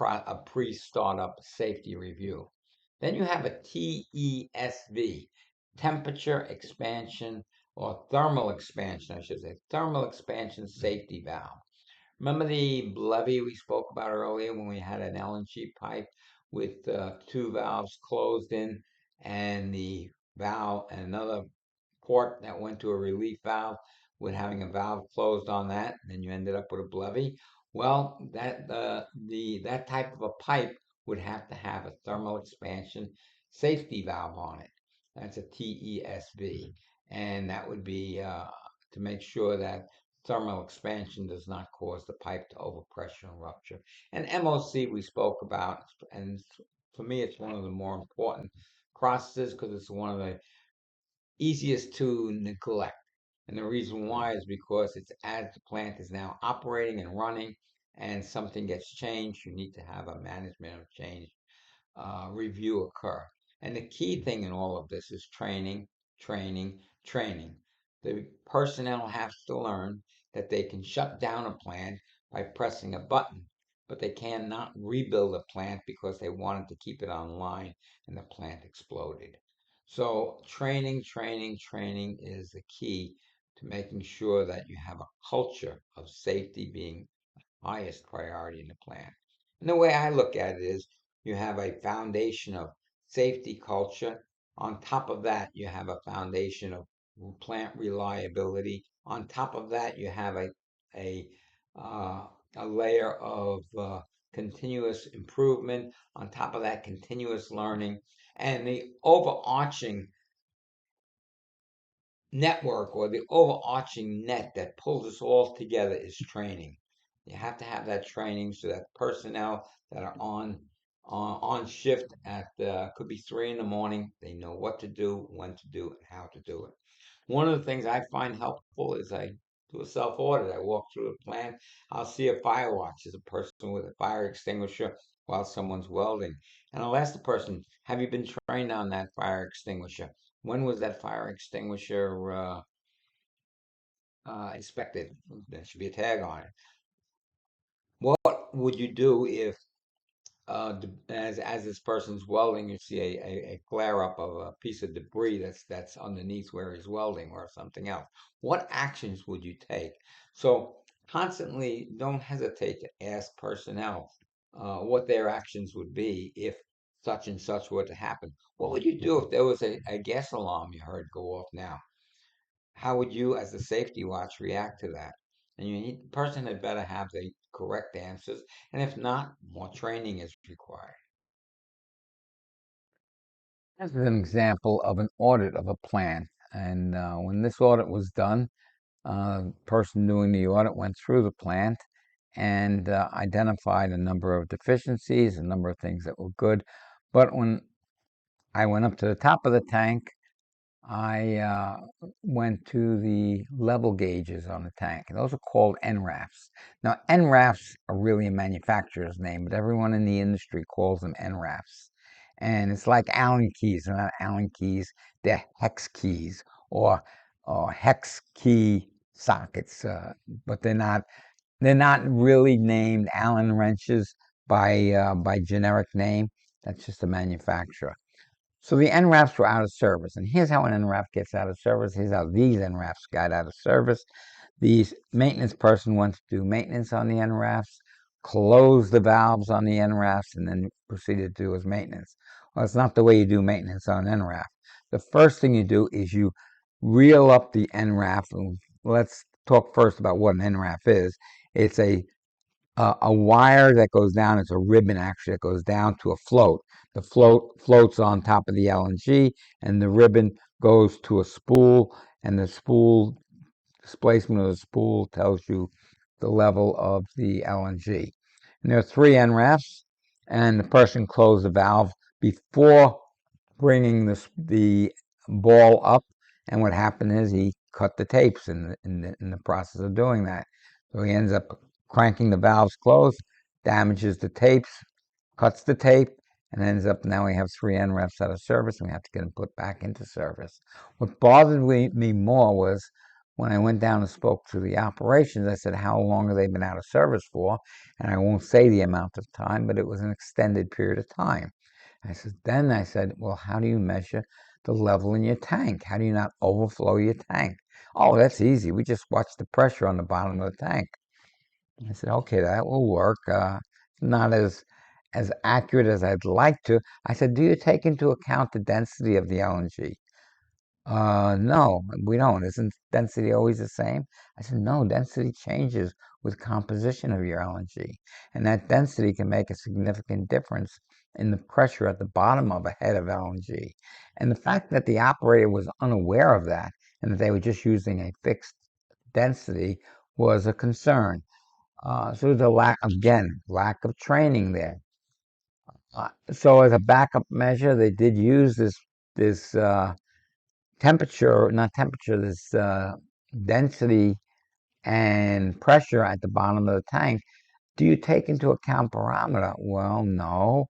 a pre-startup safety review. Then you have a TESV, temperature expansion or thermal expansion, I should say, thermal expansion safety valve. Remember the levee we spoke about earlier when we had an LNG pipe with two valves closed in and the valve and another port that went to a relief valve with having a valve closed on that, and then you ended up with a levee. Well, that type of a pipe would have to have a thermal expansion safety valve on it. That's a TESV, and that would be to make sure that thermal expansion does not cause the pipe to overpressure and rupture. And MOC we spoke about, and for me, it's one of the more important processes because it's one of the easiest to neglect. And the reason why is because it's as the plant is now operating and running and something gets changed, you need to have a management of change review occur. And the key thing in all of this is training, training, training. The personnel have to learn that they can shut down a plant by pressing a button, but they cannot rebuild a plant because they wanted to keep it online and the plant exploded. So training, training, training is the key to making sure that you have a culture of safety being highest priority in the plant. And the way I look at it is you have a foundation of safety culture. On top of that, you have a foundation of plant reliability. On top of that, you have a, uh, a layer of continuous improvement. On top of that, continuous learning. And the overarching network or the overarching net that pulls us all together is training. You have to have that training so that personnel that are on shift at could be 3 in the morning, they know what to do, when to do, and how to do it. One of the things I find helpful is I do a self audit. I walk through the plant. I'll see a fire watch as a person with a fire extinguisher while someone's welding. And I'll ask the person, have you been trained on that fire extinguisher? When was that fire extinguisher inspected? There should be a tag on it. What would you do if, as this person's welding, you see a flare up of a piece of debris that's underneath where he's welding or something else? What actions would you take? So constantly, don't hesitate to ask personnel what their actions would be if such and such were to happen. What would you do if there was a gas alarm you heard go off now? How would you, as a safety watch, react to that? And the person had better have the correct answers, and if not, more training is required. This is an example of an audit of a plant. And when this audit was done, the person doing the audit went through the plant and identified a number of deficiencies, a number of things that were good. But when I went up to the top of the tank, I went to the level gauges on the tank, and those are called NRAFs. Now, NRAFs are really a manufacturer's name, but everyone in the industry calls them NRAFs. and it's like Allen keys. They're not Allen keys; they're hex keys or hex key sockets. But they're not really named Allen wrenches by generic name. That's just a manufacturer. So the NRAPs were out of service, and here's how an NRAP gets out of service. Here's how these NRAPs got out of service. The maintenance person went to do maintenance on the NRAPs, closed the valves on the NRAPs, and then proceeded to do his maintenance. Well, it's not the way you do maintenance on an NRAP. The first thing you do is you reel up the NRAP. Let's talk first about what an NRAP is. It's a wire that goes down. It's a ribbon actually that goes down to a float. The float floats on top of the LNG, and the ribbon goes to a spool, and the spool displacement of the spool tells you the level of the LNG. And there are 3 NRAFs, and the person closed the valve before bringing the ball up. And what happened is he cut the tapes in the process of doing that. So he ends up cranking the valves closed, damages the tapes, cuts the tape, and ends up now we have 3 NREFs out of service, and we have to get them put back into service. What bothered me more was when I went down and spoke to the operations. I said, how long have they been out of service for? And I won't say the amount of time, but it was an extended period of time. Then I said, well, how do you measure the level in your tank? How do you not overflow your tank? Oh, that's easy. We just watch the pressure on the bottom of the tank. I said, okay, that will work. Not as accurate as I'd like to. I said, do you take into account the density of the LNG? No, we don't. Isn't density always the same? I said, no, density changes with composition of your LNG. And that density can make a significant difference in the pressure at the bottom of a head of LNG. And the fact that the operator was unaware of that and that they were just using a fixed density was a concern. So there's a lack of training there. So as a backup measure, they did use this temperature, not temperature, this density and pressure at the bottom of the tank. Do you take into account barometer? Well, no.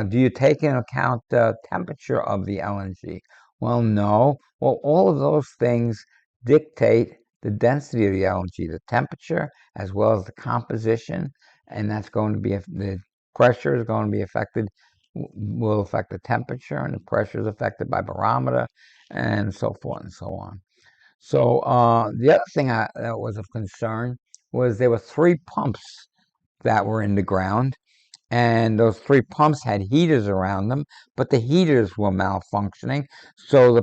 Do you take into account the temperature of the LNG? Well, no. Well, all of those things dictate the density of the LNG, the temperature as well as the composition, and that's going to be the pressure is going to be affected, will affect the temperature, and the pressure is affected by barometer, and so forth and so on. So the other thing that was of concern was there were 3 pumps that were in the ground, and those 3 pumps had heaters around them, but the heaters were malfunctioning. So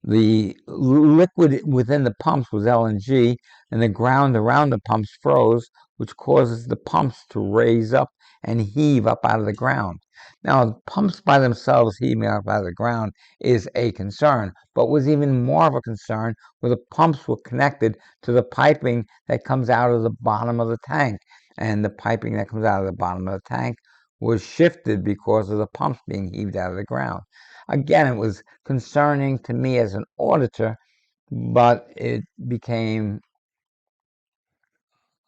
the liquid within the pumps was LNG, and the ground around the pumps froze, which causes the pumps to raise up and heave up out of the ground. Now, the pumps by themselves heaving up out of the ground is a concern, but was even more of a concern where the pumps were connected to the piping that comes out of the bottom of the tank. And the piping that comes out of the bottom of the tank was shifted because of the pumps being heaved out of the ground. Again, it was concerning to me as an auditor, but it became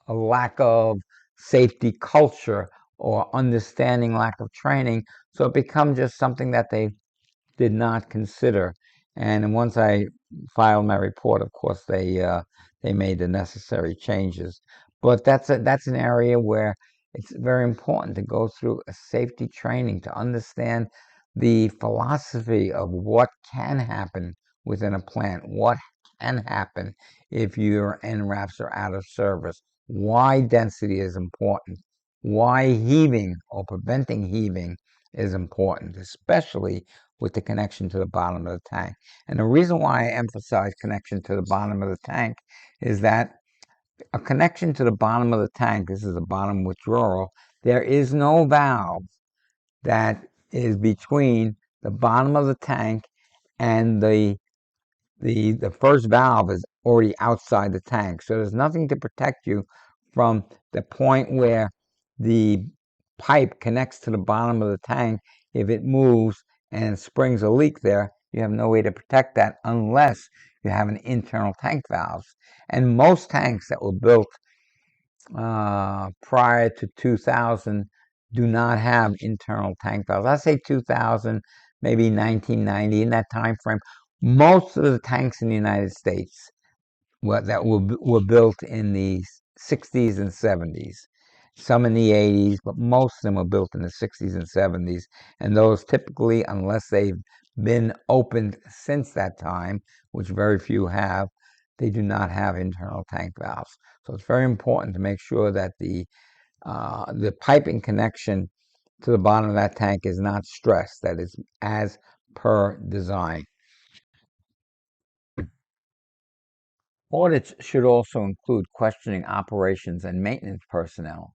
a lack of safety culture or understanding, lack of training. So it becomes just something that they did not consider. And once I filed my report, of course, they made the necessary changes. But that's an area where it's very important to go through a safety training to understand the philosophy of what can happen within a plant, what can happen if your NRAPs are out of service, why density is important, why heaving or preventing heaving is important, especially with the connection to the bottom of the tank. And the reason why I emphasize connection to the bottom of the tank is that a connection to the bottom of the tank, this is the bottom withdrawal, there is no valve that is between the bottom of the tank and the first valve is already outside the tank. So there's nothing to protect you from the point where the pipe connects to the bottom of the tank. If it moves and springs a leak there, you have no way to protect that unless you have an internal tank valves. And most tanks that were built prior to 2000 do not have internal tank valves. I say 2000, maybe 1990, in that time frame. Most of the tanks in the United States that were built in the 60s and 70s. Some in the 80s, but most of them were built in the 60s and 70s. And those typically, unless they've been opened since that time, which very few have, they do not have internal tank valves. So it's very important to make sure that the piping connection to the bottom of that tank is not stressed, that is as per design. Audits should also include questioning operations and maintenance personnel.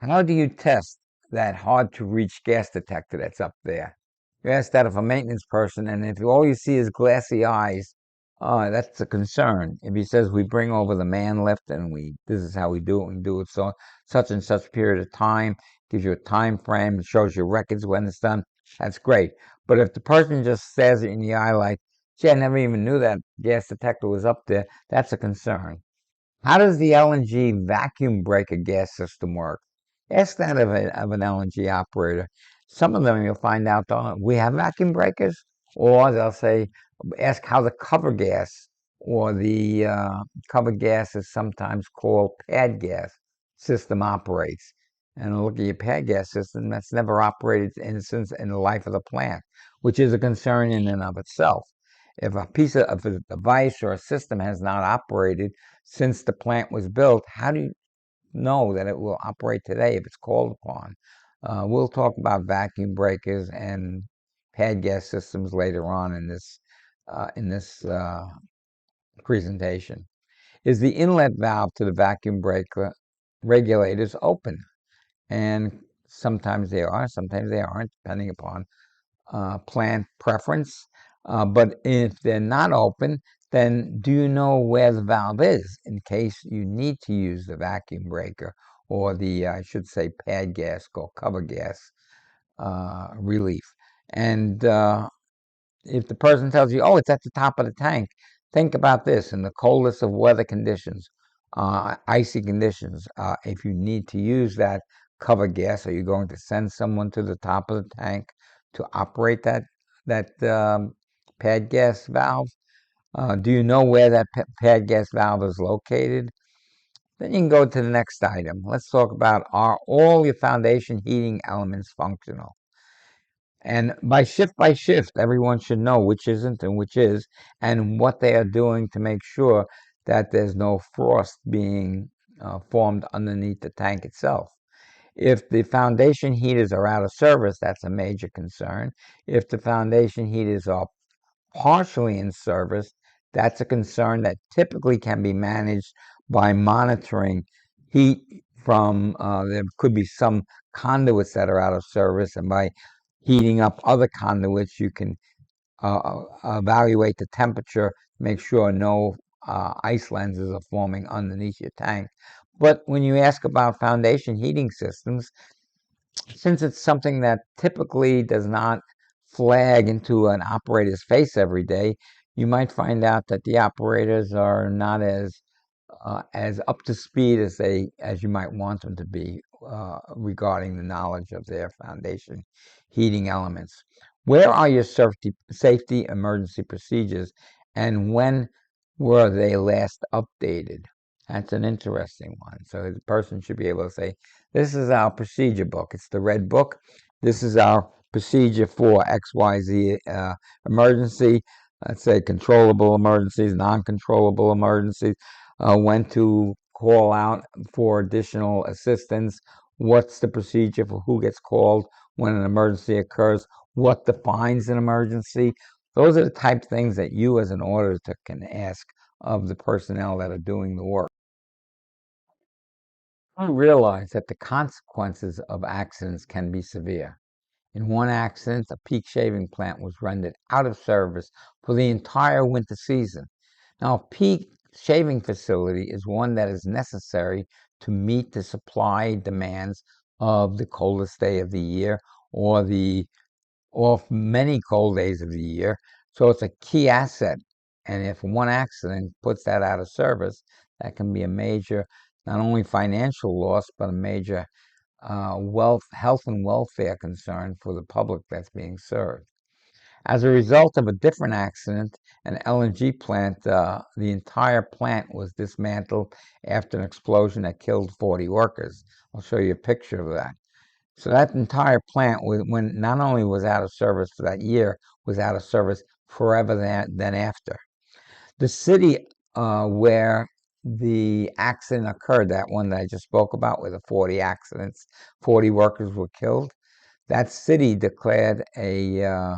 How do you test that hard-to-reach gas detector that's up there? You ask that of a maintenance person, and if all you see is glassy eyes, that's a concern. If he says we bring over the man lift and this is how we do it so such and such period of time, gives you a time frame, shows you records when it's done, that's great. But if the person just stares at you in the eye like, gee, I never even knew that gas detector was up there, that's a concern. How does the LNG vacuum breaker gas system work? Ask that of an LNG operator. Some of them you'll find out, we have vacuum breakers, or they'll say, ask how the cover gas, or the cover gas is sometimes called pad gas system operates. And look at your pad gas system, that's never operated since in the life of the plant, which is a concern in and of itself. If a piece of a device or a system has not operated since the plant was built, how do you know that it will operate today if it's called upon? We'll talk about vacuum breakers and pad gas systems later on in this presentation. Is the inlet valve to the vacuum breaker regulators open? And sometimes they are, sometimes they aren't, depending upon plant preference. But if they're not open, then do you know where the valve is in case you need to use the vacuum breaker or I should say, pad gas called cover gas relief? And if the person tells you, oh, it's at the top of the tank, think about this. In the coldest of weather conditions, icy conditions, if you need to use that cover gas, are you going to send someone to the top of the tank to operate that pad gas valve? Do you know where that pad gas valve is located? Then you can go to the next item. Let's talk about, are all your foundation heating elements functional? And by shift, everyone should know which isn't and which is, and what they are doing to make sure that there's no frost being formed underneath the tank itself. If the foundation heaters are out of service, that's a major concern. If the foundation heaters are partially in service, that's a concern that typically can be managed by monitoring heat from, there could be some conduits that are out of service, and by heating up other conduits, you can evaluate the temperature, make sure no ice lenses are forming underneath your tank. But when you ask about foundation heating systems, since it's something that typically does not flag into an operator's face every day, you might find out that the operators are not as up to speed as you might want them to be regarding the knowledge of their foundation heating elements. Where are your safety emergency procedures, and when were they last updated? That's an interesting one. So the person should be able to say, this is our procedure book. It's the red book. This is our procedure for XYZ emergency. Let's say controllable emergencies, non-controllable emergencies, when to call out for additional assistance, what's the procedure for who gets called when an emergency occurs, what defines an emergency. Those are the type of things that you as an auditor can ask of the personnel that are doing the work. I realize that the consequences of accidents can be severe. In one accident, a peak shaving plant was rendered out of service for the entire winter season. Now, a peak shaving facility is one that is necessary to meet the supply demands of the coldest day of the year or many cold days of the year. So it's a key asset. And if one accident puts that out of service, that can be a major, not only financial loss, but a major health and welfare concern for the public that's being served. As a result of a different accident, an LNG plant, the entire plant was dismantled after an explosion that killed 40 workers. I'll show you a picture of that. So that entire plant, when not only was out of service for that year, was out of service forever then after. The city where the accident occurred, that one that I just spoke about, where the 40 accidents, 40 workers were killed, that city declared a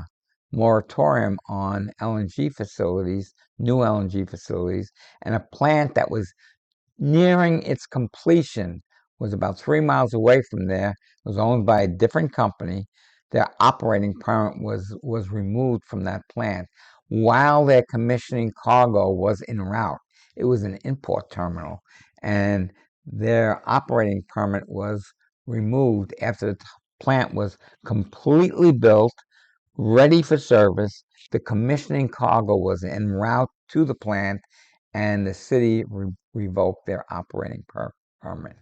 moratorium on LNG facilities, new LNG facilities, and a plant that was nearing its completion was about 3 miles away from there. It was owned by a different company. Their operating permit was removed from that plant while their commissioning cargo was en route. It was an import terminal, and their operating permit was removed after the plant was completely built, ready for service. The commissioning cargo was en route to the plant, and the city revoked their operating permit.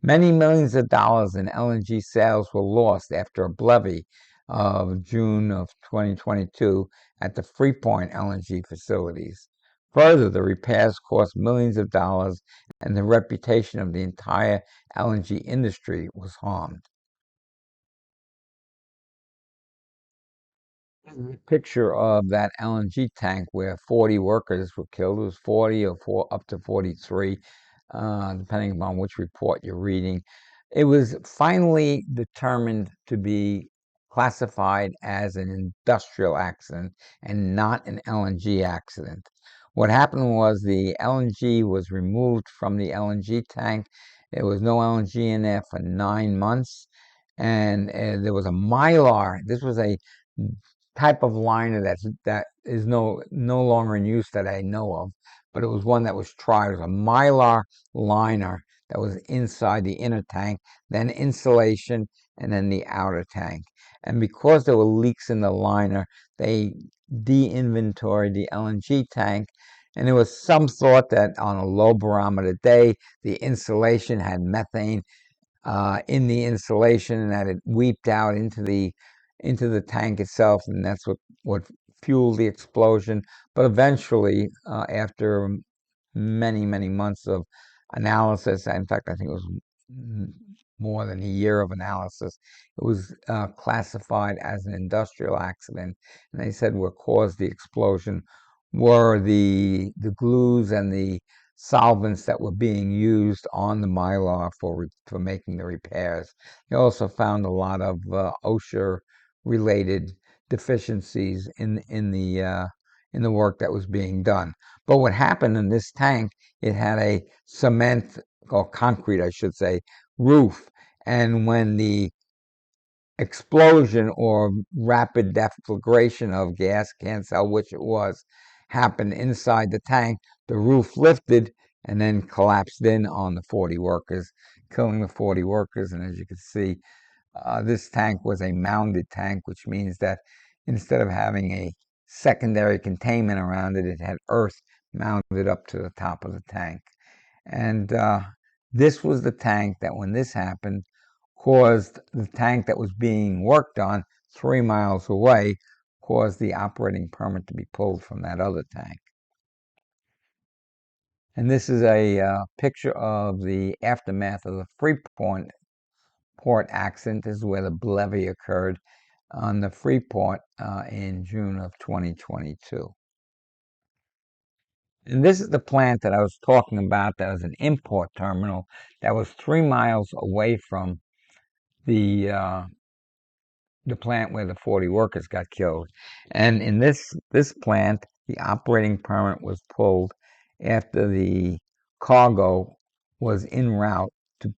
Many millions of dollars in LNG sales were lost after a levee of June of 2022 at the Freeport LNG facilities. Further, the repairs cost millions of dollars, and the reputation of the entire LNG industry was harmed. Picture of that LNG tank where 40 workers were killed. It was 40 or up to 43, depending upon which report you're reading. It was finally determined to be classified as an industrial accident and not an LNG accident. What happened was the LNG was removed from the LNG tank. There was no LNG in there for 9 months, and there was a mylar. This was a type of liner that is no longer in use that I know of, but it was one that was tried. It was a mylar liner that was inside the inner tank, then insulation, and then the outer tank. And because there were leaks in the liner, they de-inventoried the LNG tank. And there was some thought that on a low barometer day, the insulation had methane in the insulation, and that it weeped out into the tank itself, and that's what fueled the explosion. But eventually, after many months of analysis, in fact, I think it was more than a year of analysis, it was classified as an industrial accident, and they said what caused the explosion were the glues and the solvents that were being used on the mylar for making the repairs. They also found a lot of OSHA related deficiencies in the work that was being done. But what happened in this tank, it had a cement or concrete, I should say, roof, and when the explosion or rapid deflagration of gas, can't tell which it was, happened inside the tank, the roof lifted and then collapsed in on the 40 workers, killing the 40 workers. And as you can see, this tank was a mounded tank, which means that instead of having a secondary containment around it, it had earth mounted up to the top of the tank. And this was the tank that, when this happened, caused the tank that was being worked on 3 miles away, caused the operating permit to be pulled from that other tank. And this is a picture of the aftermath of the Freeport accident. This is where the levee occurred on the Freeport in June of 2022. And this is the plant that I was talking about that was an import terminal that was 3 miles away from the plant where the 40 workers got killed. And in this plant, the operating permit was pulled after the cargo was en route to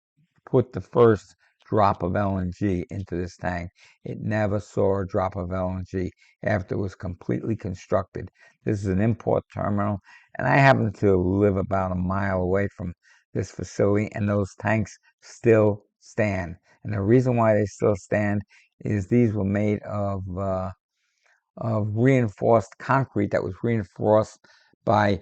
put the first drop of LNG into this tank. It never saw a drop of LNG after it was completely constructed. This is an import terminal, and I happen to live about a mile away from this facility, and those tanks still stand. And the reason why they still stand is these were made of reinforced concrete that was reinforced by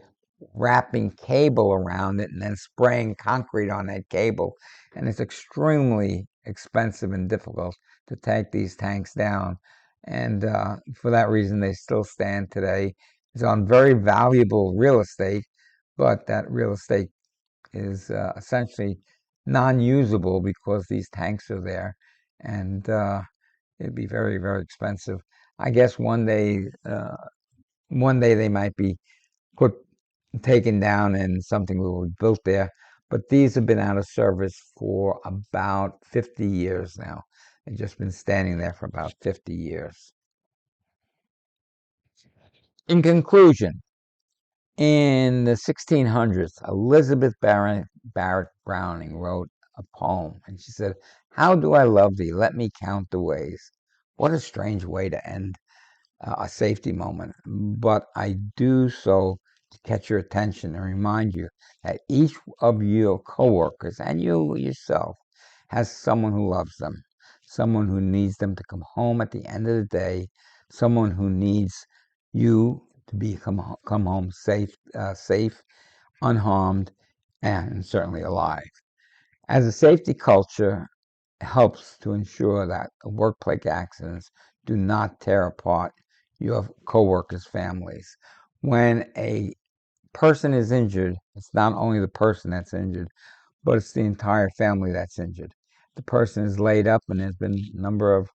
wrapping cable around it and then spraying concrete on that cable. And it's extremely expensive and difficult to take these tanks down. And for that reason, they still stand today. It's on very valuable real estate, but that real estate is essentially non-usable because these tanks are there, and it'd be very, very expensive. I guess one day they might be put taken down and something will be built there. But these have been out of service for about 50 years now. They've just been standing there for about 50 years. In conclusion, in the 1600s, Elizabeth Barrett Browning wrote a poem, and she said, "How do I love thee? Let me count the ways." What a strange way to end a safety moment, but I do so to catch your attention and remind you that each of your coworkers and you yourself has someone who loves them, someone who needs them to come home at the end of the day, someone who needs you to come home safe, unharmed, and certainly alive. As a safety culture helps to ensure that workplace accidents do not tear apart your coworkers' families. When a person is injured, it's not only the person that's injured, but it's the entire family that's injured. The person is laid up, and there's been a number of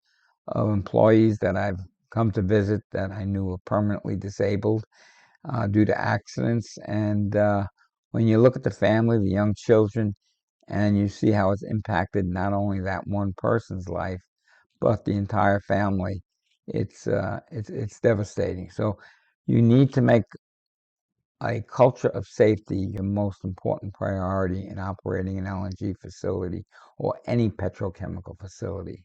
employees that I've come to visit that I knew were permanently disabled due to accidents. And when you look at the family, the young children, and you see how it's impacted not only that one person's life, but the entire family, it's devastating. So you need to make a culture of safety your most important priority in operating an LNG facility or any petrochemical facility.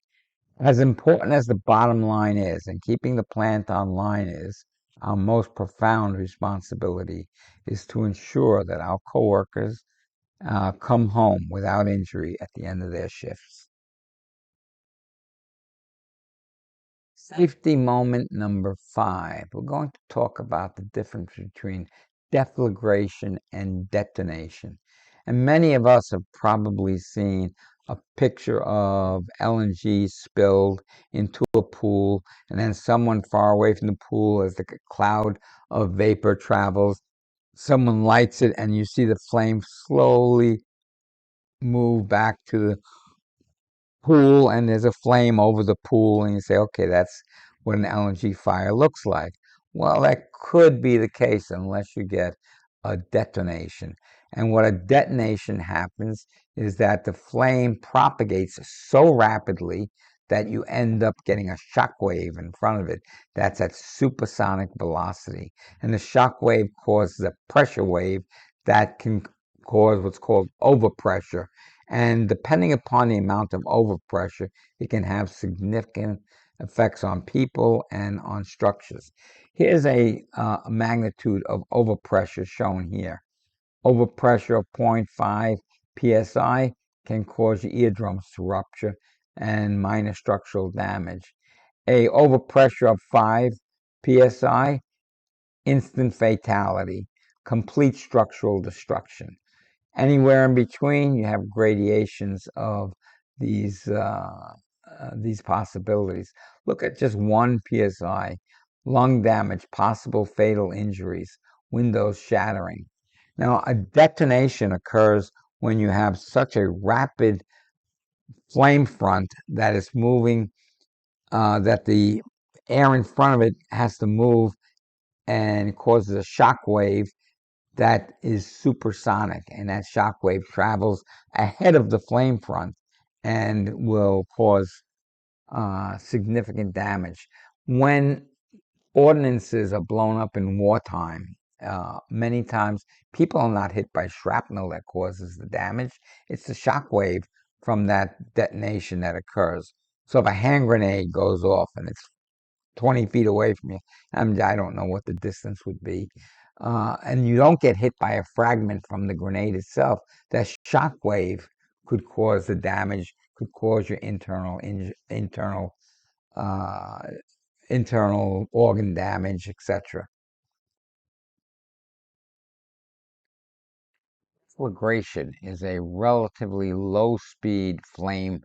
As important as the bottom line is, and keeping the plant online is, our most profound responsibility is to ensure that our coworkers come home without injury at the end of their shifts. Safety moment number 5. We're going to talk about the difference between deflagration and detonation. And many of us have probably seen a picture of LNG spilled into a pool, and then someone far away from the pool, as the cloud of vapor travels, someone lights it, and you see the flame slowly move back to the pool, and there's a flame over the pool, and you say, okay, that's what an LNG fire looks like. Well, that could be the case unless you get a detonation. And what a detonation happens is that the flame propagates so rapidly that you end up getting a shock wave in front of it that's at supersonic velocity. And the shock wave causes a pressure wave that can cause what's called overpressure, and depending upon the amount of overpressure, it can have significant effects on people and on structures. Here's a magnitude of overpressure shown here. Overpressure of 0.5 psi can cause your eardrums to rupture and minor structural damage. A overpressure of 5 psi, instant fatality, complete structural destruction. Anywhere in between, you have gradations of these these possibilities. Look at just 1 psi, lung damage, possible fatal injuries, windows shattering. Now, a detonation occurs when you have such a rapid flame front that is moving, that the air in front of it has to move and causes a shock wave that is supersonic, and that shock wave travels ahead of the flame front and will cause significant damage. When ordinances are blown up in wartime, many times people are not hit by shrapnel that causes the damage. It's the shock wave from that detonation that occurs. So if a hand grenade goes off and it's 20 feet away from you, I don't know what the distance would be, and you don't get hit by a fragment from the grenade itself, that shock wave could cause the damage, could cause your uh, internal organ damage, etc. Deflagration is a relatively low-speed flame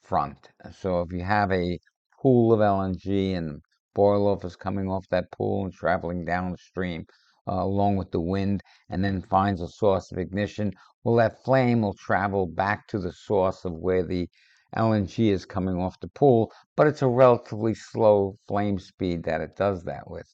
front. So if you have a pool of LNG and boil off is coming off that pool and traveling downstream along with the wind and then finds a source of ignition, well, that flame will travel back to the source of where the LNG is coming off the pool, but it's a relatively slow flame speed that it does that with.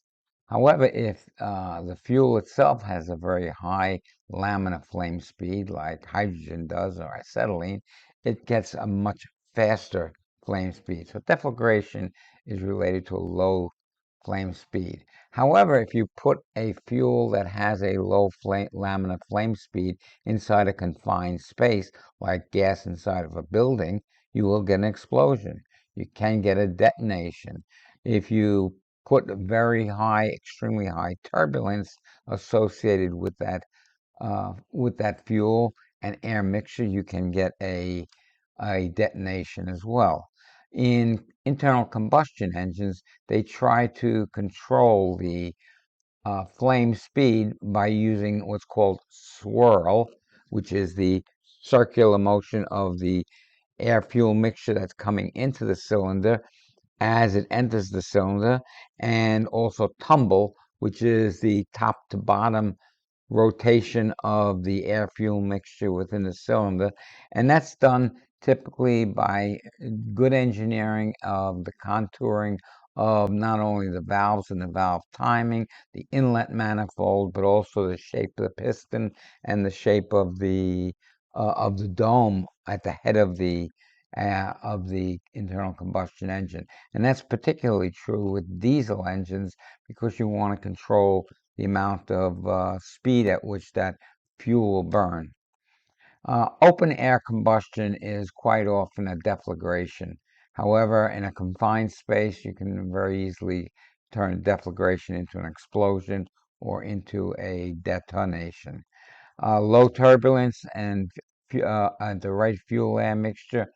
However, if the fuel itself has a very high laminar flame speed, like hydrogen does or acetylene, it gets a much faster flame speed. So deflagration is related to a low flame speed. However, if you put a fuel that has a low laminar flame speed inside a confined space, like gas inside of a building, you will get an explosion. You can get a detonation. If you put very high, extremely high turbulence associated with that fuel and air mixture, you can get a detonation as well. In internal combustion engines, they try to control the flame speed by using what's called swirl, which is the circular motion of the air fuel mixture that's coming into the cylinder as it enters the cylinder, and also tumble, which is the top to bottom rotation of the air fuel mixture within the cylinder. And that's done typically by good engineering of the contouring of not only the valves and the valve timing, the inlet manifold, but also the shape of the piston and the shape of the dome at the head of the internal combustion engine. And that's particularly true with diesel engines because you want to control the amount of speed at which that fuel will burn. Open air combustion is quite often a deflagration. However, in a confined space, you can very easily turn deflagration into an explosion or into a detonation. Low turbulence and the right fuel air mixture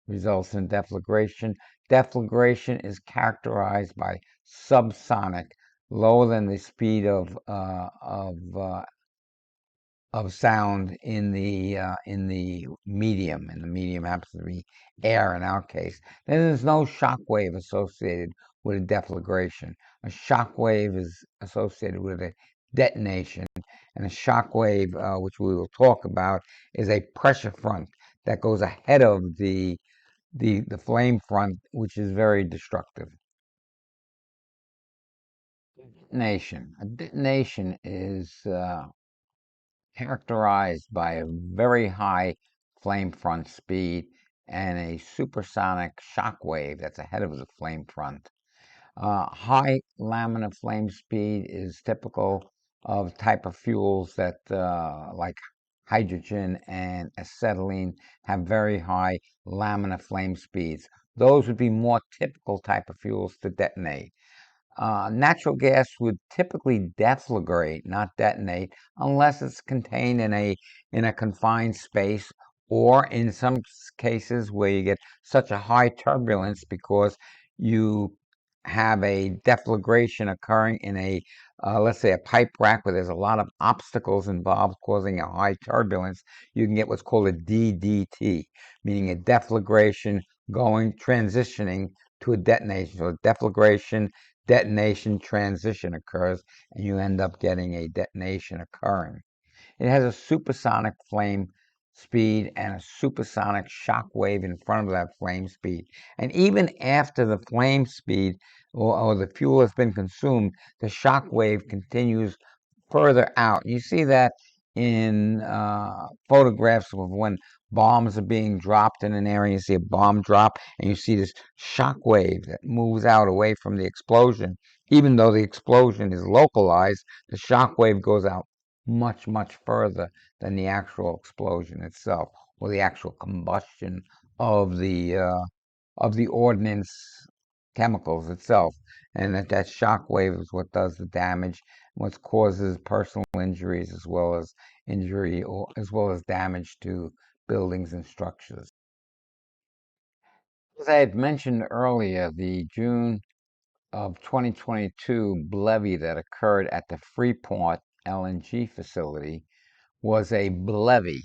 results in deflagration. Deflagration is characterized by subsonic, lower than the speed of sound in the medium, and the medium happens to be air in our case. Then there's no shock wave associated with a deflagration. A shock wave is associated with a detonation, and a shock wave, which we will talk about, is a pressure front that goes ahead of the flame front, which is very destructive. Detonation. A detonation is characterized by a very high flame front speed and a supersonic shock wave that's ahead of the flame front. High laminar flame speed is typical of type of fuels that, like hydrogen and acetylene, have very high laminar flame speeds. Those would be more typical type of fuels to detonate. Natural gas would typically deflagrate, not detonate, unless it's contained in a confined space, or in some cases where you get such a high turbulence because you have a deflagration occurring in let's say a pipe rack where there's a lot of obstacles involved causing a high turbulence. You can get what's called a DDT, meaning a deflagration transitioning to a detonation. So a deflagration detonation transition occurs, and you end up getting a detonation occurring. It has a supersonic flame speed and a supersonic shock wave in front of that flame speed. And even after the flame speed or the fuel has been consumed, the shock wave continues further out. You see that in photographs of when bombs are being dropped in an area. You see a bomb drop, and you see this shock wave that moves out away from the explosion. Even though the explosion is localized, the shock wave goes out much, much further than the actual explosion itself, or the actual combustion of the ordnance chemicals itself. And that shock wave is what does the damage, what causes personal injuries as well as damage to buildings and structures. As I had mentioned earlier, the June of 2022 levy that occurred at the Freeport LNG facility was a levee.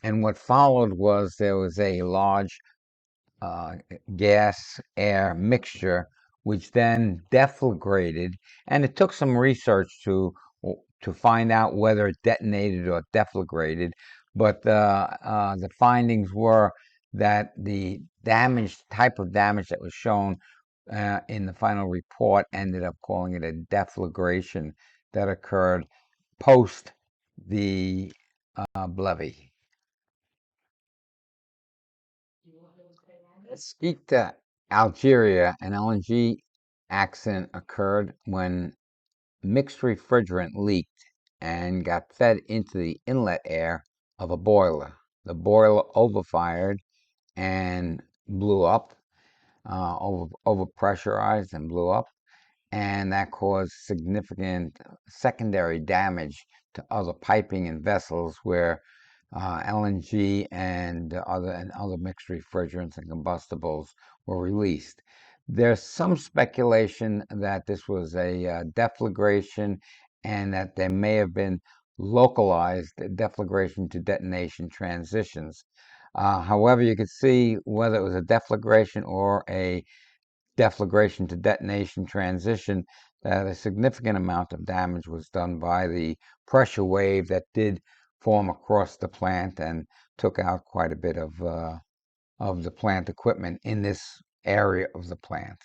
And what followed was there was a large uh, gas air mixture, which then deflagrated. And it took some research to find out whether it detonated or deflagrated. But the findings were that the type of damage that was shown in the final report ended up calling it a deflagration that occurred post the levee. Speak to Algeria, an LNG accident occurred when mixed refrigerant leaked and got fed into the inlet air of a boiler. The boiler overfired and blew up, overpressurized and blew up, and that caused significant secondary damage to other piping and vessels where LNG and other mixed refrigerants and combustibles were released. There's some speculation that this was a deflagration and that there may have been localized deflagration to detonation transitions. However, you could see whether it was a deflagration or a deflagration to detonation transition, that a significant amount of damage was done by the pressure wave that did form across the plant and took out quite a bit of the plant equipment in this area of the plant.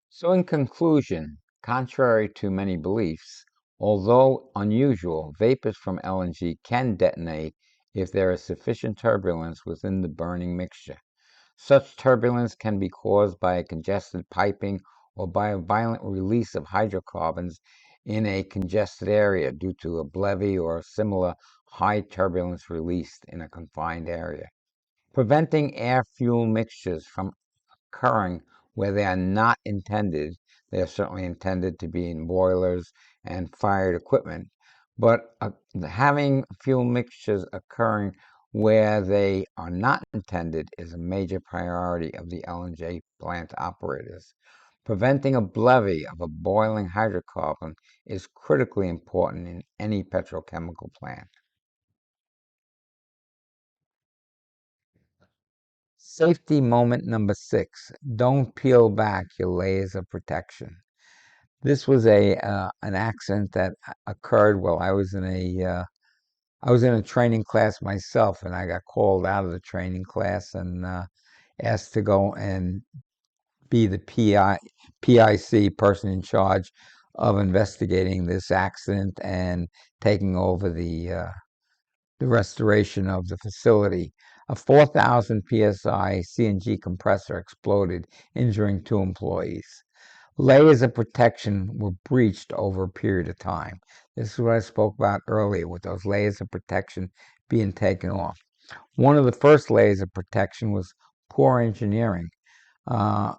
So in conclusion, contrary to many beliefs, although unusual, vapors from LNG can detonate if there is sufficient turbulence within the burning mixture. Such turbulence can be caused by a congested piping or by a violent release of hydrocarbons in a congested area due to a levee or similar high turbulence released in a confined area. Preventing air-fuel mixtures from occurring where they are not intended. They are certainly intended to be in boilers and fired equipment, but having fuel mixtures occurring where they are not intended is a major priority of the LNG plant operators. Preventing a levee of a boiling hydrocarbon is critically important in any petrochemical plant. Safety moment number 6, don't peel back your layers of protection. This was an accident that occurred while I was in a training class myself, and I got called out of the training class and asked to go and be the PIC, person in charge of investigating this accident and taking over the restoration of the facility. A 4,000 psi CNG compressor exploded, injuring 2 employees. Layers of protection were breached over a period of time. This is what I spoke about earlier with those layers of protection being taken off. One of the first layers of protection was poor engineering. Uh,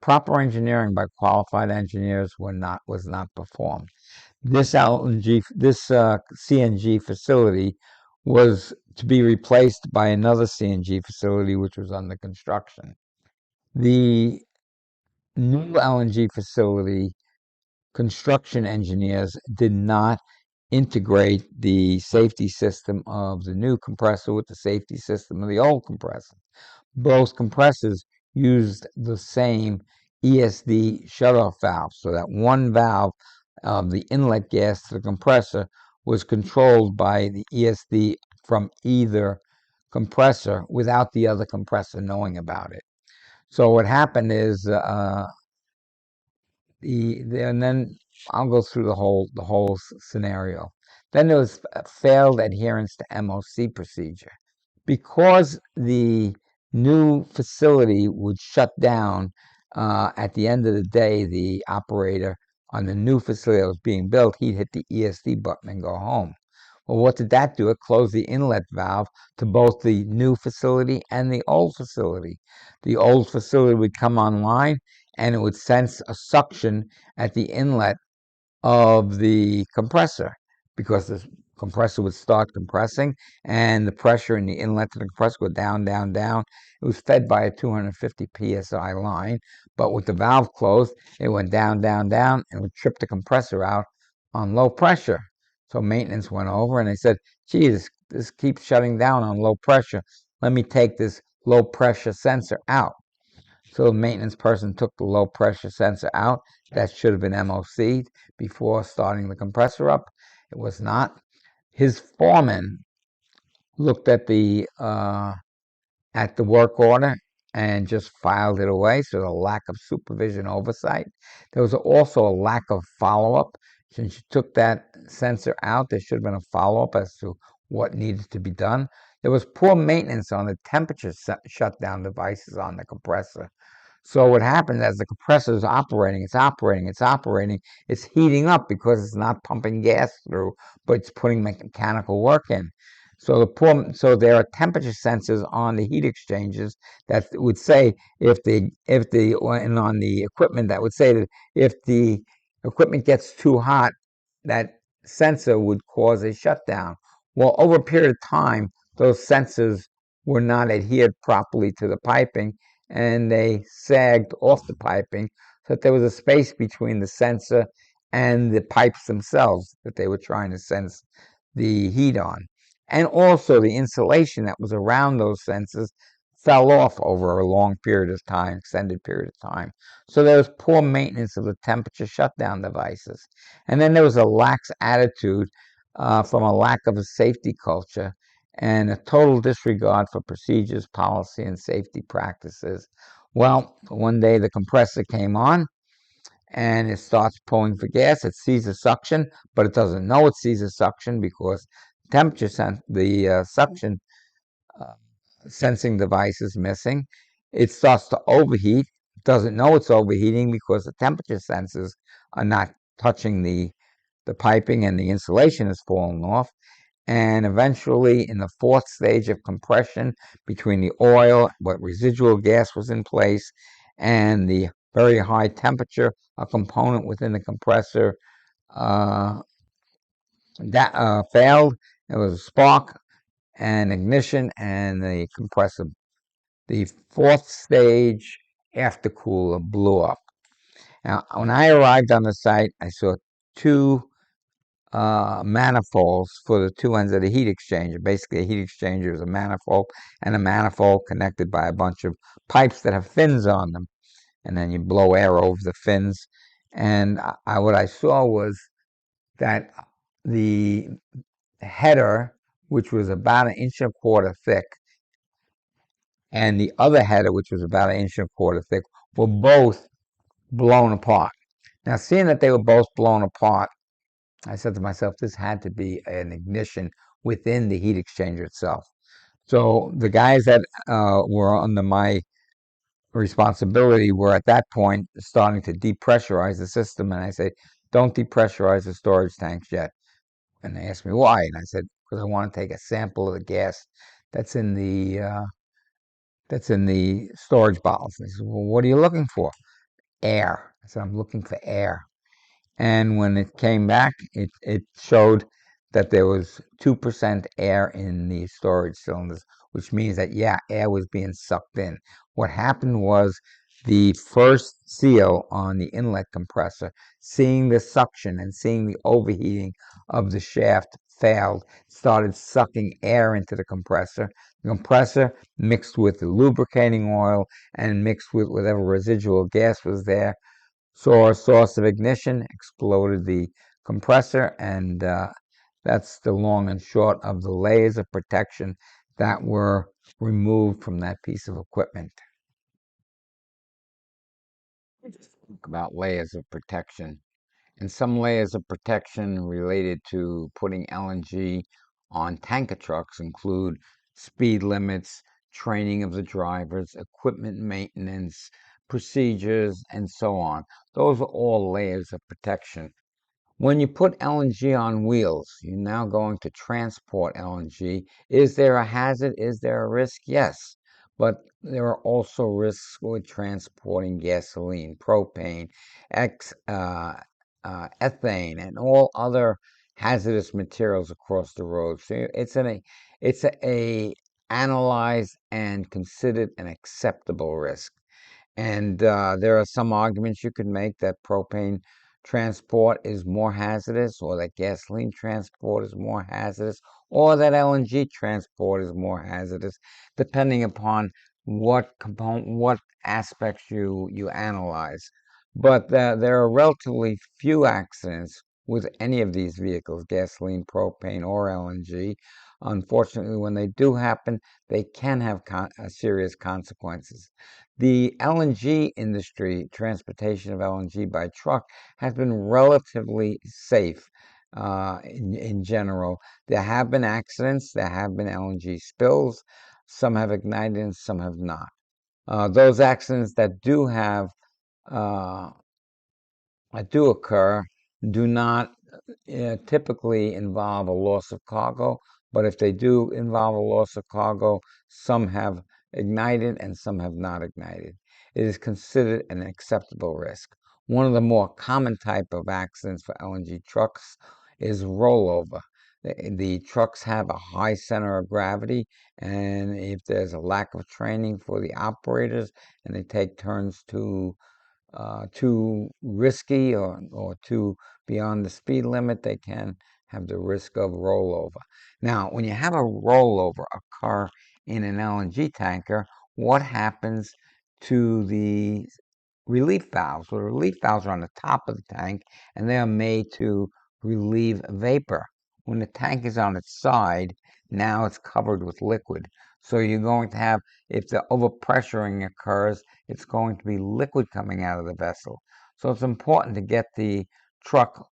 Proper engineering by qualified engineers was not performed. This CNG facility was to be replaced by another CNG facility which was under construction. The new LNG facility construction engineers did not integrate the safety system of the new compressor with the safety system of the old compressor. Both compressors used the same ESD shutoff valve, so that one valve of the inlet gas to the compressor was controlled by the ESD from either compressor without the other compressor knowing about it. So what happened is and then I'll go through the whole scenario. Then there was failed adherence to MOC procedure. Because the new facility would shut down at the end of the day, the operator on the new facility that was being built, he'd hit the ESD button and go home. Well, what did that do? It closed the inlet valve to both the new facility and the old facility. The old facility would come online and it would sense a suction at the inlet of the compressor because the compressor would start compressing and the pressure in the inlet to the compressor would go down, down, down. It was fed by a 250 psi line, but with the valve closed, it went down, down, down, and would trip the compressor out on low pressure. So maintenance went over and they said, gee, this keeps shutting down on low pressure. Let me take this low pressure sensor out. So the maintenance person took the low pressure sensor out. That should have been MOC'd before starting the compressor up. It was not. His foreman looked at the work order and just filed it away. So the lack of supervision oversight. There was also a lack of follow-up. Since you took that sensor out, there should have been a follow-up as to what needed to be done. There was poor maintenance on the temperature shutdown devices on the compressor. So what happens as the compressor is operating, it's heating up because it's not pumping gas through, but it's putting mechanical work in. So there are temperature sensors on the heat exchangers that would say and on the equipment that would say that if the equipment gets too hot, that sensor would cause a shutdown. Well, over a period of time, those sensors were not adhered properly to the piping, and they sagged off the piping so that there was a space between the sensor and the pipes themselves that they were trying to sense the heat on. And also the insulation that was around those sensors fell off over a long period of time, extended period of time. So there was poor maintenance of the temperature shutdown devices. And then there was a lax attitude from a lack of a safety culture and a total disregard for procedures, policy, and safety practices. Well, one day the compressor came on and it starts pulling for gas. It sees a suction, but it doesn't know it sees a suction because the suction uh, sensing device is missing. It starts to overheat. It doesn't know it's overheating because the temperature sensors are not touching the piping and the insulation is falling off. And eventually, in the fourth stage of compression between the oil, what residual gas was in place, and the very high temperature, a component within the compressor uh, that failed. It was a spark and ignition, and the compressor, the fourth stage aftercooler, blew up. Now, when I arrived on the site, I saw two manifolds for the two ends of the heat exchanger. Basically, a heat exchanger is a manifold, and a manifold connected by a bunch of pipes that have fins on them. And then you blow air over the fins. And what I saw was that the header, which was about 1.25 inches thick, and the other header, which was about 1.25 inches thick, were both blown apart. Now, seeing that they were both blown apart, I said to myself, this had to be an ignition within the heat exchanger itself. So the guys that were under my responsibility were at that point starting to depressurize the system. And I said, don't depressurize the storage tanks yet. And they asked me why. And I said, because I want to take a sample of the gas that's in the storage bottles. And they said, well, what are you looking for? Air. I said, I'm looking for air. And when it came back, it showed that there was 2% air in the storage cylinders, which means that, yeah, air was being sucked in. What happened was the first seal on the inlet compressor, seeing the suction and seeing the overheating of the shaft failed, started sucking air into the compressor. The compressor mixed with the lubricating oil and mixed with whatever residual gas was there, saw a source of ignition, exploded the compressor, and that's the long and short of the layers of protection that were removed from that piece of equipment. Talk about layers of protection. And some layers of protection related to putting LNG on tanker trucks include speed limits, training of the drivers, equipment maintenance, procedures, and so on. Those are all layers of protection. When you put LNG on wheels, you're now going to transport LNG. Is there a hazard? Is there a risk? Yes. But there are also risks with transporting gasoline, propane, ethane, and all other hazardous materials across the road. So it's a analyzed and considered an acceptable risk. And there are some arguments you could make that propane transport is more hazardous, or that gasoline transport is more hazardous, or that LNG transport is more hazardous, depending upon what aspects you analyze. But there are relatively few accidents with any of these vehicles, gasoline, propane, or LNG. Unfortunately, when they do happen, they can have serious consequences. The LNG industry, transportation of LNG by truck, has been relatively safe in general. There have been accidents, there have been LNG spills, some have ignited and some have not. Those accidents uh, that do occur do not typically involve a loss of cargo, but if they do involve a loss of cargo, some have ignited and some have not ignited. It is considered an acceptable risk. One of the more common type of accidents for LNG trucks is rollover. The trucks have a high center of gravity, and if there's a lack of training for the operators and they take turns too risky or too beyond the speed limit, they can have the risk of rollover. Now, when you have a rollover occur in an LNG tanker, what happens to the relief valves? Well, the relief valves are on the top of the tank and they are made to relieve vapor. When the tank is on its side, now it's covered with liquid. So you're going to have, if the overpressuring occurs, it's going to be liquid coming out of the vessel. So it's important to get the truck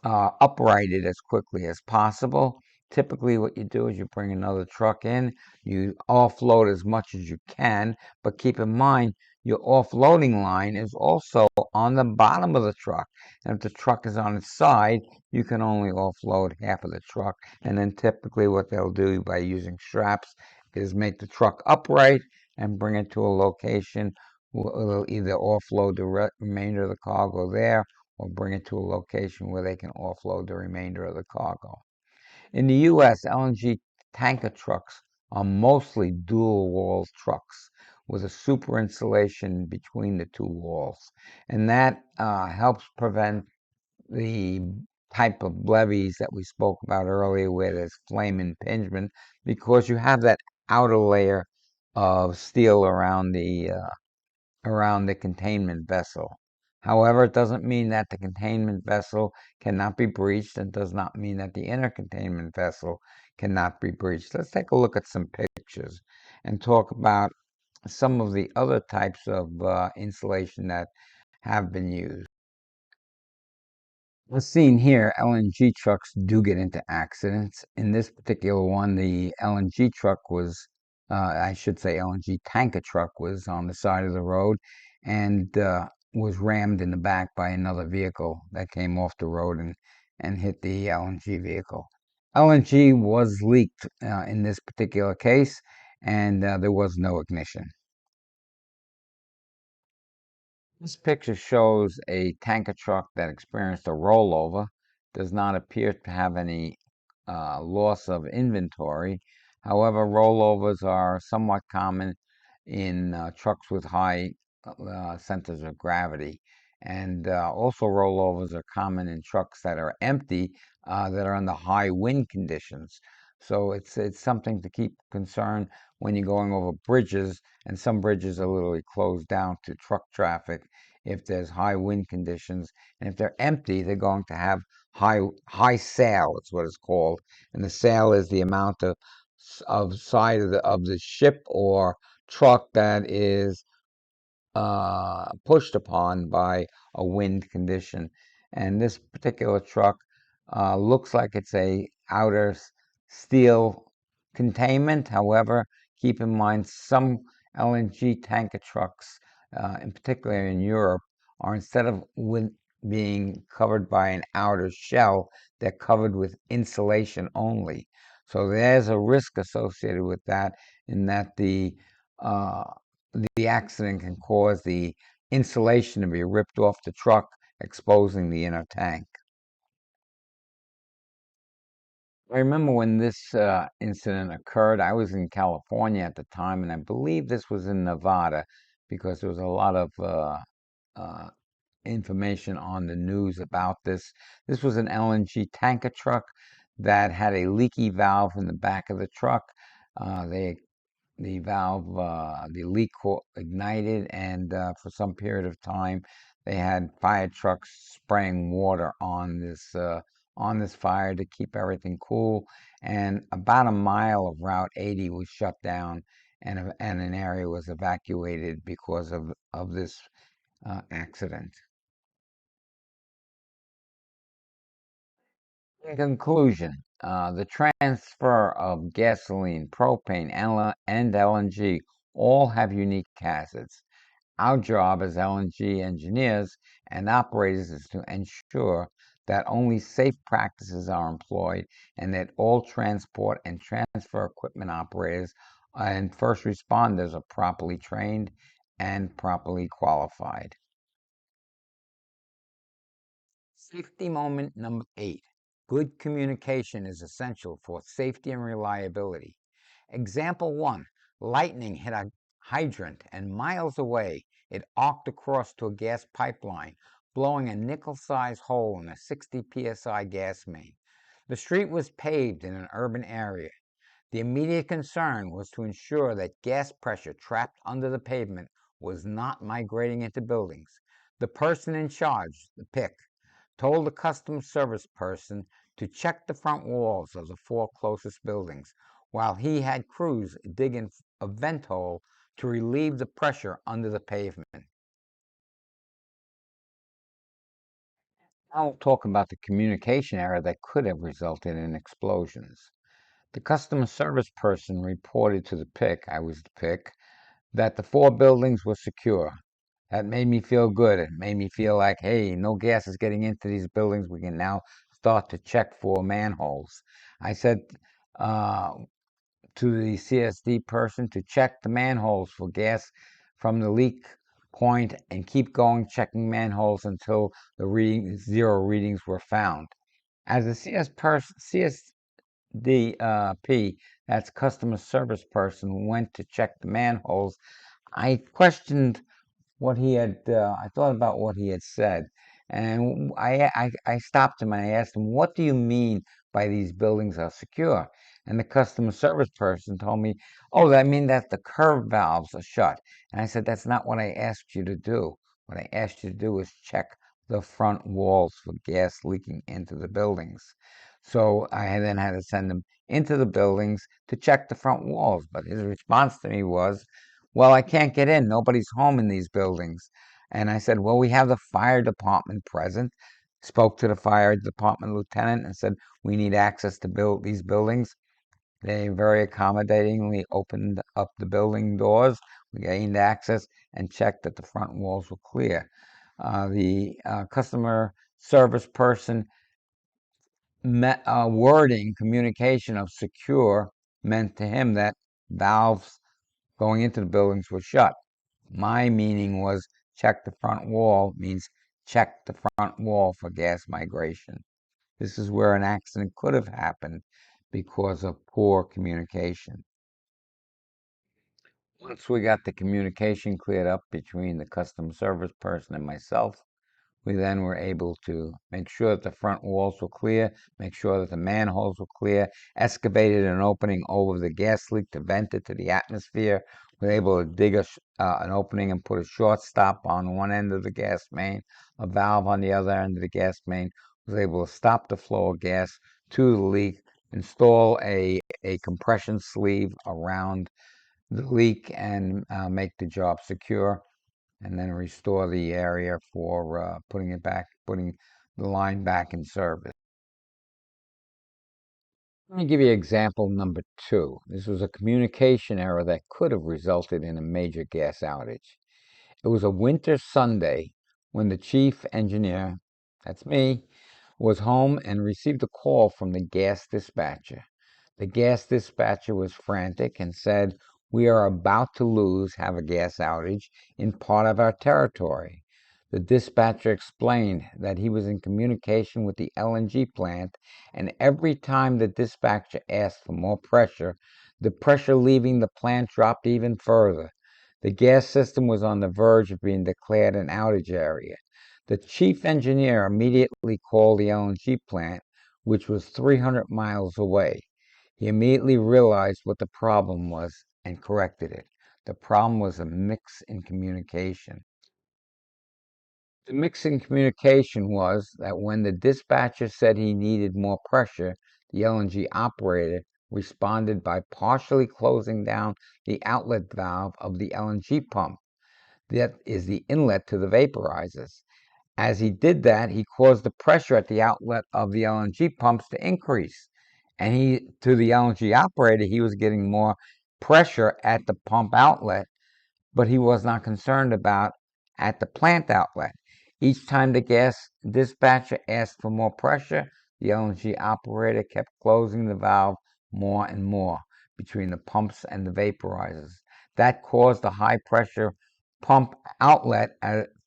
uprighted as quickly as possible. Typically, what you do is you bring another truck in, you offload as much as you can, but keep in mind your offloading line is also on the bottom of the truck. And if the truck is on its side, you can only offload half of the truck. And then typically, what they'll do by using straps is make the truck upright and bring it to a location. They'll either offload the remainder of the cargo there or bring it to a location where they can offload the remainder of the cargo. In the U.S., LNG tanker trucks are mostly dual-wall trucks with a super insulation between the two walls, and that helps prevent the type of levees that we spoke about earlier where there's flame impingement, because you have that outer layer of steel around the containment vessel. However, it doesn't mean that the containment vessel cannot be breached and does not mean that the inner containment vessel cannot be breached. Let's take a look at some pictures and talk about some of the other types of insulation that have been used. As seen here, LNG trucks do get into accidents. In this particular one, the LNG truck was, I should say LNG tanker truck was on the side of the road and was rammed in the back by another vehicle that came off the road and hit the LNG vehicle. LNG was leaked in this particular case, and there was no ignition. This picture shows a tanker truck that experienced a rollover. Does not appear to have any loss of inventory. However, rollovers are somewhat common in trucks with high centers of gravity. And also rollovers are common in trucks that are empty, that are under high wind conditions. So it's something to keep concerned when you're going over bridges, and some bridges are literally closed down to truck traffic if there's high wind conditions. And if they're empty, they're going to have high sail, it's what it's called. And the sail is the amount of side of the ship or truck that is pushed upon by a wind condition. And this particular truck looks like it's a outer steel containment. However, keep in mind some LNG tanker trucks, in particular in Europe, are instead of being covered by an outer shell, they're covered with insulation only. So there's a risk associated with that, in that uh, the accident can cause the insulation to be ripped off the truck, exposing the inner tank. I remember when this incident occurred, I was in California at the time, and I believe this was in Nevada, because there was a lot of uh, information on the news about this. This was an LNG tanker truck that had a leaky valve in the back of the truck. The valve, the leak ignited, and for some period of time, they had fire trucks spraying water on this fire to keep everything cool. And about a mile of Route 80 was shut down, and an area was evacuated because of this accident. In conclusion, the transfer of gasoline, propane, and LNG all have unique hazards. Our job as LNG engineers and operators is to ensure that only safe practices are employed and that all transport and transfer equipment operators and first responders are properly trained and properly qualified. Safety moment number 8. Good communication is essential for safety and reliability. Example 1. Lightning hit a hydrant and miles away it arced across to a gas pipeline, blowing a nickel-sized hole in a 60 psi gas main. The street was paved in an urban area. The immediate concern was to ensure that gas pressure trapped under the pavement was not migrating into buildings. The person in charge, the PIC, told the customer service person to check the front walls of the 4 closest buildings, while he had crews dig in a vent hole to relieve the pressure under the pavement. Now we'll talk about the communication error that could have resulted in explosions. The customer service person reported to the PIC, I was the PIC, that the 4 buildings were secure. That made me feel good. It made me feel like, hey, no gas is getting into these buildings. We can now start to check for manholes. I said uh, to the CSD person to check the manholes for gas from the leak point and keep going checking manholes until the 0 readings were found. As a CSDP, that's customer service person, went to check the manholes, I questioned what he had. I thought about what he had said, and I stopped him and I asked him, "What do you mean by these buildings are secure?" And the customer service person told me, "Oh, I mean that the curb valves are shut." And I said, "That's not what I asked you to do. What I asked you to do is check the front walls for gas leaking into the buildings." So I then had to send him into the buildings to check the front walls. But his response to me was, well, I can't get in. Nobody's home in these buildings. And I said, well, we have the fire department present. Spoke to the fire department lieutenant and said, we need access to build these buildings. They very accommodatingly opened up the building doors. We gained access and checked that the front walls were clear. The customer service person wording, communication of secure meant to him that valves going into the buildings were shut. My meaning was check the front wall means check the front wall for gas migration. This is where an accident could have happened because of poor communication. Once we got the communication cleared up between the customer service person and myself, we then were able to make sure that the front walls were clear, make sure that the manholes were clear, excavated an opening over the gas leak to vent it to the atmosphere. We were able to dig an opening and put a short stop on one end of the gas main, a valve on the other end of the gas main. Was able to stop the flow of gas to the leak, install a compression sleeve around the leak, and make the job secure, and then restore the area for putting the line back in service. Let me give you example number 2. This was a communication error that could have resulted in a major gas outage. It was a winter Sunday when the chief engineer, that's me, was home and received a call from the gas dispatcher. The gas dispatcher was frantic and said, we are about to have a gas outage in part of our territory. The dispatcher explained that he was in communication with the LNG plant, and every time the dispatcher asked for more pressure, the pressure leaving the plant dropped even further. The gas system was on the verge of being declared an outage area. The chief engineer immediately called the LNG plant, which was 300 miles away. He immediately realized what the problem was and corrected it. The problem was a mix in communication. The mix in communication was that when the dispatcher said he needed more pressure, the LNG operator responded by partially closing down the outlet valve of the LNG pump. That is the inlet to the vaporizers. As he did that, he caused the pressure at the outlet of the LNG pumps to increase. And to the LNG operator, he was getting more pressure at the pump outlet, but he was not concerned about at the plant outlet. Each time the gas dispatcher asked for more pressure, the LNG operator kept closing the valve more and more between the pumps and the vaporizers. That caused the high pressure pump outlet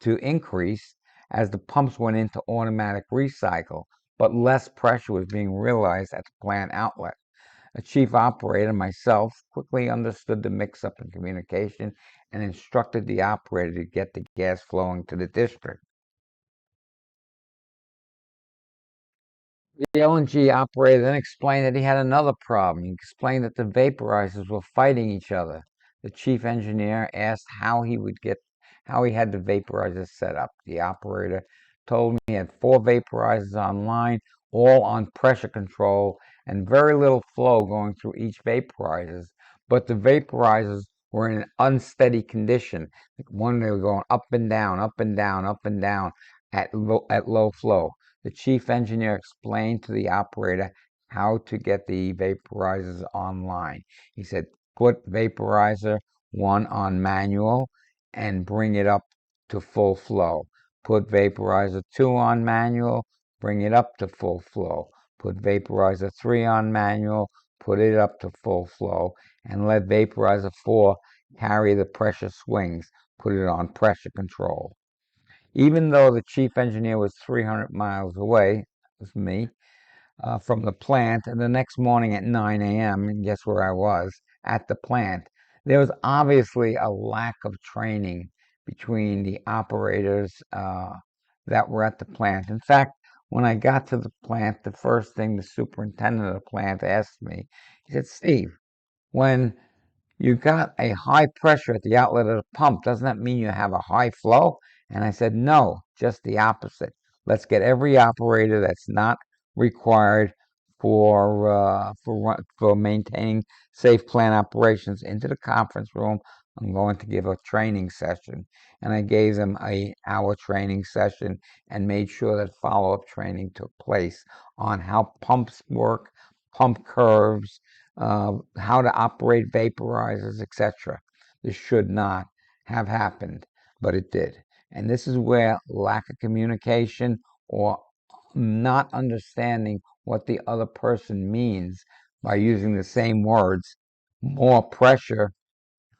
to increase as the pumps went into automatic recycle, but less pressure was being realized at the plant outlet. A chief operator, myself, quickly understood the mix-up in communication and instructed the operator to get the gas flowing to the district. The LNG operator then explained that he had another problem. He explained that the vaporizers were fighting each other. The chief engineer asked how he had the vaporizers set up. The operator told me he had 4 vaporizers online, all on pressure control, and very little flow going through each vaporizers. But the vaporizers were in an unsteady condition. One, they were going up and down, up and down, up and down at low flow. The chief engineer explained to the operator how to get the vaporizers online. He said, put vaporizer 1 on manual and bring it up to full flow. Put vaporizer 2 on manual, bring it up to full flow. Put vaporizer 3 on manual, put it up to full flow, and let vaporizer 4 carry the pressure swings, put it on pressure control. Even though the chief engineer was 300 miles away, it was me, from the plant, and the next morning at 9 a.m., and guess where I was? At the plant. There was obviously a lack of training between the operators that were at the plant. In fact, when I got to the plant, the first thing the superintendent of the plant asked me, he said, Steve, when you got a high pressure at the outlet of the pump. Doesn't that mean you have a high flow? And I said, no, just the opposite. Let's get every operator that's not required for maintaining safe plant operations into the conference room. I'm going to give a training session. And I gave them an hour training session and made sure that follow-up training took place on how pumps work, pump curves, how to operate vaporizers, etc. This should not have happened, but it did. And this is where lack of communication or not understanding what the other person means by using the same words, more pressure,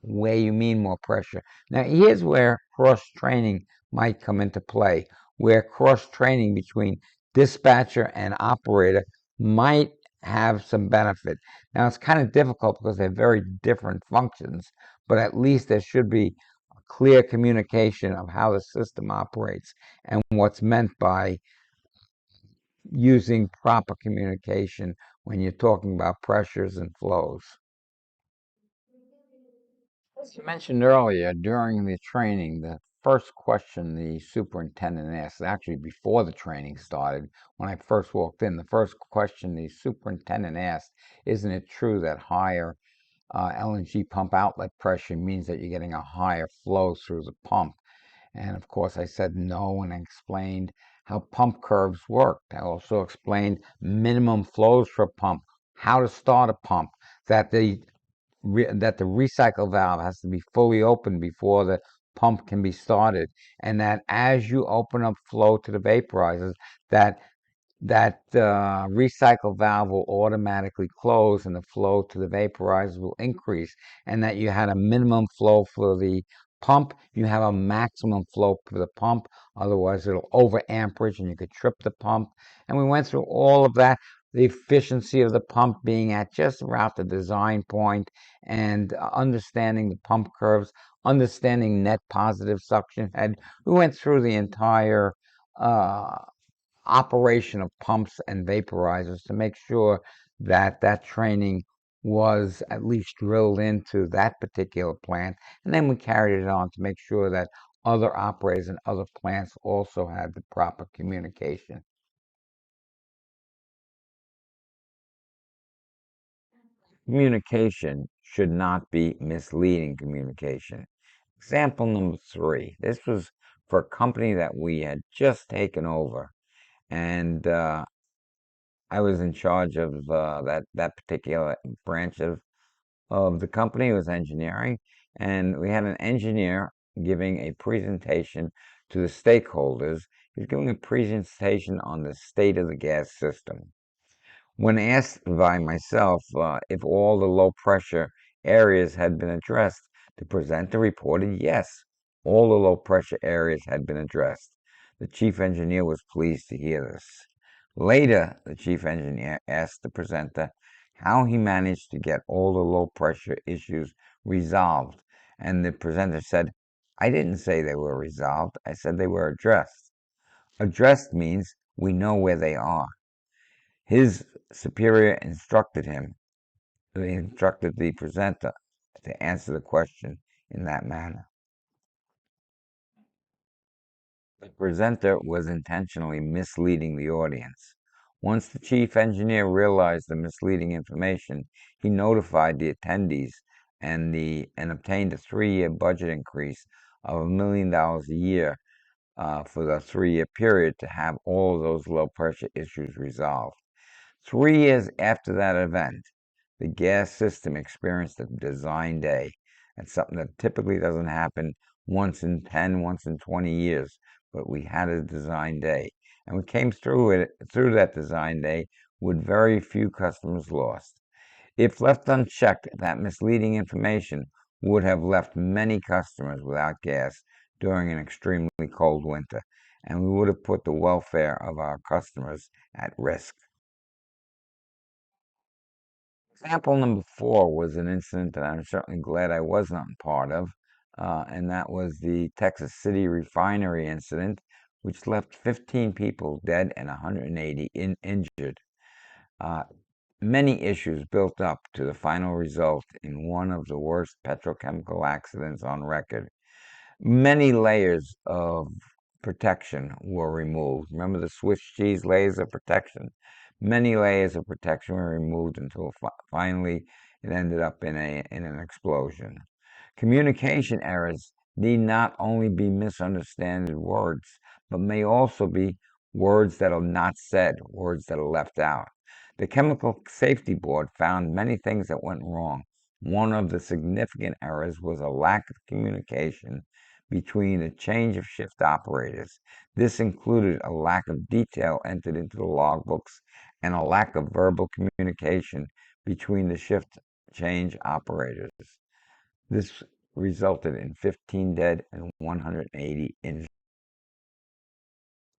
where you mean more pressure. Now, here's where cross-training might come into play, where cross-training between dispatcher and operator might have some benefit. Now, it's kind of difficult because they're very different functions, but at least there should be a clear communication of how the system operates and what's meant by using proper communication when you're talking about pressures and flows. As you mentioned earlier, during the training, the first question the superintendent asked, actually before the training started, when I first walked in, the first question the superintendent asked, isn't it true that higher LNG pump outlet pressure means that you're getting a higher flow through the pump? And of course, I said no, and I explained how pump curves worked. I also explained minimum flows for a pump, how to start a pump, that the recycle valve has to be fully open before the pump can be started, and that as you open up flow to the vaporizers, that recycle valve will automatically close and the flow to the vaporizer will increase, and that you had a minimum flow for the pump, you have a maximum flow for the pump, otherwise it'll over amperage and you could trip the pump. And we went through all of that, the efficiency of the pump being at just around the design point, and understanding the pump curves, understanding net positive suction head. We went through the entire uh, operation of pumps and vaporizers to make sure that that training was at least drilled into that particular plant. And then we carried it on to make sure that other operators and other plants also had the proper communication. Communication should not be misleading communication. Example number three. This was for a company that we had just taken over, and I was in charge of that particular branch of the company. It was engineering, and we had an engineer giving a presentation to the stakeholders. He was giving a presentation on the state of the gas system. When asked by myself if all the low pressure areas had been addressed, the presenter reported yes, all the low pressure areas had been addressed. The chief engineer was pleased to hear this. Later, the chief engineer asked the presenter how he managed to get all the low pressure issues resolved, and the presenter said, I didn't say they were resolved, I said they were addressed. Addressed means we know where they are. His superior instructed the presenter to answer the question in that manner. The presenter was intentionally misleading the audience. Once the chief engineer realized the misleading information, he notified the attendees and obtained a 3-year budget increase of $1 million a year for the 3-year period to have all of those low pressure issues resolved. 3 years after that event, the gas system experienced a design day. That's something that typically doesn't happen once in 10, once in 20 years, but we had a design day. And we came through that design day with very few customers lost. If left unchecked, that misleading information would have left many customers without gas during an extremely cold winter, and we would have put the welfare of our customers at risk. Example number four was an incident that I'm certainly glad I was not part of, and that was the Texas City refinery incident, which left 15 people dead and 180 injured. Uh, Many issues built up to the final result in one of the worst petrochemical accidents on record. Many layers of protection were removed. Remember the Swiss cheese layers of protection? Many layers of protection were removed until finally it ended up in an explosion. Communication errors need not only be misunderstood words, but may also be words that are not said, words that are left out. The Chemical Safety Board found many things that went wrong. One of the significant errors was a lack of communication between the change of shift operators. This included a lack of detail entered into the logbooks and a lack of verbal communication between the shift change operators. This resulted in 15 dead and 180 injured.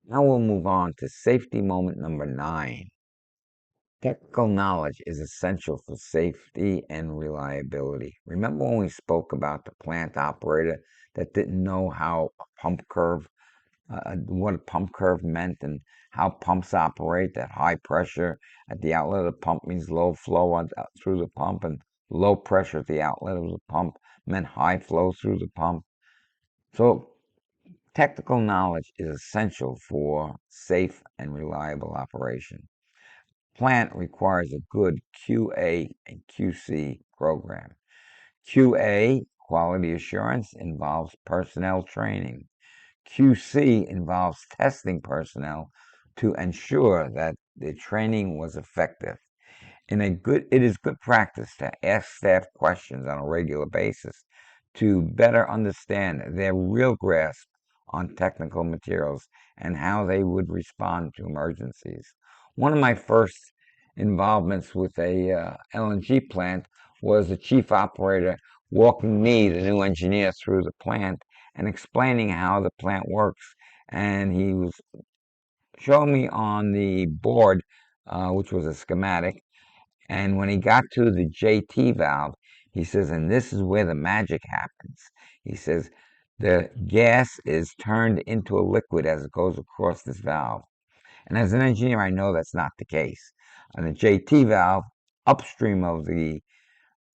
Now we'll move on to safety moment number 9. Technical knowledge is essential for safety and reliability. Remember when we spoke about the plant operator that didn't know how a pump curve, what a pump curve meant and how pumps operate, that high pressure at the outlet of the pump means low flow through the pump, and low pressure at the outlet of the pump meant high flow through the pump. So technical knowledge is essential for safe and reliable operation. Plant requires a good QA and QC program. QA, quality assurance, involves personnel training. QC involves testing personnel to ensure that the training was effective. It is good practice to ask staff questions on a regular basis to better understand their real grasp on technical materials and how they would respond to emergencies. One of my first involvements with a LNG plant was the chief operator walking me, the new engineer, through the plant and explaining how the plant works. And he was showing me on the board, which was a schematic, and when he got to the JT valve, he says, and this is where the magic happens. He says, The gas is turned into a liquid as it goes across this valve. And as an engineer, I know that's not the case. On a JT valve, upstream of the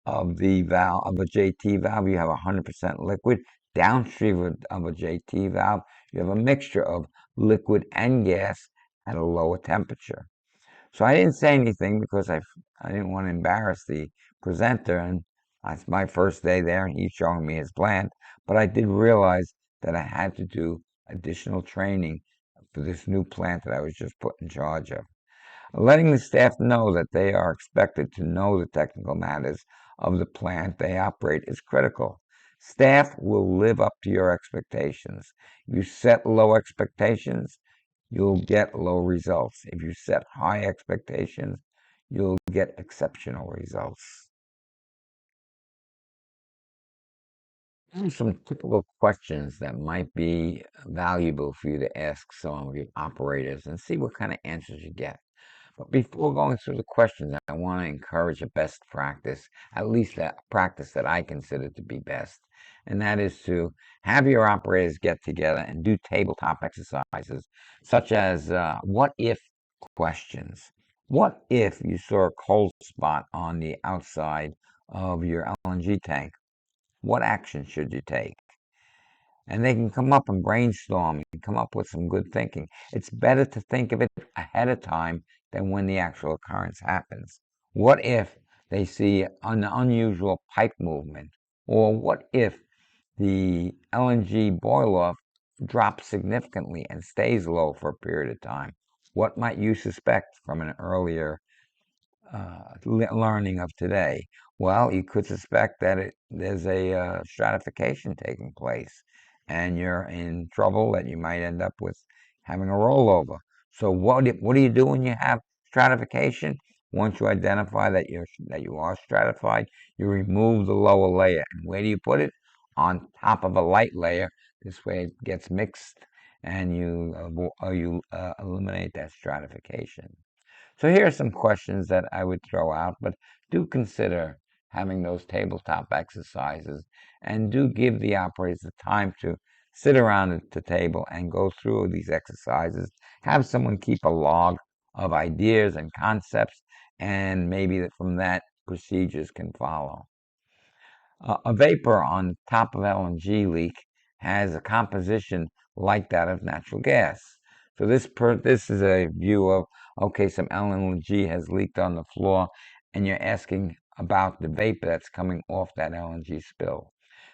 valve of a JT valve, you have 100% liquid. Downstream of a JT valve, you have a mixture of liquid and gas at a lower temperature. So I didn't say anything because I didn't want to embarrass the presenter, and it's my first day there, and he's showing me his plant. But I did realize that I had to do additional training for this new plant that I was just put in charge of. Letting the staff know that they are expected to know the technical matters of the plant they operate is critical. Staff will live up to your expectations. You set low expectations, you'll get low results. If you set high expectations, you'll get exceptional results. Some typical questions that might be valuable for you to ask some of your operators and see what kind of answers you get. But before going through the questions, I want to encourage a best practice, at least a practice that I consider to be best. And that is to have your operators get together and do tabletop exercises, such as what if questions. What if you saw a cold spot on the outside of your LNG tank? What action should you take? And they can come up and brainstorm and come up with some good thinking. It's better to think of it ahead of time than when the actual occurrence happens. What if they see an unusual pipe movement? Or what if the LNG boil off drops significantly and stays low for a period of time? What might you suspect from an earlier learning of today? Well, you could suspect that there's a stratification taking place, and you're in trouble that you might end up with having a rollover. So what do you do when you have stratification? Once you identify that you are stratified, you remove the lower layer. And where do you put it? On top of a light layer. This way it gets mixed, and you eliminate that stratification. So here are some questions that I would throw out, but do consider having those tabletop exercises and do give the operators the time to sit around at the table and go through these exercises. Have someone keep a log of ideas and concepts, and maybe from that procedures can follow. A vapor on top of LNG leak has a composition like that of natural gas. So this is a view of, okay, some LNG has leaked on the floor, and you're asking about the vapor that's coming off that LNG spill.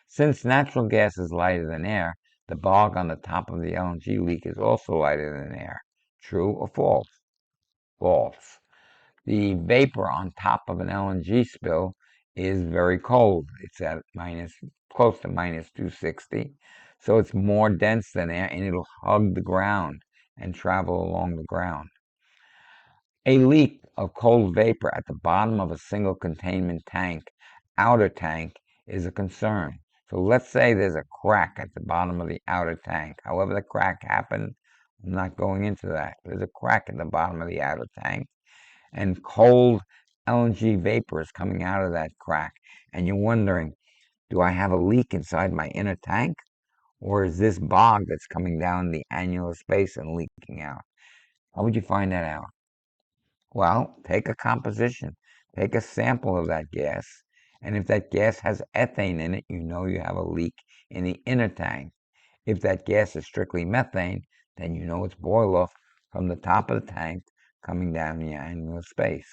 Since natural gas is lighter than air, the bog on the top of the LNG leak is also lighter than air. True or false? False. The vapor on top of an LNG spill is very cold. It's at close to minus 260. So it's more dense than air, and it'll hug the ground and travel along the ground. A leak of cold vapor at the bottom of a single containment tank, outer tank, is a concern. So let's say there's a crack at the bottom of the outer tank. However the crack happened, I'm not going into that. There's a crack at the bottom of the outer tank, and cold LNG vapor is coming out of that crack. And you're wondering, do I have a leak inside my inner tank? Or is this bog that's coming down the annular space and leaking out? How would you find that out? Well, take a composition, take a sample of that gas, and if that gas has ethane in it, you know you have a leak in the inner tank. If that gas is strictly methane, then you know it's boil off from the top of the tank coming down the annular space.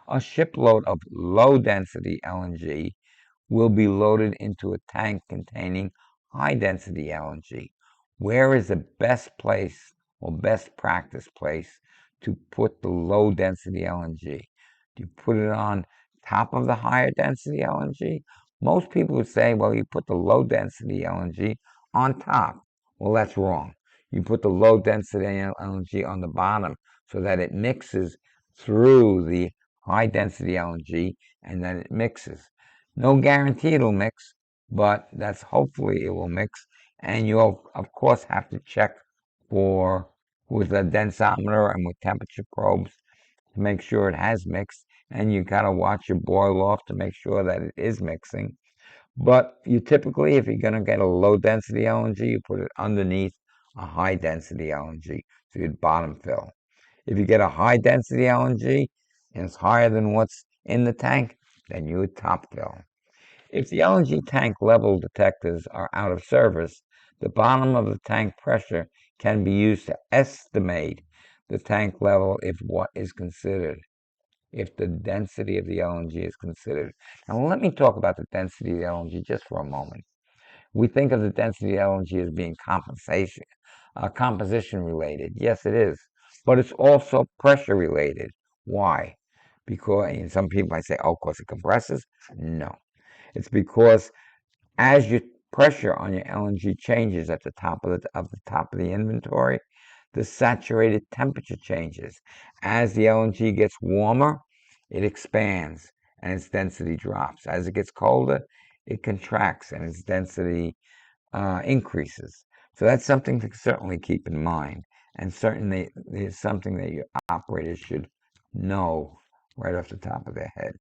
A shipload of low-density LNG will be loaded into a tank containing high-density LNG. Where is the best place or best practice place to put the low-density LNG? Do you put it on top of the higher density LNG? Most people would say, well, you put the low-density LNG on top. Well, that's wrong. You put the low-density LNG on the bottom so that it mixes through the high-density LNG and then it mixes. No guarantee it'll mix, but that's hopefully it will mix. And you'll, of course, have to check for with a densometer and with temperature probes to make sure it has mixed. And you gotta watch your boil off to make sure that it is mixing. But you typically, if you're going to get a low density LNG, you put it underneath a high density LNG, so you'd bottom fill. If you get a high density LNG and it's higher than what's in the tank, then you would top fill. If the LNG tank level detectors are out of service, the bottom of the tank pressure can be used to estimate the tank level if what is considered, if the density of the LNG is considered. Now, let me talk about the density of the LNG just for a moment. We think of the density of LNG as being composition related. Yes, it is, but it's also pressure related. Why? Because and some people might say, "Oh, because it compresses." No, it's because as your pressure on your LNG changes at the top of the inventory, the saturated temperature changes. As the LNG gets warmer, it expands and its density drops. As it gets colder, it contracts and its density increases. So that's something to certainly keep in mind, and certainly is something that your operators should know right off the top of their head.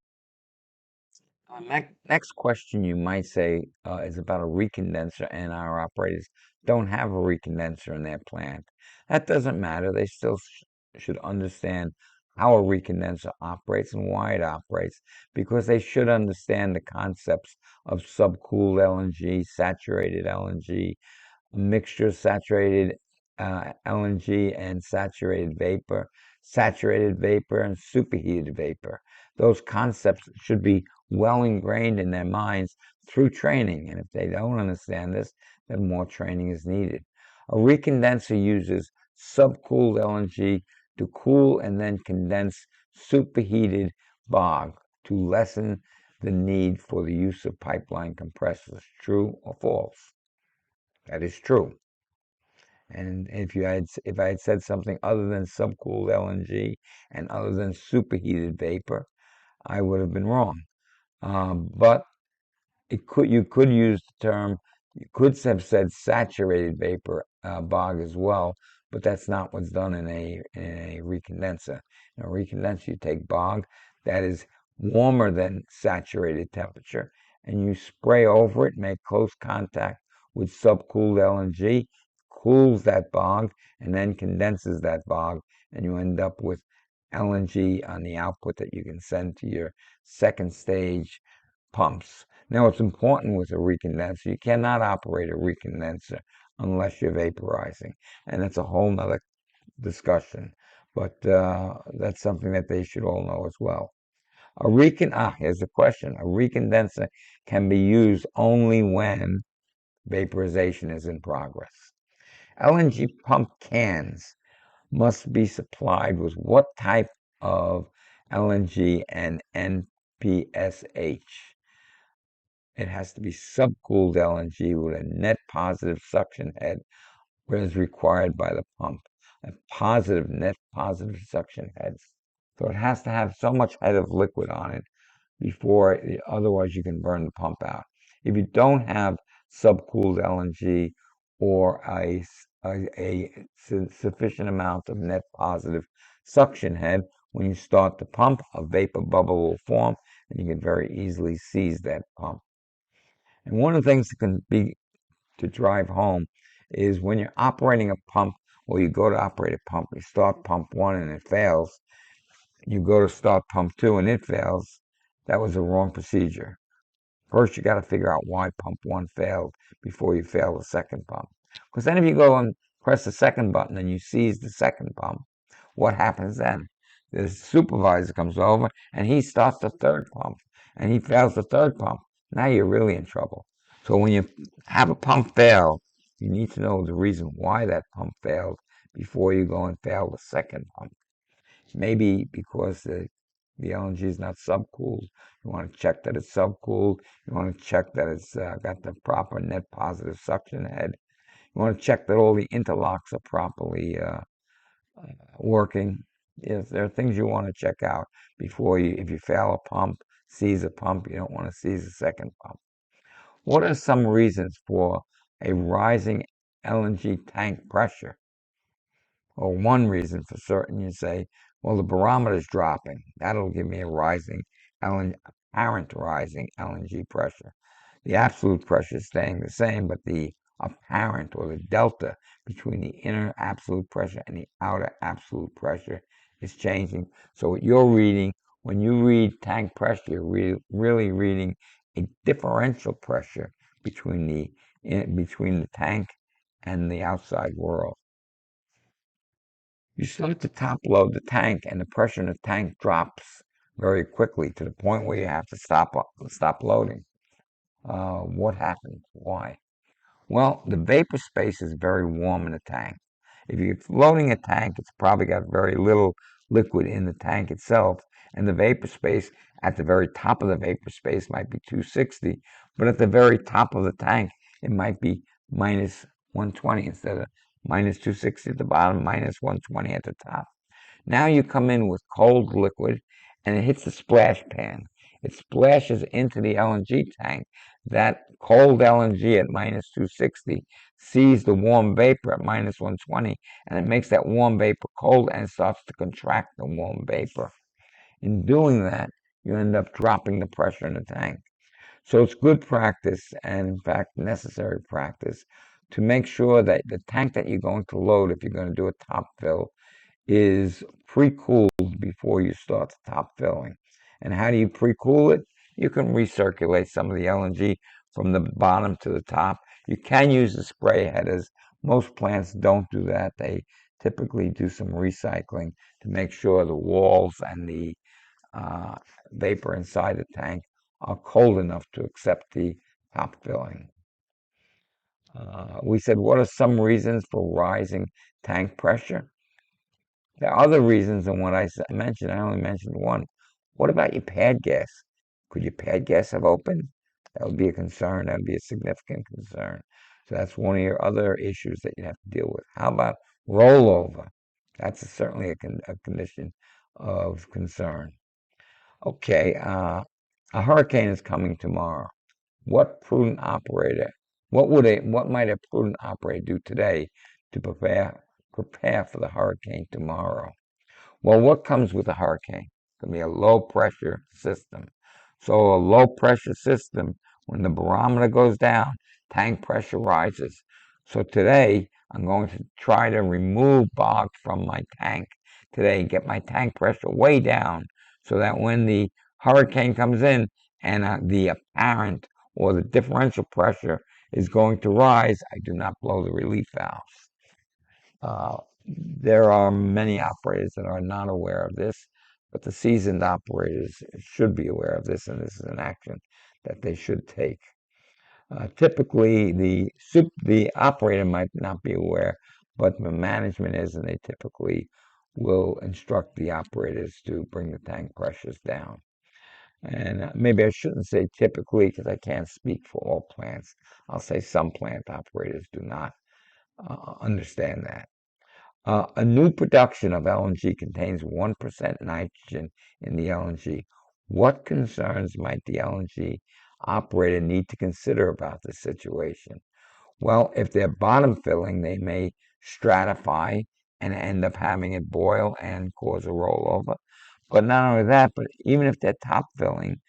Next question you might say is about a recondenser, and our operators don't have a recondenser in their plant. That doesn't matter. They still should understand how a recondenser operates and why it operates, because they should understand the concepts of subcooled LNG, saturated LNG, mixture of saturated LNG and saturated vapor and superheated vapor. Those concepts should be well ingrained in their minds through training. And if they don't understand this, then more training is needed. A recondenser uses subcooled LNG to cool and then condense superheated bog to lessen the need for the use of pipeline compressors. True or false? That is true. And if I had said something other than subcooled LNG and other than superheated vapor, I would have been wrong. But you could use the term, you could have said saturated vapor bog as well, but that's not what's done in a recondenser. In a recondenser, you take bog that is warmer than saturated temperature, and you spray over it, make close contact with subcooled LNG, cools that bog, and then condenses that bog, and you end up with LNG on the output that you can send to your second stage pumps. Now, it's important with a recondenser. You cannot operate a recondenser unless you're vaporizing, and that's a whole nother discussion. But that's something that they should all know as well. Here's the question. A recondenser can be used only when vaporization is in progress. LNG pump cans must be supplied with what type of LNG and NPSH? It has to be subcooled LNG with a net positive suction head, whereas required by the pump. A net positive suction head. So it has to have so much head of liquid on it otherwise you can burn the pump out. If you don't have subcooled LNG or a sufficient amount of net positive suction head, when you start the pump, a vapor bubble will form and you can very easily seize that pump. And one of the things that can be to drive home is when you're operating a pump, or you go to operate a pump, you start pump one and it fails, you go to start pump two and it fails, that was the wrong procedure. First, you got to figure out why pump one failed before you fail the second pump. Because then if you go and press the second button and you seize the second pump, what happens then? The supervisor comes over and he starts the third pump and he fails the third pump. Now you're really in trouble. So when you have a pump fail, you need to know the reason why that pump failed before you go and fail the second pump. Maybe because the LNG is not subcooled. You want to check that it's subcooled. You want to check that it's got the proper net positive suction head. You want to check that all the interlocks are properly working. Yes, there are things you want to check out if you fail a pump, seize a pump, you don't want to seize a second pump. What are some reasons for a rising LNG tank pressure? Or one reason for certain, you say, well, the barometer's dropping. That'll give me a apparent rising LNG pressure. The absolute pressure is staying the same, but the apparent or the delta between the inner absolute pressure and the outer absolute pressure is changing. So what you're reading, when you read tank pressure, you're really reading a differential pressure between between the tank and the outside world. You start to top load the tank, and the pressure in the tank drops very quickly to the point where you have to stop loading. What happened? Why? Well, the vapor space is very warm in the tank. If you're loading a tank, it's probably got very little liquid in the tank itself, and the vapor space at the very top of the vapor space might be 260, but at the very top of the tank, it might be minus 120 instead of minus 260 at the bottom, minus 120 at the top. Now you come in with cold liquid and it hits the splash pan. It splashes into the LNG tank. That cold LNG at minus 260 sees the warm vapor at minus 120 and it makes that warm vapor cold and starts to contract the warm vapor. In doing that, you end up dropping the pressure in the tank. So it's good practice and, in fact, necessary practice to make sure that the tank that you're going to load, if you're going to do a top fill, is pre-cooled before you start the top filling. And how do you pre-cool it? You can recirculate some of the LNG from the bottom to the top. You can use the spray headers. Most plants don't do that. They typically do some recycling to make sure the walls and the uh, vapor inside the tank are cold enough to accept the top filling. We said, what are some reasons for rising tank pressure? There are other reasons than what I mentioned. I only mentioned one. What about your pad gas? Could your pad gas have opened? That would be a concern. That would be a significant concern. So that's one of your other issues that you have to deal with. How about rollover? That's certainly a condition of concern. Okay, a hurricane is coming tomorrow. What prudent operator, what might a prudent operator do today to prepare for the hurricane tomorrow? Well, what comes with a hurricane? It's going to be a low pressure system. So a low pressure system, when the barometer goes down, tank pressure rises. So today, I'm going to try to remove bog from my tank today, get my tank pressure way down so that when the hurricane comes in and the apparent or the differential pressure is going to rise, I do not blow the relief valves. Uh, there are many operators that are not aware of this, but the seasoned operators should be aware of this, and this is an action that they should take. Typically, the operator might not be aware, but the management is, and they typically will instruct the operators to bring the tank pressures down. And maybe I shouldn't say typically because I can't speak for all plants. I'll say some plant operators do not understand that. A new production of LNG contains 1% nitrogen in the LNG. What concerns might the LNG operator need to consider about this situation? Well, if they're bottom filling, they may stratify and end up having it boil and cause a rollover. But not only that, but even if they're top filling,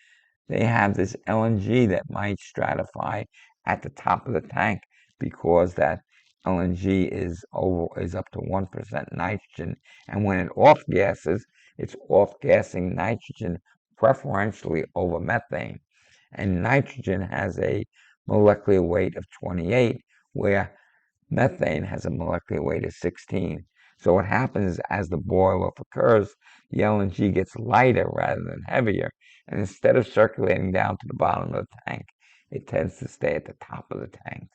they have this LNG that might stratify at the top of the tank because that LNG is up to 1% nitrogen, and when it off gases, it's off gassing nitrogen preferentially over methane. And nitrogen has a molecular weight of 28, where methane has a molecular weight of 16. So what happens is as the boil off occurs, the LNG gets lighter rather than heavier, and instead of circulating down to the bottom of the tank, it tends to stay at the top of the tank.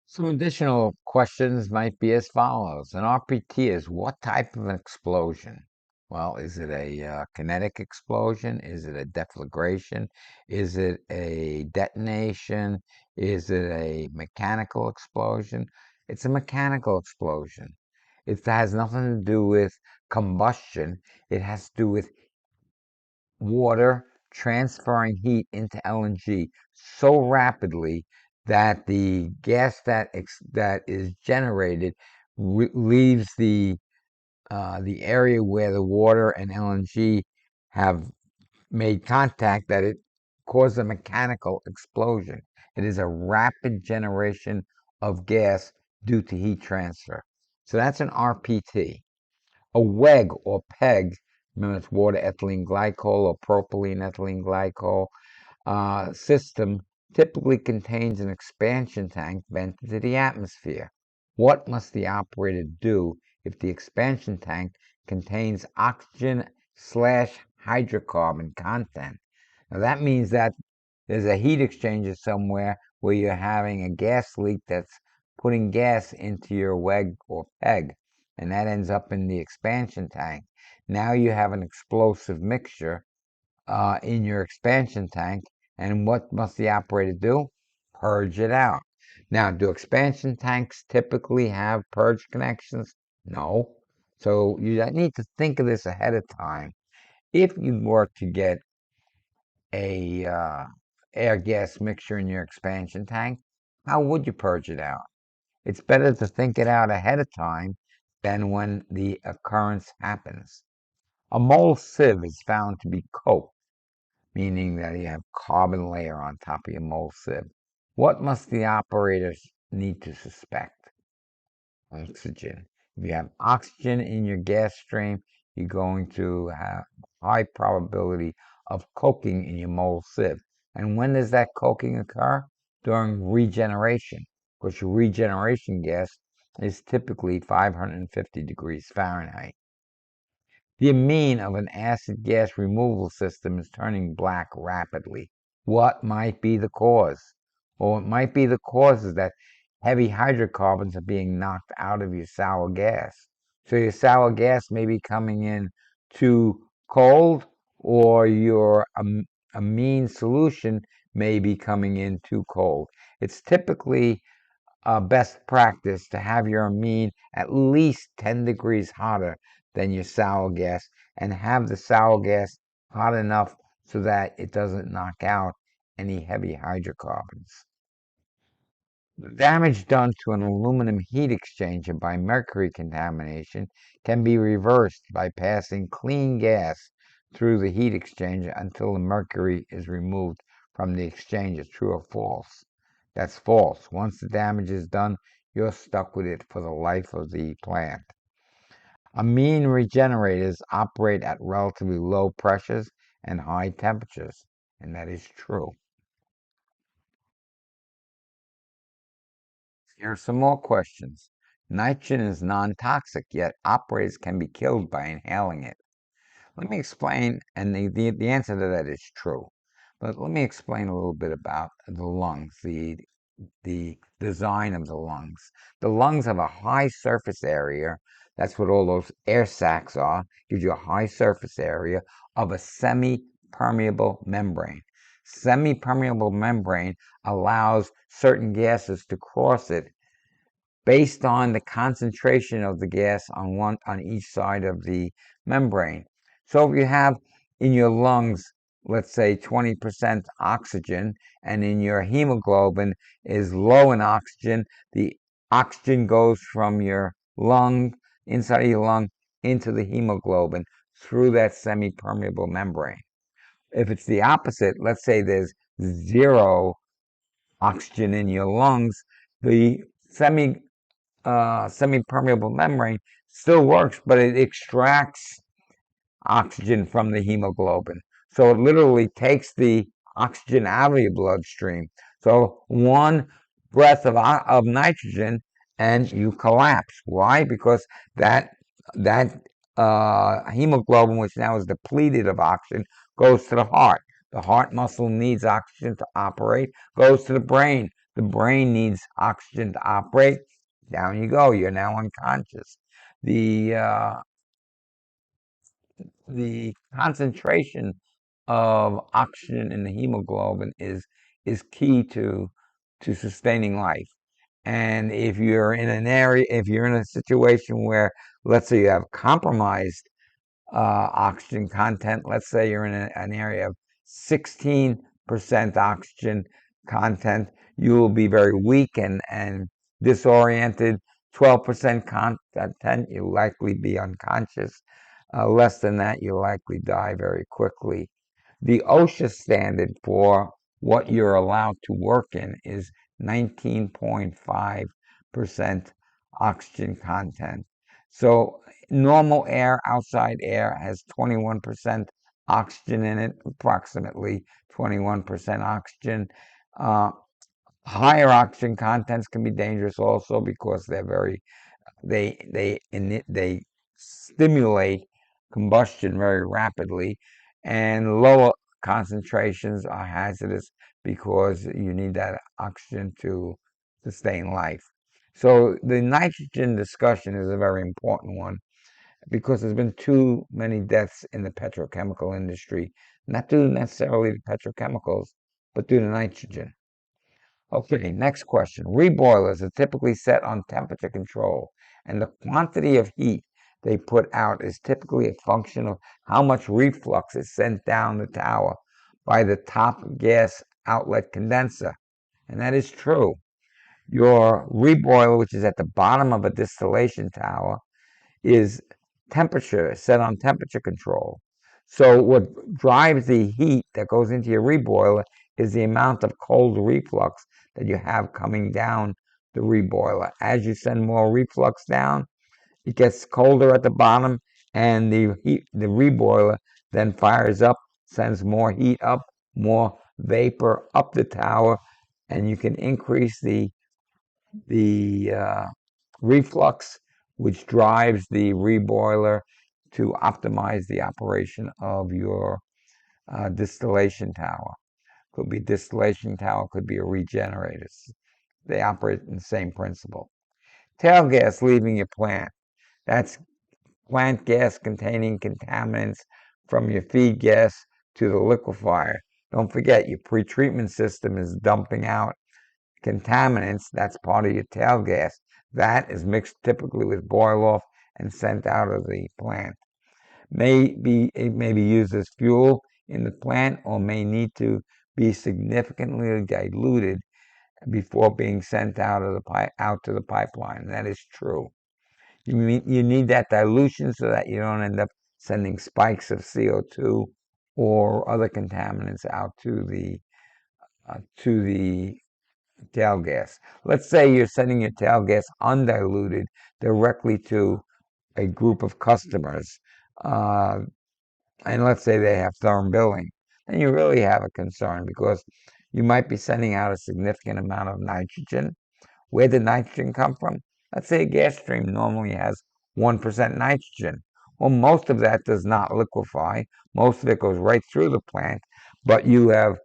Some additional questions might be as follows. An RPT is what type of an explosion? Well, is it a kinetic explosion? Is it a deflagration? Is it a detonation? Is it a mechanical explosion? It's a mechanical explosion. It has nothing to do with combustion. It has to do with water transferring heat into LNG so rapidly that the gas that is generated leaves the area where the water and LNG have made contact that it caused a mechanical explosion. It is a rapid generation of gas due to heat transfer. So that's an RPT. A WEG or PEG, remember it's water ethylene glycol or propylene ethylene glycol, system typically contains an expansion tank vented to the atmosphere. What must the operator do if the expansion tank contains oxygen slash hydrocarbon content? Now that means that there's a heat exchanger somewhere where you're having a gas leak that's putting gas into your WEG or PEG, and that ends up in the expansion tank. Now you have an explosive mixture in your expansion tank, and what must the operator do? Purge it out. Now, do expansion tanks typically have purge connections? No. So you need to think of this ahead of time. If you were to get a air gas mixture in your expansion tank, how would you purge it out? It's better to think it out ahead of time than when the occurrence happens. A mole sieve is found to be coked, meaning that you have carbon layer on top of your mole sieve. What must the operators need to suspect? Oxygen. If you have oxygen in your gas stream, you're going to have high probability of coking in your mole sieve. And when does that coking occur? During regeneration, because your regeneration gas is typically 550 degrees Fahrenheit. The amine of an acid gas removal system is turning black rapidly. What might be the cause? Well, it might be the cause is that heavy hydrocarbons are being knocked out of your sour gas. So your sour gas may be coming in too cold, or your amine solution may be coming in too cold. It's typically best practice to have your amine at least 10 degrees hotter than your sour gas, and have the sour gas hot enough so that it doesn't knock out any heavy hydrocarbons. The damage done to an aluminum heat exchanger by mercury contamination can be reversed by passing clean gas through the heat exchanger until the mercury is removed from the exchanger. True or false? That's false. Once the damage is done, you're stuck with it for the life of the plant. Amine regenerators operate at relatively low pressures and high temperatures, and that is true. Here are some more questions. Nitrogen is non-toxic, yet operators can be killed by inhaling it. Let me explain, and the answer to that is true. But let me explain a little bit about the lungs, the design of the lungs. The lungs have a high surface area. That's what all those air sacs are. Gives you a high surface area of a semi-permeable membrane. Semi-permeable membrane allows certain gases to cross it based on the concentration of the gas on each side of the membrane. So if you have in your lungs, let's say 20% oxygen, and in your hemoglobin is low in oxygen, the oxygen goes from your lung, inside of your lung, into the hemoglobin through that semi-permeable membrane. If it's the opposite, let's say there's zero oxygen in your lungs, the semi-permeable membrane still works, but it extracts oxygen from the hemoglobin. So it literally takes the oxygen out of your bloodstream. So one breath of nitrogen and you collapse. Why? Because that hemoglobin, which now is depleted of oxygen, goes to the heart. The heart muscle needs oxygen to operate, goes to the brain. The brain needs oxygen to operate. Down you go. You're now unconscious. The uh, the concentration of oxygen in the hemoglobin is key to sustaining life. And if you're in an area, if you're in a situation where, let's say, you have compromised oxygen content, let's say you're in an area of 16% oxygen content, you will be very weak and disoriented. 12% content, you'll likely be unconscious. Less than that, you'll likely die very quickly. The OSHA standard for what you're allowed to work in is 19.5% oxygen content. So normal air, outside air, has 21% oxygen in it, approximately 21% oxygen. Uh, Higher oxygen contents can be dangerous also because they stimulate combustion very rapidly, and lower concentrations are hazardous because you need that oxygen to sustain life. So the nitrogen discussion is a very important one because there's been too many deaths in the petrochemical industry, not due necessarily to petrochemicals, but due to nitrogen. Okay, next question. Reboilers are typically set on temperature control, and the quantity of heat they put out is typically a function of how much reflux is sent down the tower by the top gas outlet condenser. And that is true. Your reboiler, which is at the bottom of a distillation tower, is temperature, set on temperature control. So what drives the heat that goes into your reboiler is the amount of cold reflux that you have coming down the reboiler. As you send more reflux down, it gets colder at the bottom, and the reboiler then fires up, sends more heat up, more vapor up the tower, and you can increase the reflux, which drives the reboiler to optimize the operation of your distillation tower. Could be distillation tower, could be a regenerator. They operate in the same principle. Tail gas leaving your plant. That's plant gas containing contaminants from your feed gas to the liquefier. Don't forget, your pretreatment system is dumping out contaminants. That's part of your tail gas. That is mixed typically with boil off and sent out of the plant. It may be used as fuel in the plant or may need to be significantly diluted before being sent out to the pipeline. That is true. You need that dilution so that you don't end up sending spikes of CO2 or other contaminants out to the tail gas. Let's say you're sending your tail gas undiluted directly to a group of customers, uh, and let's say they have therm billing, then you really have a concern because you might be sending out a significant amount of nitrogen. Where did nitrogen come from? Let's say a gas stream normally has 1% nitrogen. Well, most of that does not liquefy. Most of it goes right through the plant, but you have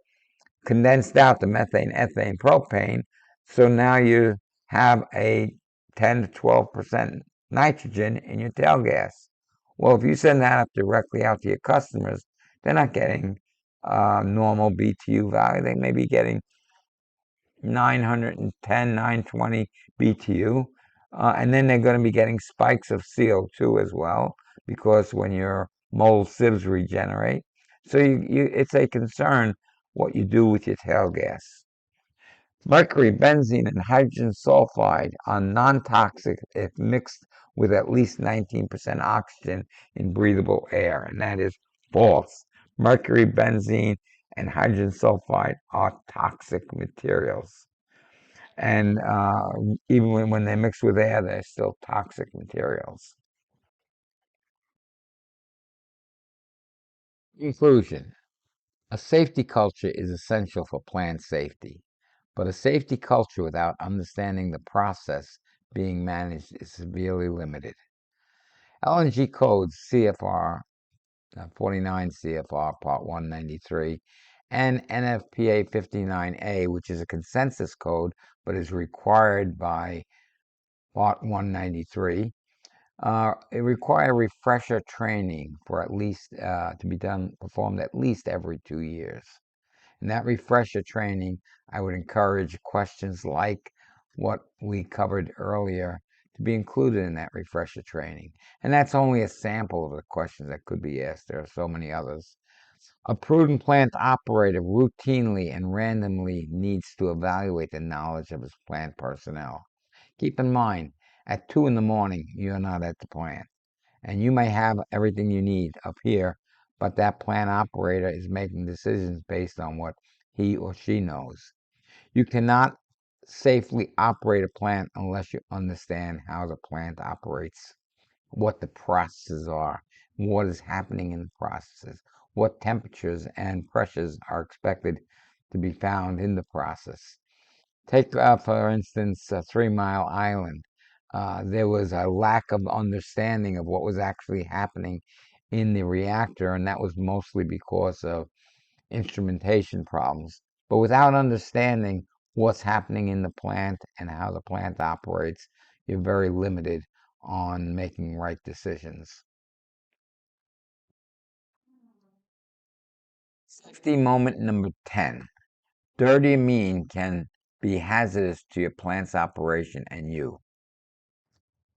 condensed out the methane, ethane, propane. So now you have a 10 to 12% nitrogen in your tail gas. Well, if you send that up directly out to your customers, they're not getting normal BTU value. They may be getting 910, 920 BTU. And then they're going to be getting spikes of CO2 as well, because when your mold sieves regenerate. So it's a concern what you do with your tail gas. Mercury, benzene, and hydrogen sulfide are non-toxic if mixed with at least 19% oxygen in breathable air, and that is false. Mercury, benzene, and hydrogen sulfide are toxic materials. And even when they mix with air, they're still toxic materials. Conclusion. A safety culture is essential for plant safety, but a safety culture without understanding the process being managed is severely limited. LNG codes CFR 49 CFR Part 193 and NFPA 59A, which is a consensus code but is required by Part 193, it require refresher training for at least to be performed at least every 2 years. In that refresher training, I would encourage questions like what we covered earlier to be included in that refresher training. And that's only a sample of the questions that could be asked. There are so many others. A prudent plant operator routinely and randomly needs to evaluate the knowledge of his plant personnel. Keep in mind, at 2 in the morning, you're not at the plant. And you may have everything you need up here, but that plant operator is making decisions based on what he or she knows. You cannot safely operate a plant unless you understand how the plant operates, what the processes are, what is happening in the processes, what temperatures and pressures are expected to be found in the process. Take, for instance, 3 Mile Island. There was a lack of understanding of what was actually happening in the reactor, and that was mostly because of instrumentation problems. But without understanding what's happening in the plant and how the plant operates, you're very limited on making right decisions. Safety moment number 10. Dirty amine can be hazardous to your plant's operation and you.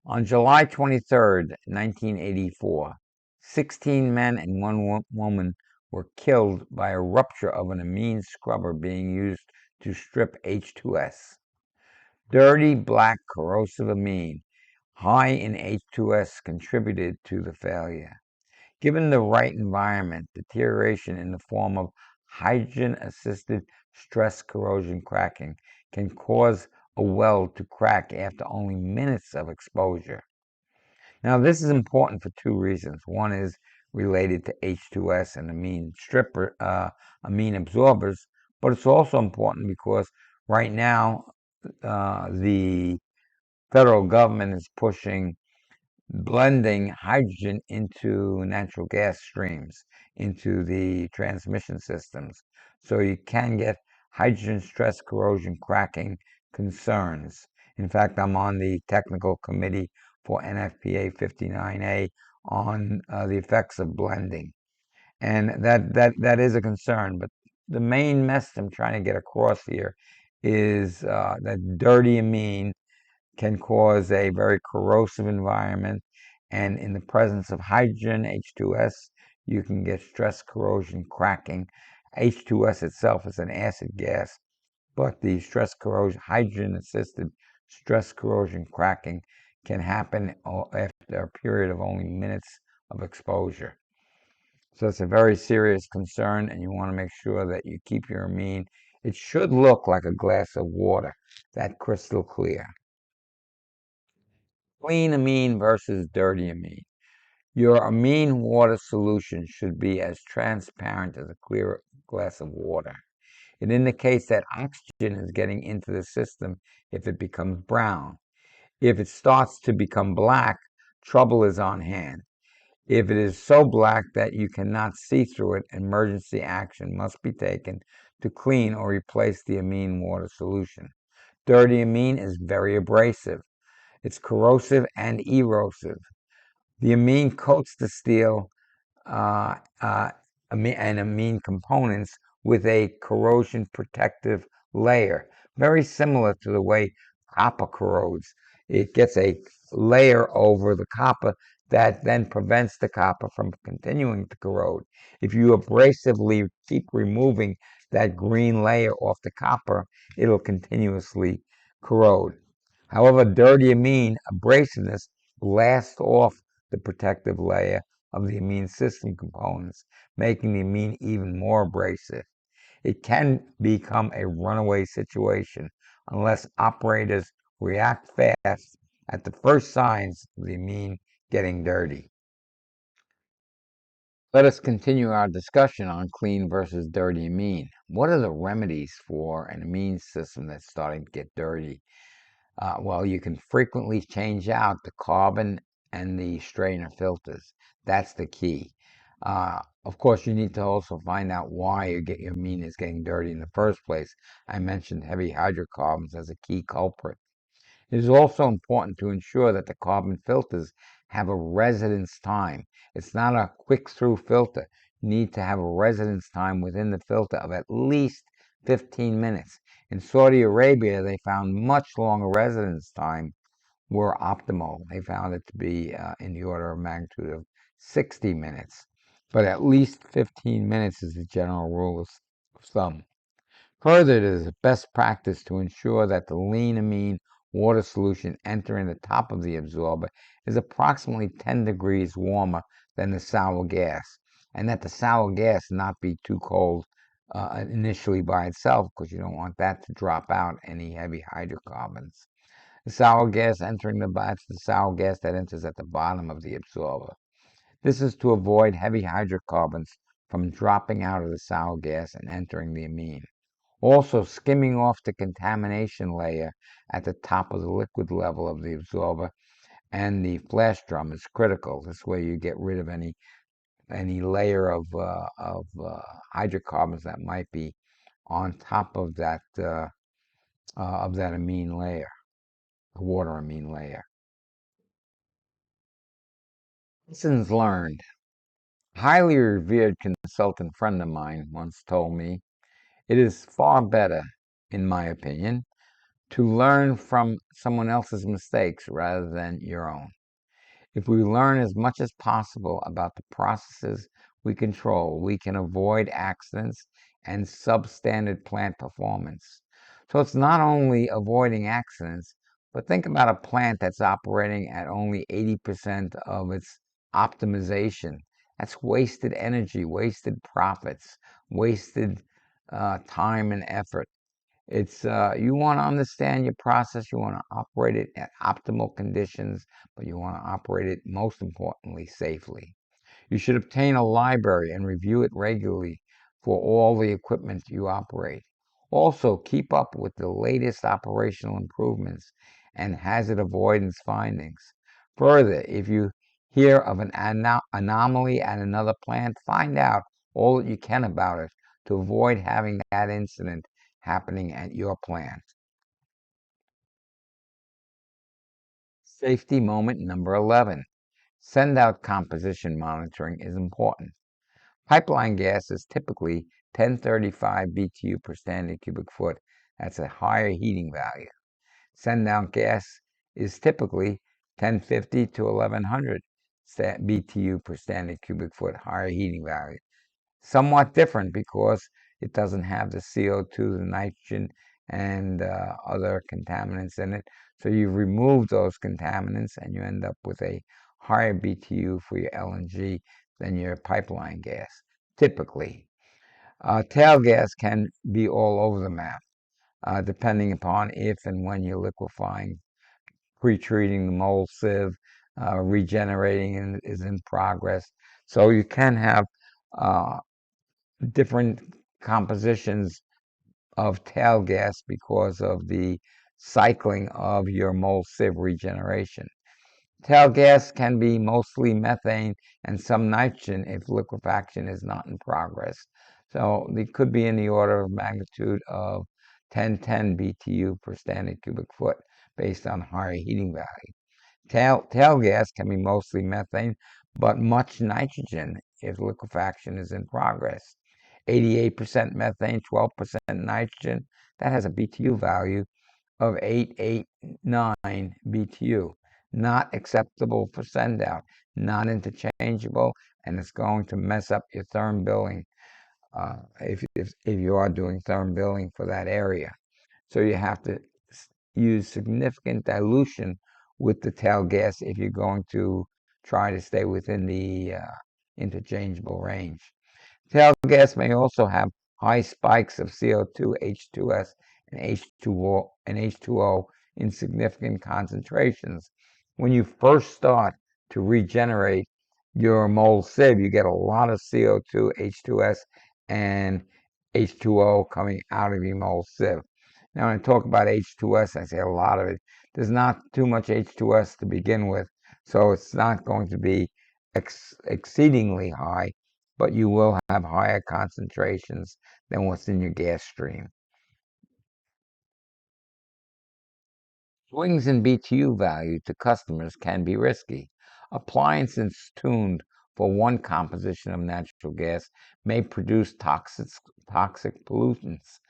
On July 23rd, 1984, 16 men and one woman were killed by a rupture of an amine scrubber being used to strip H2S. Dirty black corrosive amine, high in H2S, contributed to the failure. Given the right environment, deterioration in the form of hydrogen-assisted stress corrosion cracking can cause a weld to crack after only minutes of exposure. Now, this is important for two reasons. One is related to H2S and amine absorbers, but it's also important because right now the federal government is pushing blending hydrogen into natural gas streams, into the transmission systems. So you can get hydrogen stress corrosion cracking concerns. In fact, I'm on the technical committee for NFPA 59A on the effects of blending. And that is a concern. But the main message I'm trying to get across here is that dirty amine can cause a very corrosive environment. And in the presence of hydrogen, H2S, you can get stress corrosion cracking. H2S itself is an acid gas, but the stress corrosion, hydrogen-assisted stress corrosion cracking can happen after a period of only minutes of exposure. So it's a very serious concern, and you want to make sure that you keep your amine. It should look like a glass of water, that crystal clear. Clean amine versus dirty amine. Your amine water solution should be as transparent as a clear glass of water. It indicates that oxygen is getting into the system if it becomes brown. If it starts to become black, trouble is on hand. If it is so black that you cannot see through it, emergency action must be taken to clean or replace the amine water solution. Dirty amine is very abrasive. It's corrosive and erosive. The amine coats the steel uh, uh, and amine components with a corrosion protective layer, very similar to the way copper corrodes. It gets a layer over the copper that then prevents the copper from continuing to corrode. If you abrasively keep removing that green layer off the copper, it'll continuously corrode. However, dirty amine abrasiveness blasts off the protective layer of the amine system components, making the amine even more abrasive. It can become a runaway situation unless operators react fast at the first signs of the amine getting dirty. Let us continue our discussion on clean versus dirty amine. What are the remedies for an amine system that's starting to get dirty? Well, you can frequently change out the carbon and the strainer filters. That's the key. Of course, you need to also find out why your amine is getting dirty in the first place. I mentioned heavy hydrocarbons as a key culprit. It is also important to ensure that the carbon filters have a residence time. It's not a quick through filter. You need to have a residence time within the filter of at least 15 minutes. In Saudi Arabia, they found much longer residence time were optimal. They found it to be in the order of magnitude of 60 minutes. But at least 15 minutes is the general rule of thumb. Further, it is a best practice to ensure that the lean amine water solution entering the top of the absorber is approximately 10 degrees warmer than the sour gas. and that the sour gas not be too cold initially by itself, because you don't want that to drop out any heavy hydrocarbons. The sour gas entering the batch, the sour gas that enters at the bottom of the absorber. This is to avoid heavy hydrocarbons from dropping out of the sour gas and entering the amine. Also, skimming off the contamination layer at the top of the liquid level of the absorber and the flash drum is critical. This way you get rid of any layer of hydrocarbons that might be on top of that amine layer, the water amine layer. Lessons learned. A highly revered consultant friend of mine once told me, it is far better, in my opinion, to learn from someone else's mistakes rather than your own. If we learn as much as possible about the processes we control, we can avoid accidents and substandard plant performance. So it's not only avoiding accidents, but think about a plant that's operating at only 80% of its optimization. That's wasted energy, wasted profits, wasted time and effort. It's you want to understand your process, you want to operate it at optimal conditions, but you want to operate it most importantly safely. You should obtain a library and review it regularly for all the equipment you operate. Also, keep up with the latest operational improvements and hazard avoidance findings. Further, if you hear of an anomaly at another plant, find out all that you can about it to avoid having that incident happening at your plant. Safety moment number 11. Send out composition monitoring is important. Pipeline gas is typically 1035 BTU per standard cubic foot. That's a higher heating value. Send out gas is typically 1050 to 1100 BTU per standard cubic foot, higher heating value. Somewhat different because it doesn't have the CO2, the nitrogen, and other contaminants in it. So you remove those contaminants and you end up with a higher BTU for your LNG than your pipeline gas, typically. Tail gas can be all over the map, depending upon if and when you're liquefying, pre-treating the mold sieve, regenerating is in progress. So you can have different compositions of tail gas because of the cycling of your mold sieve regeneration. Tail gas can be mostly methane and some nitrogen if liquefaction is not in progress. So they could be in the order of magnitude of 1010 BTU per standard cubic foot based on higher heating value. Tail gas can be mostly methane, but much nitrogen if liquefaction is in progress. 88% methane, 12% nitrogen, that has a BTU value of 889 BTU. Not acceptable for send out, not interchangeable, and it's going to mess up your therm billing if you are doing therm billing for that area. So you have to use significant dilution with the tail gas if you're going to try to stay within the interchangeable range. Tail gas may also have high spikes of CO2, H2S, and H2O in significant concentrations. When you first start to regenerate your mold sieve, you get a lot of CO2, H2S, and H2O coming out of your mold sieve. Now, when I talk about H2S, I say a lot of it. There's not too much H2S to begin with, so it's not going to be exceedingly high, but you will have higher concentrations than what's in your gas stream. Swings in BTU value to customers can be risky. Appliances tuned for one composition of natural gas may produce toxic pollutants,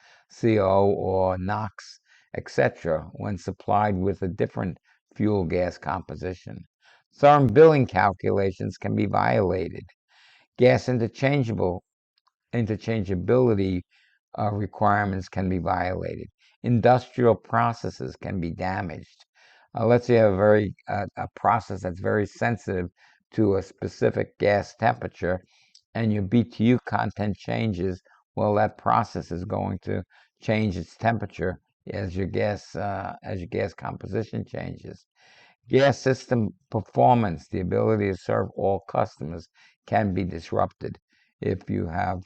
CO or NOx, etc., when supplied with a different fuel gas composition. Therm billing calculations can be violated. Gas interchangeability requirements can be violated. Industrial processes can be damaged. Let's say you have a process that's very sensitive to a specific gas temperature, and your BTU content changes, well, that process is going to change its temperature as your gas composition changes. Gas system performance, the ability to serve all customers, can be disrupted if you have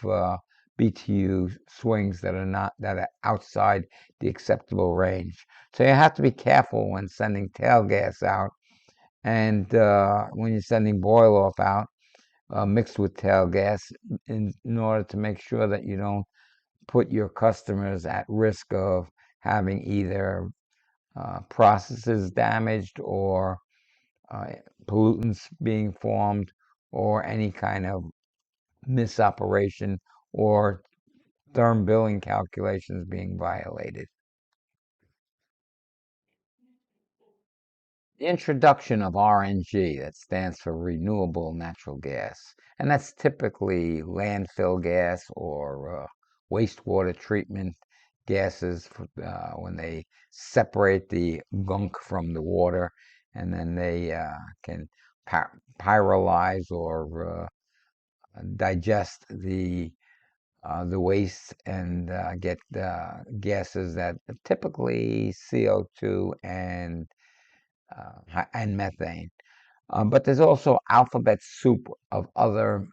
BTU swings that are outside the acceptable range. So you have to be careful when sending tail gas out, and when you're sending boil off out mixed with tail gas, in order to make sure that you don't put your customers at risk of having either processes damaged or uh, pollutants being formed or any kind of misoperation or therm billing calculations being violated. The introduction of RNG, that stands for renewable natural gas, and that's typically landfill gas or wastewater treatment gases when they separate the gunk from the water, and then they can pyrolyze or digest the waste and get gases that typically CO2 and methane. But there's also alphabet soup of other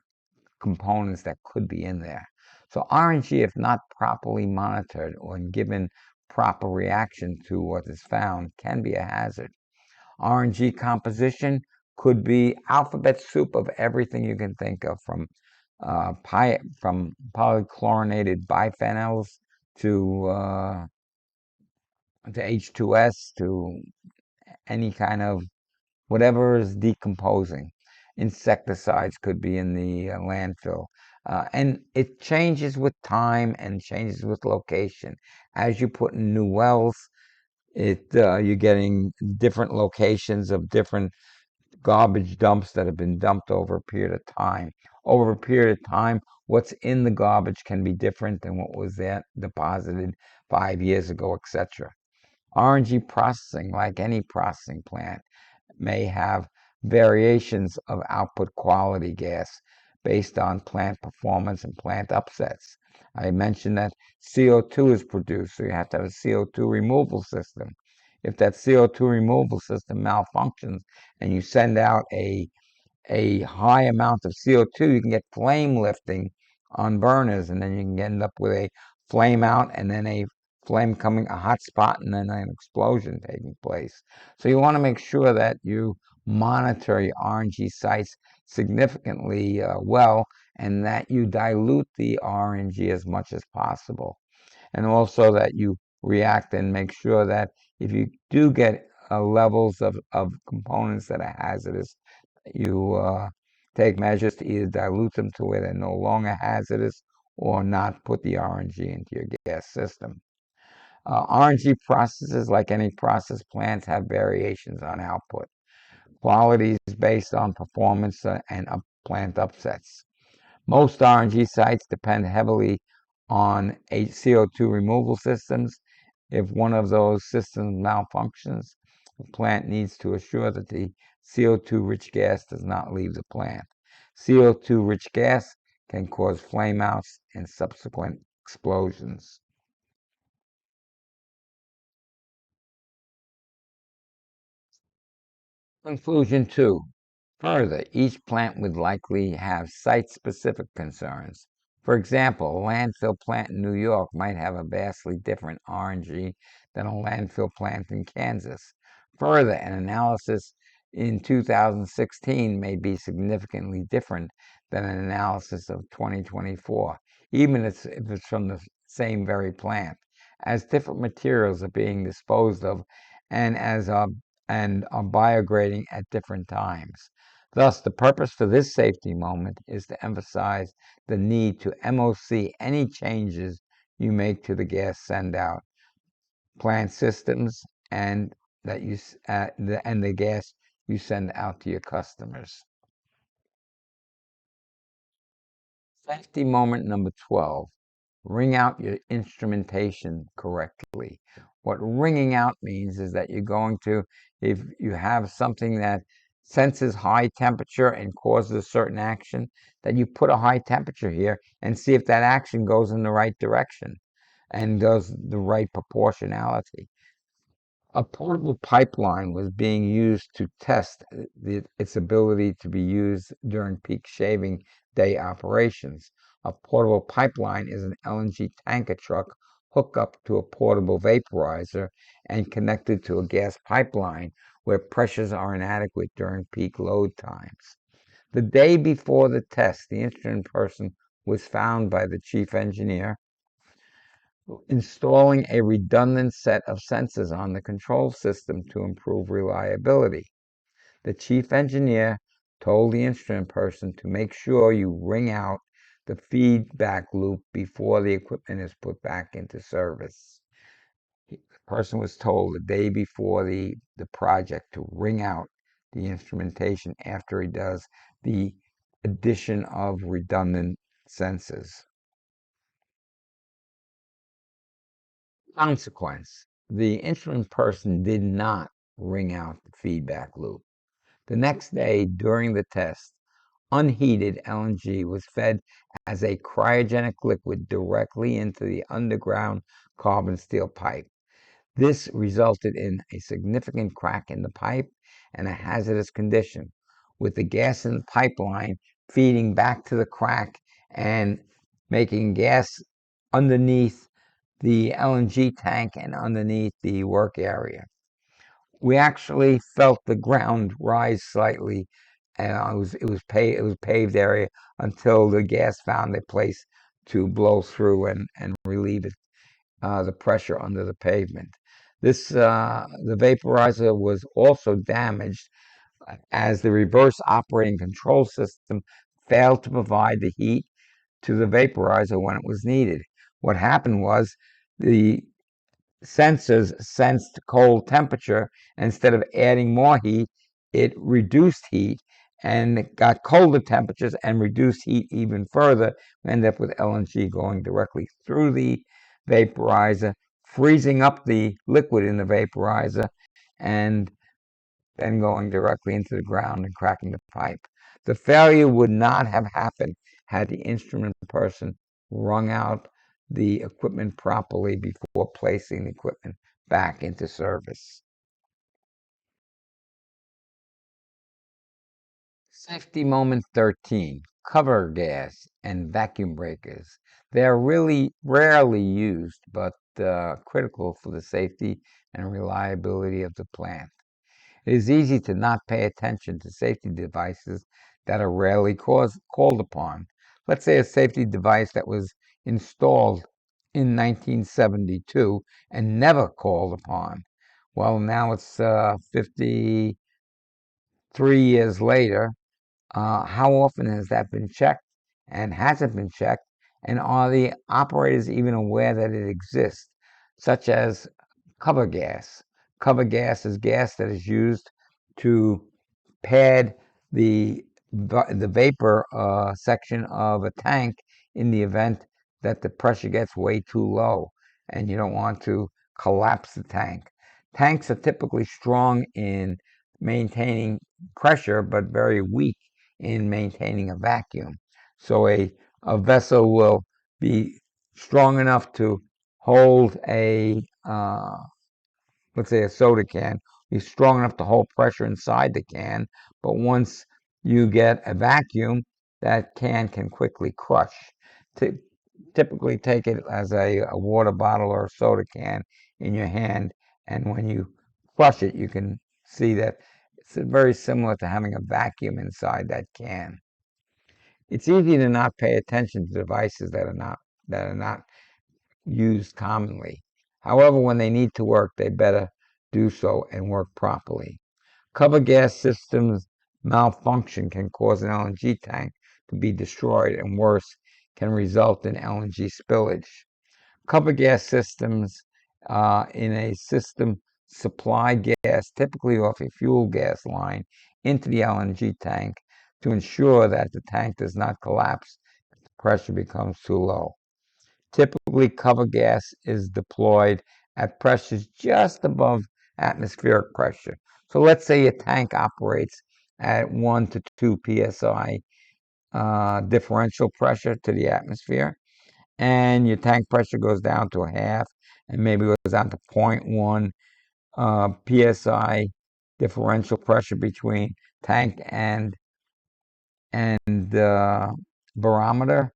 components that could be in there. So RNG, if not properly monitored or given proper reaction to what is found, can be a hazard. RNG composition could be alphabet soup of everything you can think of, from polychlorinated biphenyls to H2S to any kind of whatever is decomposing. Insecticides could be in the landfill. And it changes with time and changes with location. As you put in new wells, you're getting different locations of different garbage dumps that have been dumped over a period of time. Over a period of time, what's in the garbage can be different than what was there deposited 5 years ago, etc. RNG processing, like any processing plant, may have variations of output quality gas based on plant performance and plant upsets. I mentioned that CO2 is produced, so you have to have a CO2 removal system. If that CO2 removal system malfunctions and you send out a high amount of CO2, you can get flame lifting on burners, and then you can end up with a flame out and then a flame coming, a hot spot, and then an explosion taking place. So you want to make sure that you monitor your RNG sites significantly well, and that you dilute the RNG as much as possible. And also that you react and make sure that if you do get levels of components that are hazardous, you take measures to either dilute them to where they're no longer hazardous or not put the RNG into your gas system. RNG processes, like any process plants, have variations on output. Quality is based on performance and plant upsets. Most RNG sites depend heavily on CO2 removal systems. If one of those systems malfunctions, the plant needs to assure that the CO2-rich gas does not leave the plant. CO2-rich gas can cause flameouts and subsequent explosions. Conclusion 2. Further, each plant would likely have site-specific concerns. For example, a landfill plant in New York might have a vastly different RNG than a landfill plant in Kansas. Further, an analysis in 2016 may be significantly different than an analysis of 2024, even if it's from the same very plant, as different materials are being disposed of and are biograding at different times. Thus, the purpose for this safety moment is to emphasize the need to MOC any changes you make to the gas send out, plant systems, and the gas you send out to your customers. Safety moment number 12. Ring out your instrumentation correctly. What ringing out means is that you're going to, if you have something that senses high temperature and causes a certain action, that you put a high temperature here and see if that action goes in the right direction and does the right proportionality. A portable pipeline was being used to test its ability to be used during peak shaving day operations. A portable pipeline is an LNG tanker truck hooked up to a portable vaporizer and connected to a gas pipeline where pressures are inadequate during peak load times. The day before the test, the instrument person was found by the chief engineer installing a redundant set of sensors on the control system to improve reliability. The chief engineer told the instrument person to make sure you ring out the feedback loop before the equipment is put back into service. The person was told the day before the project to ring out the instrumentation after he does the addition of redundant sensors. Consequence: the instrument person did not ring out the feedback loop. The next day, during the test, unheated LNG was fed as a cryogenic liquid directly into the underground carbon steel pipe. This resulted in a significant crack in the pipe and a hazardous condition, with the gas in the pipeline feeding back to the crack and making gas underneath the LNG tank and underneath the work area. We actually felt the ground rise slightly, and it was paved area until the gas found a place to blow through and relieve the pressure under the pavement. The vaporizer was also damaged as the reverse operating control system failed to provide the heat to the vaporizer when it was needed. What happened was the sensors sensed cold temperature. Instead of adding more heat, it reduced heat and it got colder temperatures and reduced heat even further. We ended up with LNG going directly through the vaporizer, freezing up the liquid in the vaporizer, and then going directly into the ground and cracking the pipe. The failure would not have happened had the instrument person wrung out the equipment properly before placing the equipment back into service. Safety moment 13, cover gas and vacuum breakers. They are really rarely used, but critical for the safety and reliability of the plant. It is easy to not pay attention to safety devices that are rarely called upon. Let's say a safety device that was installed in 1972 and never called upon. Well, now it's 53 years later. How often has that been checked, and has it been checked? And are the operators even aware that it exists, such as cover gas? Cover gas is gas that is used to pad the vapor section of a tank in the event that the pressure gets way too low and you don't want to collapse the tank. Tanks are typically strong in maintaining pressure, but very weak in maintaining a vacuum. So a vessel will be strong enough to hold let's say a soda can, be strong enough to hold pressure inside the can, but once you get a vacuum, that can quickly crush. Typically take it as a water bottle or a soda can in your hand, and when you crush it, you can see that it's very similar to having a vacuum inside that can. It's easy to not pay attention to devices that are not used commonly. However, when they need to work, they better do so and work properly. Cover gas systems malfunction can cause an LNG tank to be destroyed, and worse, can result in LNG spillage. Cover gas systems in a system supply gas, typically off a fuel gas line, into the LNG tank to ensure that the tank does not collapse if the pressure becomes too low. Typically, cover gas is deployed at pressures just above atmospheric pressure. So let's say your tank operates at 1 to 2 psi differential pressure to the atmosphere, and your tank pressure goes down to a half, and maybe goes down to 0.1 psi differential pressure between tank and the barometer.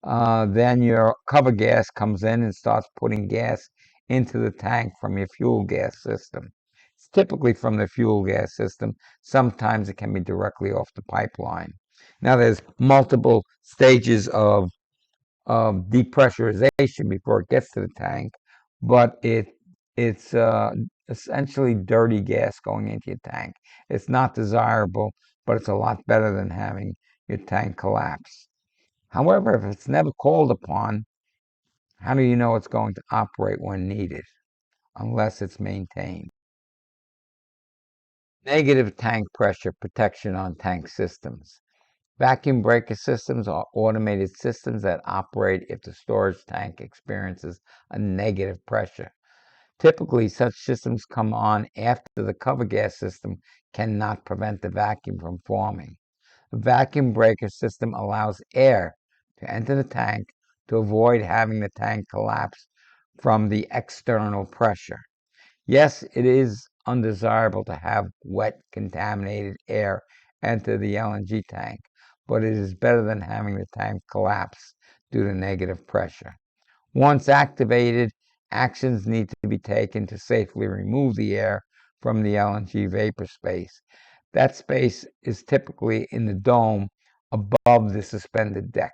Then your cover gas comes in and starts putting gas into the tank from your fuel gas system. It's typically from the fuel gas system. Sometimes it can be directly off the pipeline. Now there's multiple stages of depressurization before it gets to the tank, but it's essentially dirty gas going into your tank. It's not desirable, but it's a lot better than having your tank collapse. However, if it's never called upon, how do you know it's going to operate when needed, unless it's maintained? Negative tank pressure protection on tank systems. Vacuum breaker systems are automated systems that operate if the storage tank experiences a negative pressure. Typically, such systems come on after the cover gas system cannot prevent the vacuum from forming. A vacuum breaker system allows air to enter the tank to avoid having the tank collapse from the external pressure. Yes, it is undesirable to have wet, contaminated air enter the LNG tank, but it is better than having the tank collapse due to negative pressure. Once activated, actions need to be taken to safely remove the air from the LNG vapor space. That space is typically in the dome above the suspended deck.